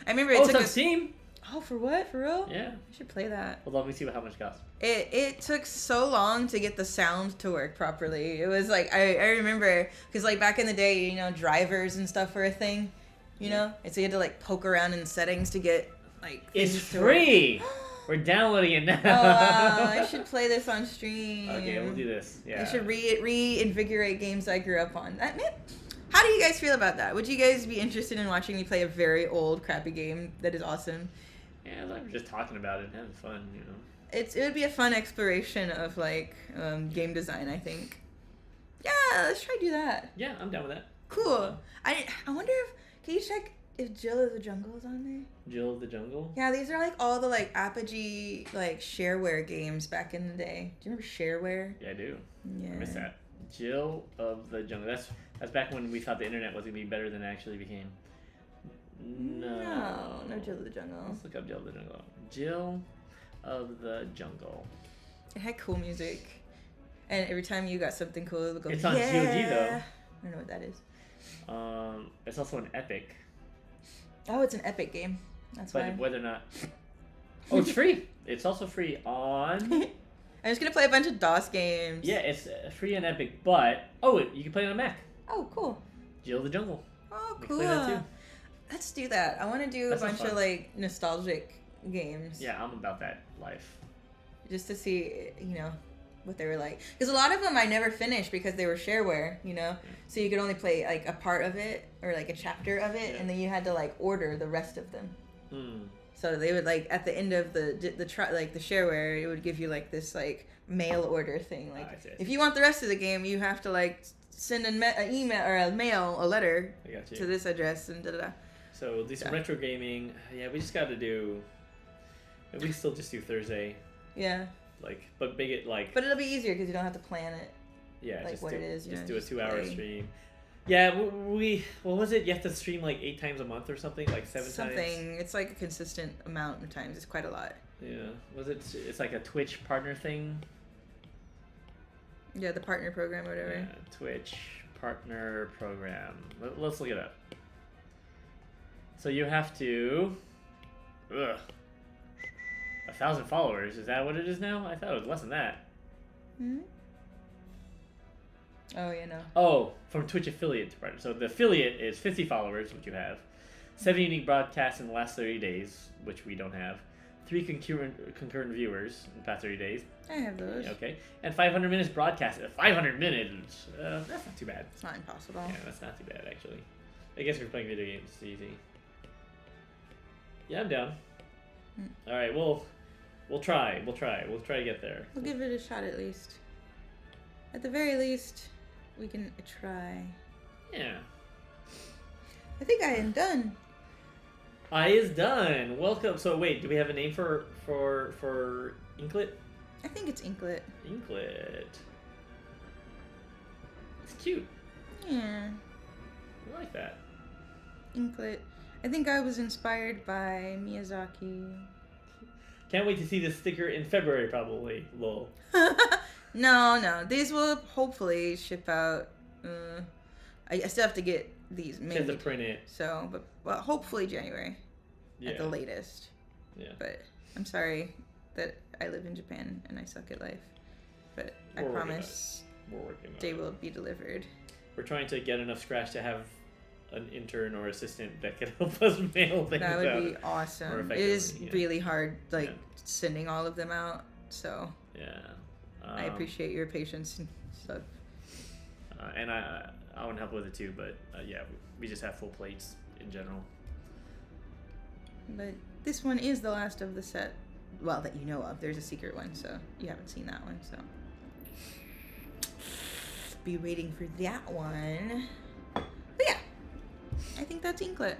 I remember it took on Steam. Oh, for what? For real? Yeah. I should play that. Well, let me see how much it costs. It took so long to get the sound to work properly. It was like, I remember, because like back in the day, you know, drivers and stuff were a thing, you know? And so you had to like poke around in settings to get like It's free! We're downloading it now. Oh, wow. I should play this on stream. Okay, we'll do this. Yeah. I should reinvigorate games I grew up on. Man, how do you guys feel about that? Would you guys be interested in watching me play a very old, crappy game that is awesome? Yeah, like we're just talking about it and having fun, you know. It would be a fun exploration of like game design, I think. Yeah, let's try to do that. Yeah, I'm down with that. Cool. I wonder if can you check if Jill of the Jungle is on there? Jill of the Jungle? Yeah, these are like all the like Apogee like shareware games back in the day. Do you remember shareware? Yeah, I do. Yeah. I miss that. Jill of the Jungle. That's back when we thought the internet was gonna be better than it actually became. No Jill of the Jungle. Let's look up Jill of the Jungle. Jill of the Jungle. It had cool music, and every time you got something cool, it would go. It's on GOG though. I don't know what that is. It's also an Epic. Oh, it's an Epic game. That's why. But whether or not. Oh, it's free. It's also free on. I'm just gonna play a bunch of DOS games. Yeah, it's free on Epic, but you can play it on Mac. Oh, cool. Jill of the Jungle. Oh, You cool. can play that too. Let's do that. I want to do a bunch of like nostalgic games. Yeah, I'm about that life. Just to see, you know, what they were like. Because a lot of them I never finished because they were shareware, you know? Yeah. So you could only play like a part of it or like a chapter of it, and then you had to like order the rest of them. So they would like at the end of the shareware, it would give you like this like mail order thing. Like if you want the rest of the game, you have to like send an email or a letter to this address and da-da-da. So we'll do some retro gaming. Yeah, we just got to do. We can still just do Thursday. Yeah. Like, but make it like. But it'll be easier because you don't have to plan it. Yeah, like just what do, it is. just know, do a 2-hour play stream. Yeah, we what was it? You have to stream like 8 times a month or something, like 7 times. something. It's like a consistent amount of times. It's quite a lot. Yeah, was it? It's like a Twitch partner thing. Yeah, the partner program or whatever. Yeah, Twitch partner program. Let's look it up. So you have to. 1,000 followers. Is that what it is now? I thought it was less than that. Hmm. Oh yeah, no. Oh, from Twitch affiliate to partner. So the affiliate is 50 followers, which you have. 7 unique broadcasts in the last 30 days, which we don't have. 3 concurrent viewers in the past 30 days. I have those. Okay. And 500 minutes broadcasted. 500 minutes? That's not too bad. It's not impossible. Yeah, that's not too bad, actually. I guess if you're playing video games, it's easy. Yeah, I'm down. All right, we'll try. We'll try to get there. We'll give it a shot at least. At the very least, we can try. Yeah. I think I am done. I is done. Welcome. So wait, do we have a name for Inklet? I think it's Inklet. Inklet. It's cute. Yeah. I like that. Inklet. I think I was inspired by Miyazaki. Can't wait to see this sticker in February, probably. Lol. No. These will hopefully ship out. I still have to get these You have made. to print it. So, but hopefully January Yeah. at the latest. Yeah. But I'm sorry that I live in Japan and I suck at life. But I We're working on promise We're working on they it. will be delivered. We're trying to get enough scratch to have an intern or assistant that can help us mail things That out. would be more awesome. It is effectively, yeah. really hard, like Yeah. sending all of them out. So Yeah. I appreciate your patience and stuff. And I want to help with it too, but yeah, we just have full plates in general. But this one is the last of the set. Well, that you know of. There's a secret one, so you haven't seen that one. So be waiting for that one. But yeah, I think that's Inklet.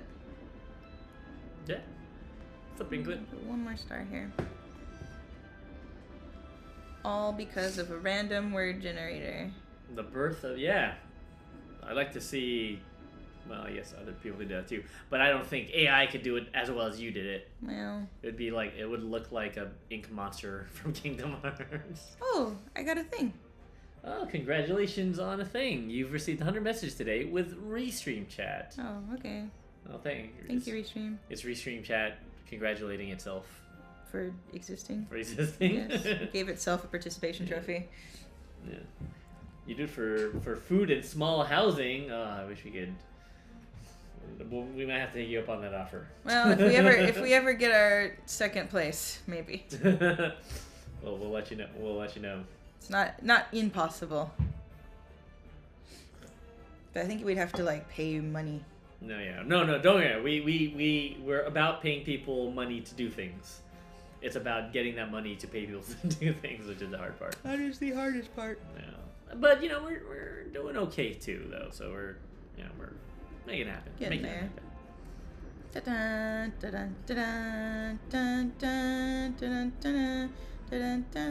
Yeah. What's up, Inklet? Put one more star here. All because of a random word generator. The birth of, yeah. I'd like to see, well, yes, other people could do that too, but I don't think AI could do it as well as you did it. Well. It'd be like, it would look like a ink monster from Kingdom Hearts. Oh, I got a thing. Oh, congratulations on a thing. You've received 100 messages today with Restream Chat. Oh, okay. Oh, thank you, Restream, It's Restream Chat congratulating itself for existing. for existing. Yes, it gave itself a participation trophy. Yeah. You do it for food and small housing. Oh, I wish we could. We might have to take you up on that offer. Well, if we ever get our second place, maybe. Well, we'll let you know. We'll let you know. It's not impossible. But I think we'd have to like pay you money. No, yeah, no, don't worry. We're about paying people money to do things. It's about getting that money to pay people to do things, which is the hard part. That is the hardest part. Yeah. But we're doing okay too, though. So we're making it happen. Getting Making there. It happen. Da-dun, da-dun, da-dun, dun, dun, dun, dun, dun, dun, dun,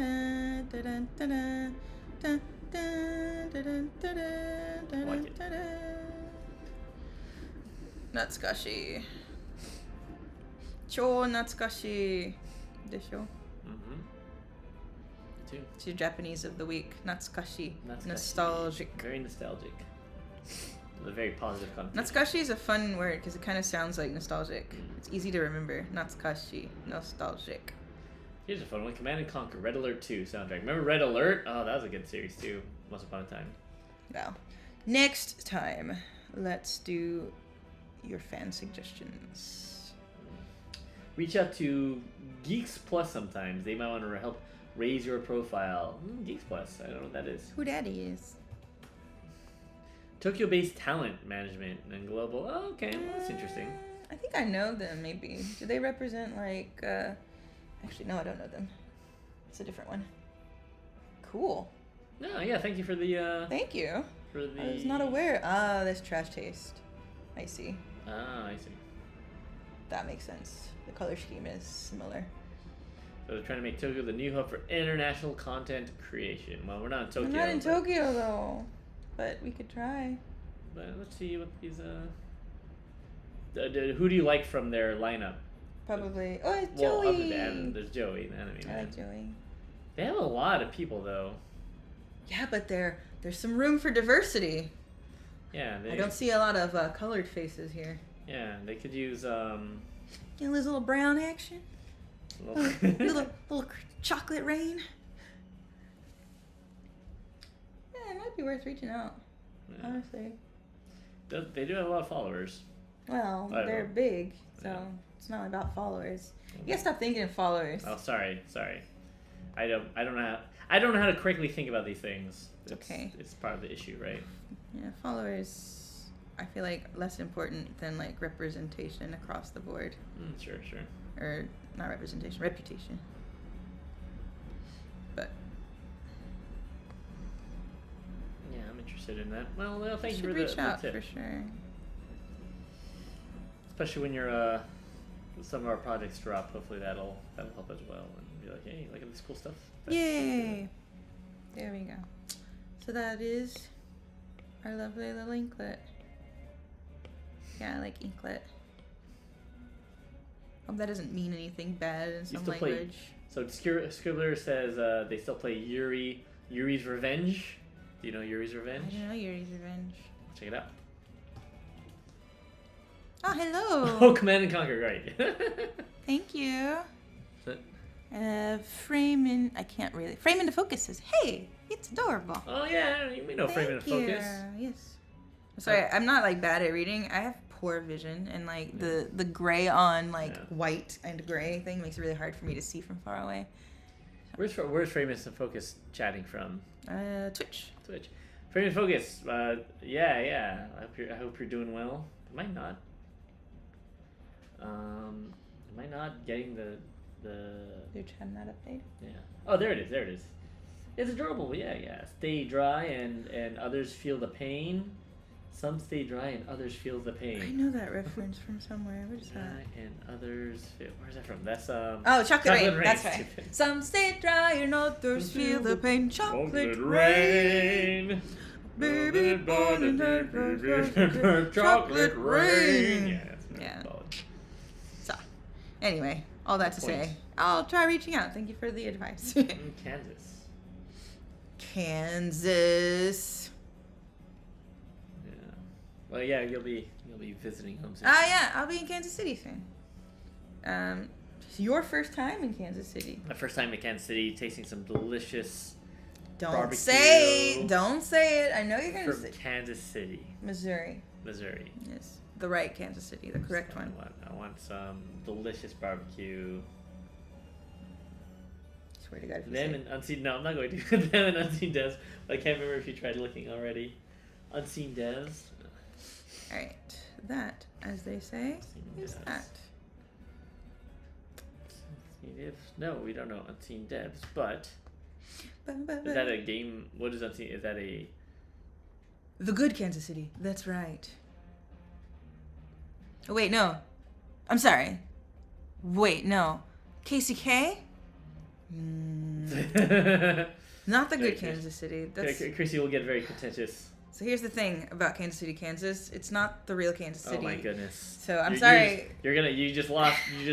dun, dun, dun, dun, dun, dun, dun, Like it. dun, dun. Natsukashi. 超懐かしいでしょ? Mm-hmm. Too. It's your Japanese of the week. Natsukashi. Natsukashi. Nostalgic. Very nostalgic. A very positive connotation. Natsukashi is a fun word because it kind of sounds like nostalgic. It's easy to remember. Natsukashi. Nostalgic. Here's a fun one. Command & Conquer Red Alert 2 soundtrack. Remember Red Alert? Oh, that was a good series too. Once upon a time. Well, next time, let's do your fan suggestions. Reach out to Geeks Plus sometimes. They might want to help raise your profile. Geeks Plus. I don't know what that is. Who Daddy is. Tokyo-based talent management and global. Oh, okay. Well, that's interesting. I think I know them, maybe. Do they represent, like, Actually, no, I don't know them. It's a different one. Cool. No, yeah, thank you for the, Thank you. for the... I was not aware. Ah, this trash taste. I see. Ah, I see. That makes sense. The color scheme is similar. They're trying to make Tokyo the new hub for international content creation. Well, we're not in Tokyo. I'm not in but- Tokyo though, but we could try. But let's see what these. Who do you like from their lineup? Probably. Oh, it's Well, other Joey. than there's Joey, the enemy I man. like Joey. They have a lot of people though. Yeah, but there's some room for diversity. Yeah, I don't see a lot of colored faces here. Yeah, they could use You know, there's a little brown action. little chocolate rain. Yeah, it might be worth reaching out. Yeah. Honestly. They do have a lot of followers. Well, I they're know. big, so Yeah. it's not about followers. You gotta stop thinking of followers. Oh, sorry. I don't know how to correctly think about these things. Okay. It's part of the issue, right? Yeah, followers. I feel like less important than like representation across the board, Sure. or not representation, reputation. But Yeah, I'm interested in that. Well, thank you should for reach the out tip. for sure. Especially when you're some of our projects drop. Hopefully that'll help as well, and be like, hey, look at this cool stuff. That's Yay! There we go. So that is our lovely little inklet. Yeah, I like inklet. Hope that doesn't mean anything bad in some still play- language. So Scribbler says they still play Yuri's Revenge. Do you know Yuri's I Revenge? don't know Yuri's Revenge. Check it out. Oh, hello! Oh, Command and Conquer, right? Thank you. So- Frame into focus says, hey, it's adorable. Oh yeah, you may know Frame into Thank Focus. you. Yes. Sorry, I'm not like bad at reading. I have poor vision, and like the gray on like Yeah. white and gray thing makes it really hard for me to see from far away. Where's Frame into Focus chatting from? Twitch. Twitch. Frame into Focus. Yeah. I hope you're doing well. Am I not? Am I not getting the? Your chat not update. Yeah. Oh, there it is. It's adorable. Yeah. Stay dry and others feel the pain. Some stay dry and others feel the I pain. know that reference from somewhere. What is Dry that? and others feel. Where's that from? That's Oh, chocolate rain. Rain, That's right. stupid. Some stay dry and others feel the pain. Chocolate rain. rain. Baby born in Chocolate chocolate rain. Yeah, that's what Yeah. it's called. So, anyway, all that to Point. say, I'll try reaching out. Thank you for the advice. Kansas. Kansas. Yeah. Well, yeah, you'll be visiting home soon. Yeah, I'll be in Kansas City soon. It's your first time in Kansas City. My first time in Kansas City, tasting some delicious Don't barbecue say it. I know you're gonna from say Kansas City, Missouri. Missouri. Yes, the right Kansas City, the correct one. I want some delicious barbecue. Swear to God, if you Them say and Unseen. No, I'm not going to. Them and Unseen Devs. I can't remember if you tried looking already. Unseen Devs. All right, that, as they say, Unseen is Devs. that. Unseen Devs. No, we don't know Unseen Devs. But is that a game? What is Unseen? Is that a? The good Kansas City. That's right. Oh, wait, no. I'm sorry. Wait, no. KCK? Not the good Okay, Kansas City. That's Chrissy will get very contentious. So here's the thing about Kansas City, Kansas. It's not the real Kansas City. Oh my goodness. So I'm You're sorry. You just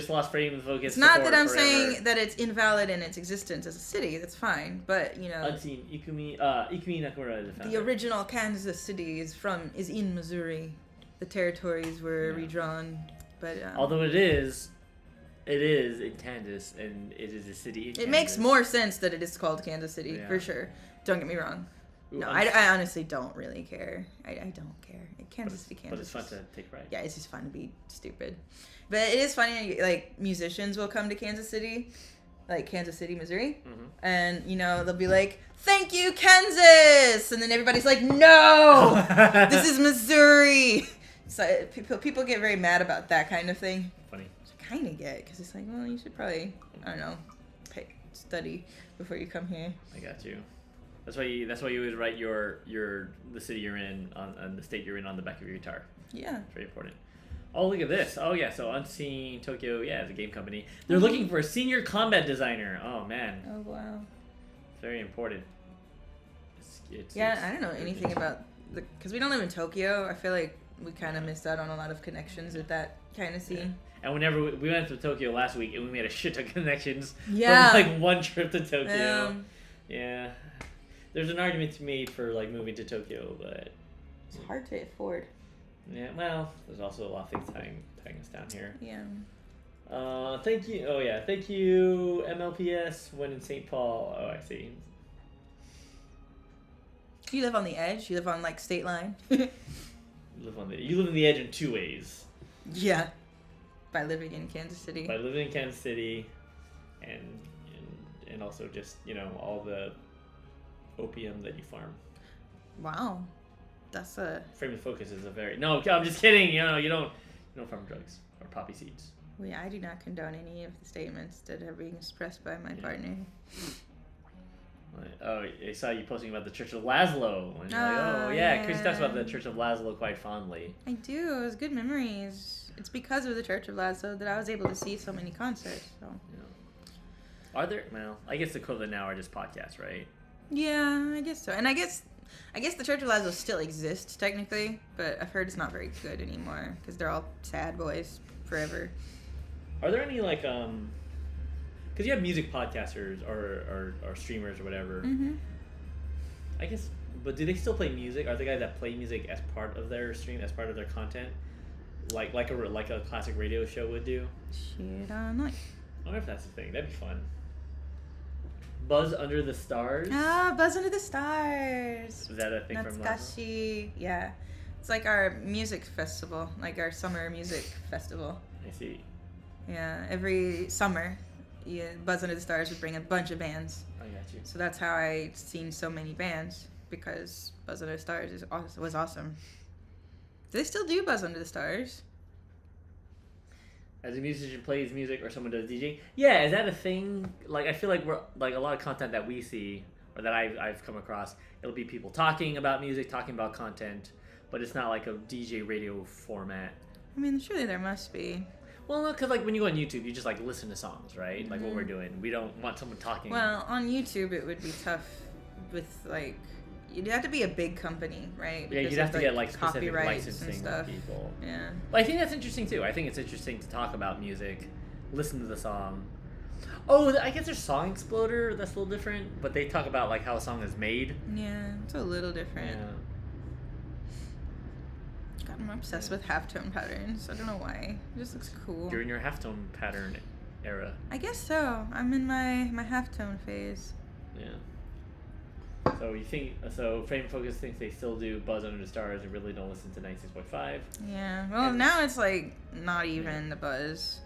lost frame of focus. It's not support that I'm forever. saying that it's invalid in its existence as a city. That's fine. But, you know, Unseen Ikumi Nakamura is the founder. the original Kansas City is in Missouri. The territories were Yeah. redrawn. But Although it is in Kansas and it is a city. In it makes Kansas. more sense that it is called Kansas City, Yeah. for sure. Don't get me wrong. Ooh, No, uns- I honestly don't really care. I don't care. Kansas City, Kansas. But it's fun to take pride. Yeah, it's just fun to be stupid. But it is funny, like, musicians will come to Kansas City, like Kansas City, Missouri, Mhm. and, you know, they'll be like, thank you, Kansas! And then everybody's like, no! This is Missouri! So people get very mad about that kind of thing. Funny. Which I kind of get, because it's like, well, you should probably, I don't know, study before you come here. I got you. That's why you always write the city you're in on the state you're in on the back of your guitar. Yeah. Very important. Oh, look at this. Oh, yeah. So Unseen Tokyo, yeah, is a game company. They're looking for a senior combat designer. Oh, man. Oh, wow. Very important. I don't know anything about because we don't live in Tokyo. I feel like we kind of missed out on a lot of connections with that kind of scene. Yeah. And whenever we went to Tokyo last week, and we made a shit ton of connections Yeah. from like one trip to Tokyo. Yeah. There's an argument to be made for like moving to Tokyo, but it's hard to afford. Yeah, well, there's also a lot of things tying us down here. Yeah. Thank you. Oh yeah, thank you, MLPS. When in St. Paul. Oh, I see. You live on the edge. You live on like state line. You live on the edge in two ways. Yeah. By living in Kansas City. By living in Kansas City, and also just all the opium that you farm. Wow, that's a Frame of Focus is a very no. I'm just kidding. You don't farm drugs or poppy seeds. Well, I do not condone any of the statements that are being expressed by my partner. Oh, I saw you posting about the Church of Laszlo. And you're like, oh yeah, Chrissy talks about the Church of Laszlo quite fondly. I do. It was good memories. It's because of the Church of Laszlo that I was able to see so many concerts. So. Yeah. Are there? Well, I guess the equivalent now are just podcasts, right? Yeah, I guess so. And I guess the Church of Laszlo still exists technically, but I've heard it's not very good anymore because they're all sad boys forever. Are there any like because you have music podcasters or streamers or whatever. Mm-hmm. I guess, but do they still play music? Are the guys that play music as part of their stream, as part of their content, like a classic radio show would do? Shit, I don't know. I wonder if that's the thing. That'd be fun. Buzz Under the Stars. Ah, Buzz Under the Stars. Is that a thing from last? Natsukashi. Yeah, it's like our music festival, like our summer music festival. I see. Yeah, every summer. Yeah, Buzz Under the Stars would bring a bunch of bands. I got you. So that's how I seen so many bands because Buzz Under the Stars was awesome. Do they still do Buzz Under the Stars? As a musician plays music or someone does DJing? Yeah, is that a thing? Like, I feel like we're like a lot of content that we see or that I've come across. It'll be people talking about music, talking about content, but it's not like a DJ radio format. I mean, surely there must be. Well, no, because like when you go on YouTube, you just like listen to songs, right? Mm-hmm. Like what we're doing. We don't want someone talking. Well, on YouTube, it would be tough with like you'd have to be a big company, right? Yeah, you'd have to get like specific licensing and stuff. People. Yeah. But I think that's interesting too. I think it's interesting to talk about music, listen to the song. Oh, I guess there's Song Exploder. That's a little different, but they talk about like how a song is made. Yeah, it's a little different. Yeah. I'm obsessed with halftone patterns. I don't know why. It just looks cool. You're in your halftone pattern era. I guess so. I'm in my halftone phase. Yeah. So Frame Focus thinks they still do Buzz Under the Stars and really don't listen to 96.5. Yeah. Well, now it's like not even the Buzz.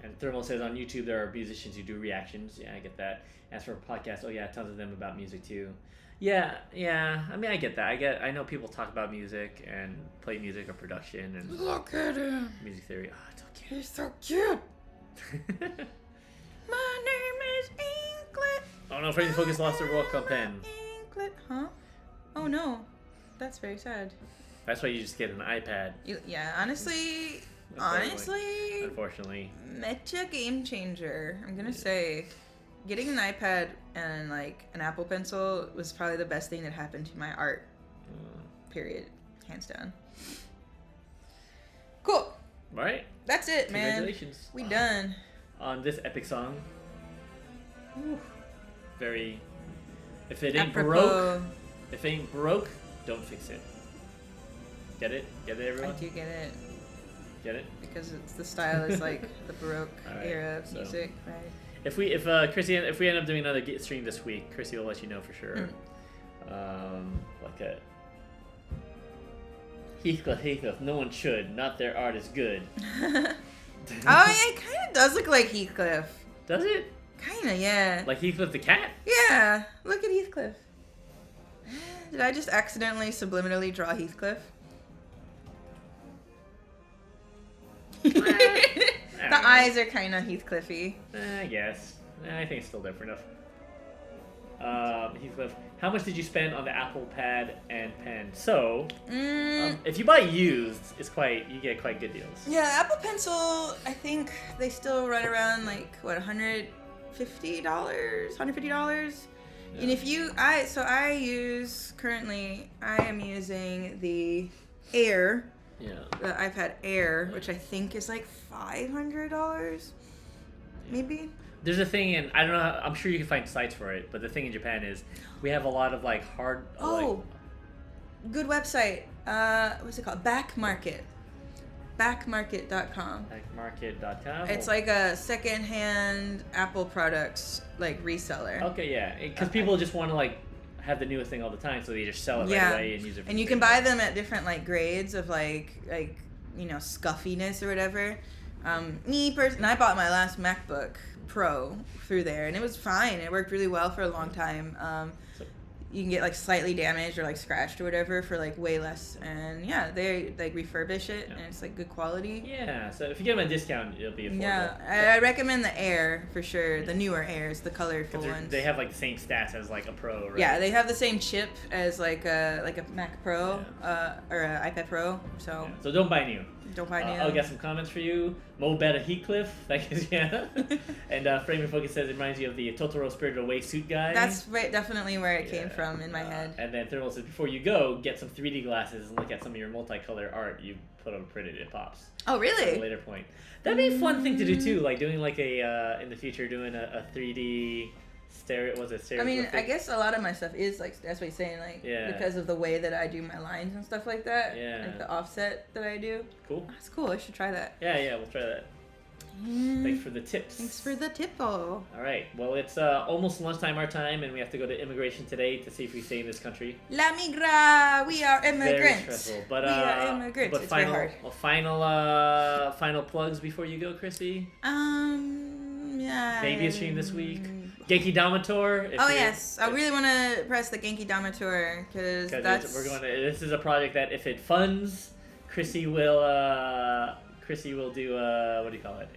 And Thermal says on YouTube there are musicians who do reactions. Yeah, I get that. As for podcasts, oh yeah, tons of them about music too. Yeah. I mean, I get that. I know people talk about music and play music or production and look at him. Music theory. Oh, it's so cute. He's so cute. My name is Inklet. Oh no, Frame Focus lost their World Cup pen. Inklet, huh? Oh no, that's very sad. That's why you just get an iPad. Honestly, unfortunately, Mecha game changer. I'm gonna say. Getting an iPad and like an Apple Pencil was probably the best thing that happened to my art. Period. Hands down. Cool. All right. That's it, man. Congratulations. We done. On this epic song. Whew. Very. If it ain't broke, don't fix it. Get it? Get it, everyone? I do get it. Get it? Because the style is like the Baroque era of music, right? If we end up doing another stream this week, Chrissy will let you know for sure. Like a Heathcliff, no one should. Not their art is good. Oh yeah, it kind of does look like Heathcliff. Does it? Kind of, yeah. Like Heathcliff the cat? Yeah. Look at Heathcliff. Did I just accidentally subliminally draw Heathcliff? The eyes are kind of Heathcliffy. I guess. I think it's still different enough. How much did you spend on the Apple Pad and pen? So, Mm, if you buy used, you get quite good deals. yeah, Apple Pencil, I think they still run around like, what, $150? $150? And if you, I am using the Air, the iPad Air, which I think is like $500, maybe. There's a thing, and I don't know. I'm sure you can find sites for it, but the thing in Japan is we have a lot of like hard. Good website. What's it called? Backmarket. Backmarket.com. Backmarket.com. It's like a secondhand Apple products like reseller. Okay, yeah, because people just want to like have the newest thing all the time, so they just sell it right away and use it. And you can buy them at different like grades of like scuffiness or whatever. I bought my last MacBook Pro through there, and it was fine. It worked really well for a long time. You can get like slightly damaged or like scratched or whatever for like way less, and yeah, they like refurbish it and it's like good quality. Yeah, so if you get them a discount, it'll be affordable. Yeah, I recommend the Air for sure. The newer Airs, the colorful ones. They have like the same stats as like a Pro, right? Yeah, they have the same chip as like a Mac Pro or an iPad Pro. So don't buy new. Don't buy new. I'll get some comments for you. Mo Beta Heathcliff, thank you, yeah. And Frame and Focus says it reminds you of the Totoro Spirited Away suit guy. That's definitely where it came from in my head. And then Thermal says before you go, get some 3D glasses and look at some of your multicolor art you put on printed. It pops. Oh, really? At a later point. That'd be a fun thing to do too, like doing like a in the future doing a 3D stereo. Was it stereo? I mean, I guess a lot of my stuff is like that's what he's saying, like because of the way that I do my lines and stuff like that. Yeah. Like the offset that I do. Cool. That's cool. I should try that. Yeah, we'll try that. Thanks for the tips. Thanks for the tippo. All right. Well, it's almost lunchtime our time, and we have to go to immigration today to see if we stay in this country. La migra. We are immigrants. Very stressful, but we are immigrants. But it's final, very hard. final plugs before you go, Chrissy. Yeah. Maybe a stream this week. Genki Damator. Yes, I really want to press the Genki Damator because we're going to. This is a project that if it funds, Chrissy will do what do you call it?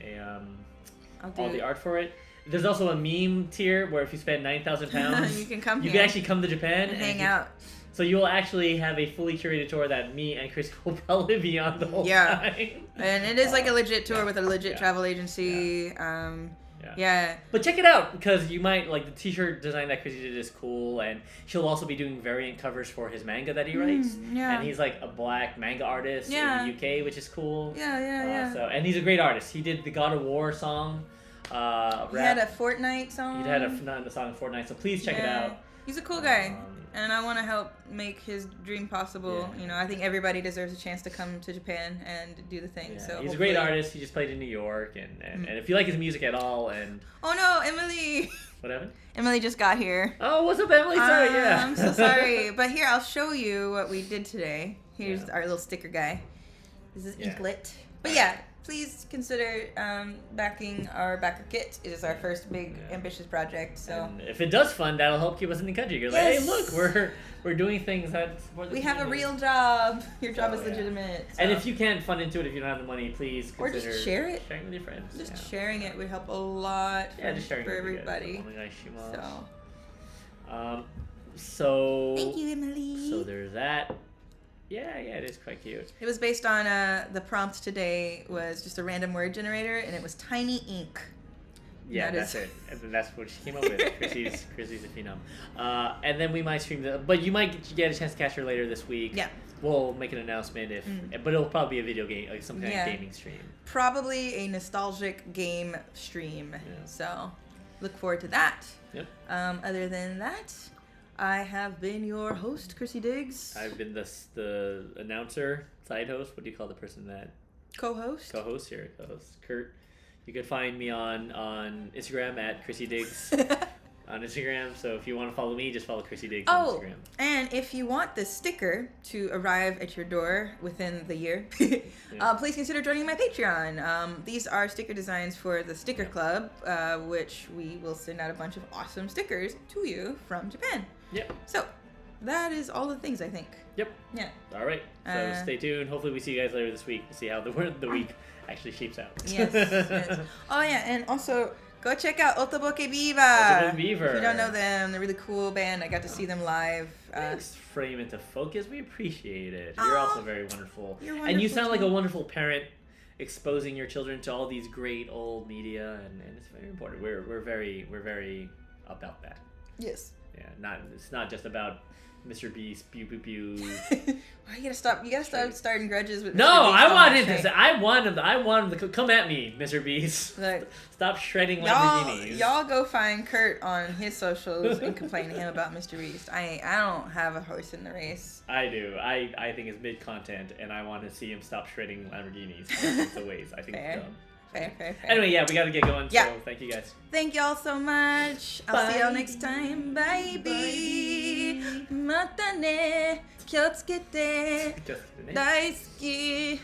All the art for it. There's also a meme tier where if you spend 9,000 pounds, you can come. You can actually come to Japan and hang out. So you will actually have a fully curated tour that me and Chris will probably be on the whole time. And it is like a legit tour with a legit travel agency. Yeah. But check it out because you might like the t-shirt design that Chrissy did is cool, and she'll also be doing variant covers for his manga that he writes. And he's like a black manga artist in the UK, which is cool. Yeah. So and he's a great artist. He did the God of War song. He had a Fortnite song. He had a song of Fortnite, so please check it out. He's a cool guy, and I want to help make his dream possible. Yeah. You know, I think everybody deserves a chance to come to Japan and do the thing. Yeah. So he's a great artist. He just played in New York, and if you like his music at all, and oh no, Emily. What happened? Emily just got here. Oh, what's up, Emily? Sorry, I'm so sorry, but here I'll show you what we did today. Here's our little sticker guy. This is Inklet. But please consider backing our backer kit. It is our first big ambitious project. So and if it does fund, that'll help keep us in the country. You're like, hey, look, we're doing things that support the we have a community. real job. Your job is legitimate. So. And if you can't fund into it, if you don't have the money, please consider or just share it. Sharing with your friends. Just sharing it would help a lot. Just sharing for everybody. So thank you, Emily. So there's that. Yeah, it is quite cute. It was based on the prompt today was just a random word generator, and it was tiny ink. Yeah, that's it. And that's what she came up with. Chrissy's a phenom. And then we might stream but you might get a chance to catch her later this week. Yeah. We'll make an announcement but it'll probably be a video game, like some kind of gaming stream. Probably a nostalgic game stream. Yeah. So look forward to that. Yep. Other than that, I have been your host, Chrissy Diggs. I've been the announcer, side host. What do you call the person that? Co-host. Co-host here, co-host Kurt. You can find me on Instagram at Chrissy Diggs on Instagram. So if you want to follow me, just follow Chrissy Diggs on Instagram. And if you want this sticker to arrive at your door within the year, please consider joining my Patreon. These are sticker designs for the Sticker Club, which we will send out a bunch of awesome stickers to you from Japan. Yep. So that is all the things, I think. Yep. Yeah. All right. So stay tuned. Hopefully we see you guys later this week to see how the week actually shapes out. Yes. Oh yeah, and also Go check out Otoboke Viva. Otoboke Viva. If you don't know them, they're a really cool band. I got to see them live. Thanks, Frame Into Focus. We appreciate it. You're Aw, also very wonderful. you're And you wonderful sound like too. a wonderful parent, exposing your children to all these great old media, and it's very important. We're very about that. Yes. Yeah, it's not just about Mr. Beast, pew pew pew. Why you gotta stop? You gotta start starting grudges with. No, Mr. Beast I on want that him to train. say. I want him to come at me, Mr. Beast. Like, Stop shredding y'all, Lamborghinis. y'all go find Kurt on his socials and complain to him about Mr. Beast. I don't have a horse in the race. I do. I think it's mid content, and I want to see him stop shredding Lamborghinis. That's the ways. I think Fair. it's dumb. Fair. Anyway, yeah, we gotta get going. Yeah. So thank you guys. Thank y'all so much. I'll see y'all next time. Bye. Bye. Mata ne. Kyotsukete. Just the name. Daisuki.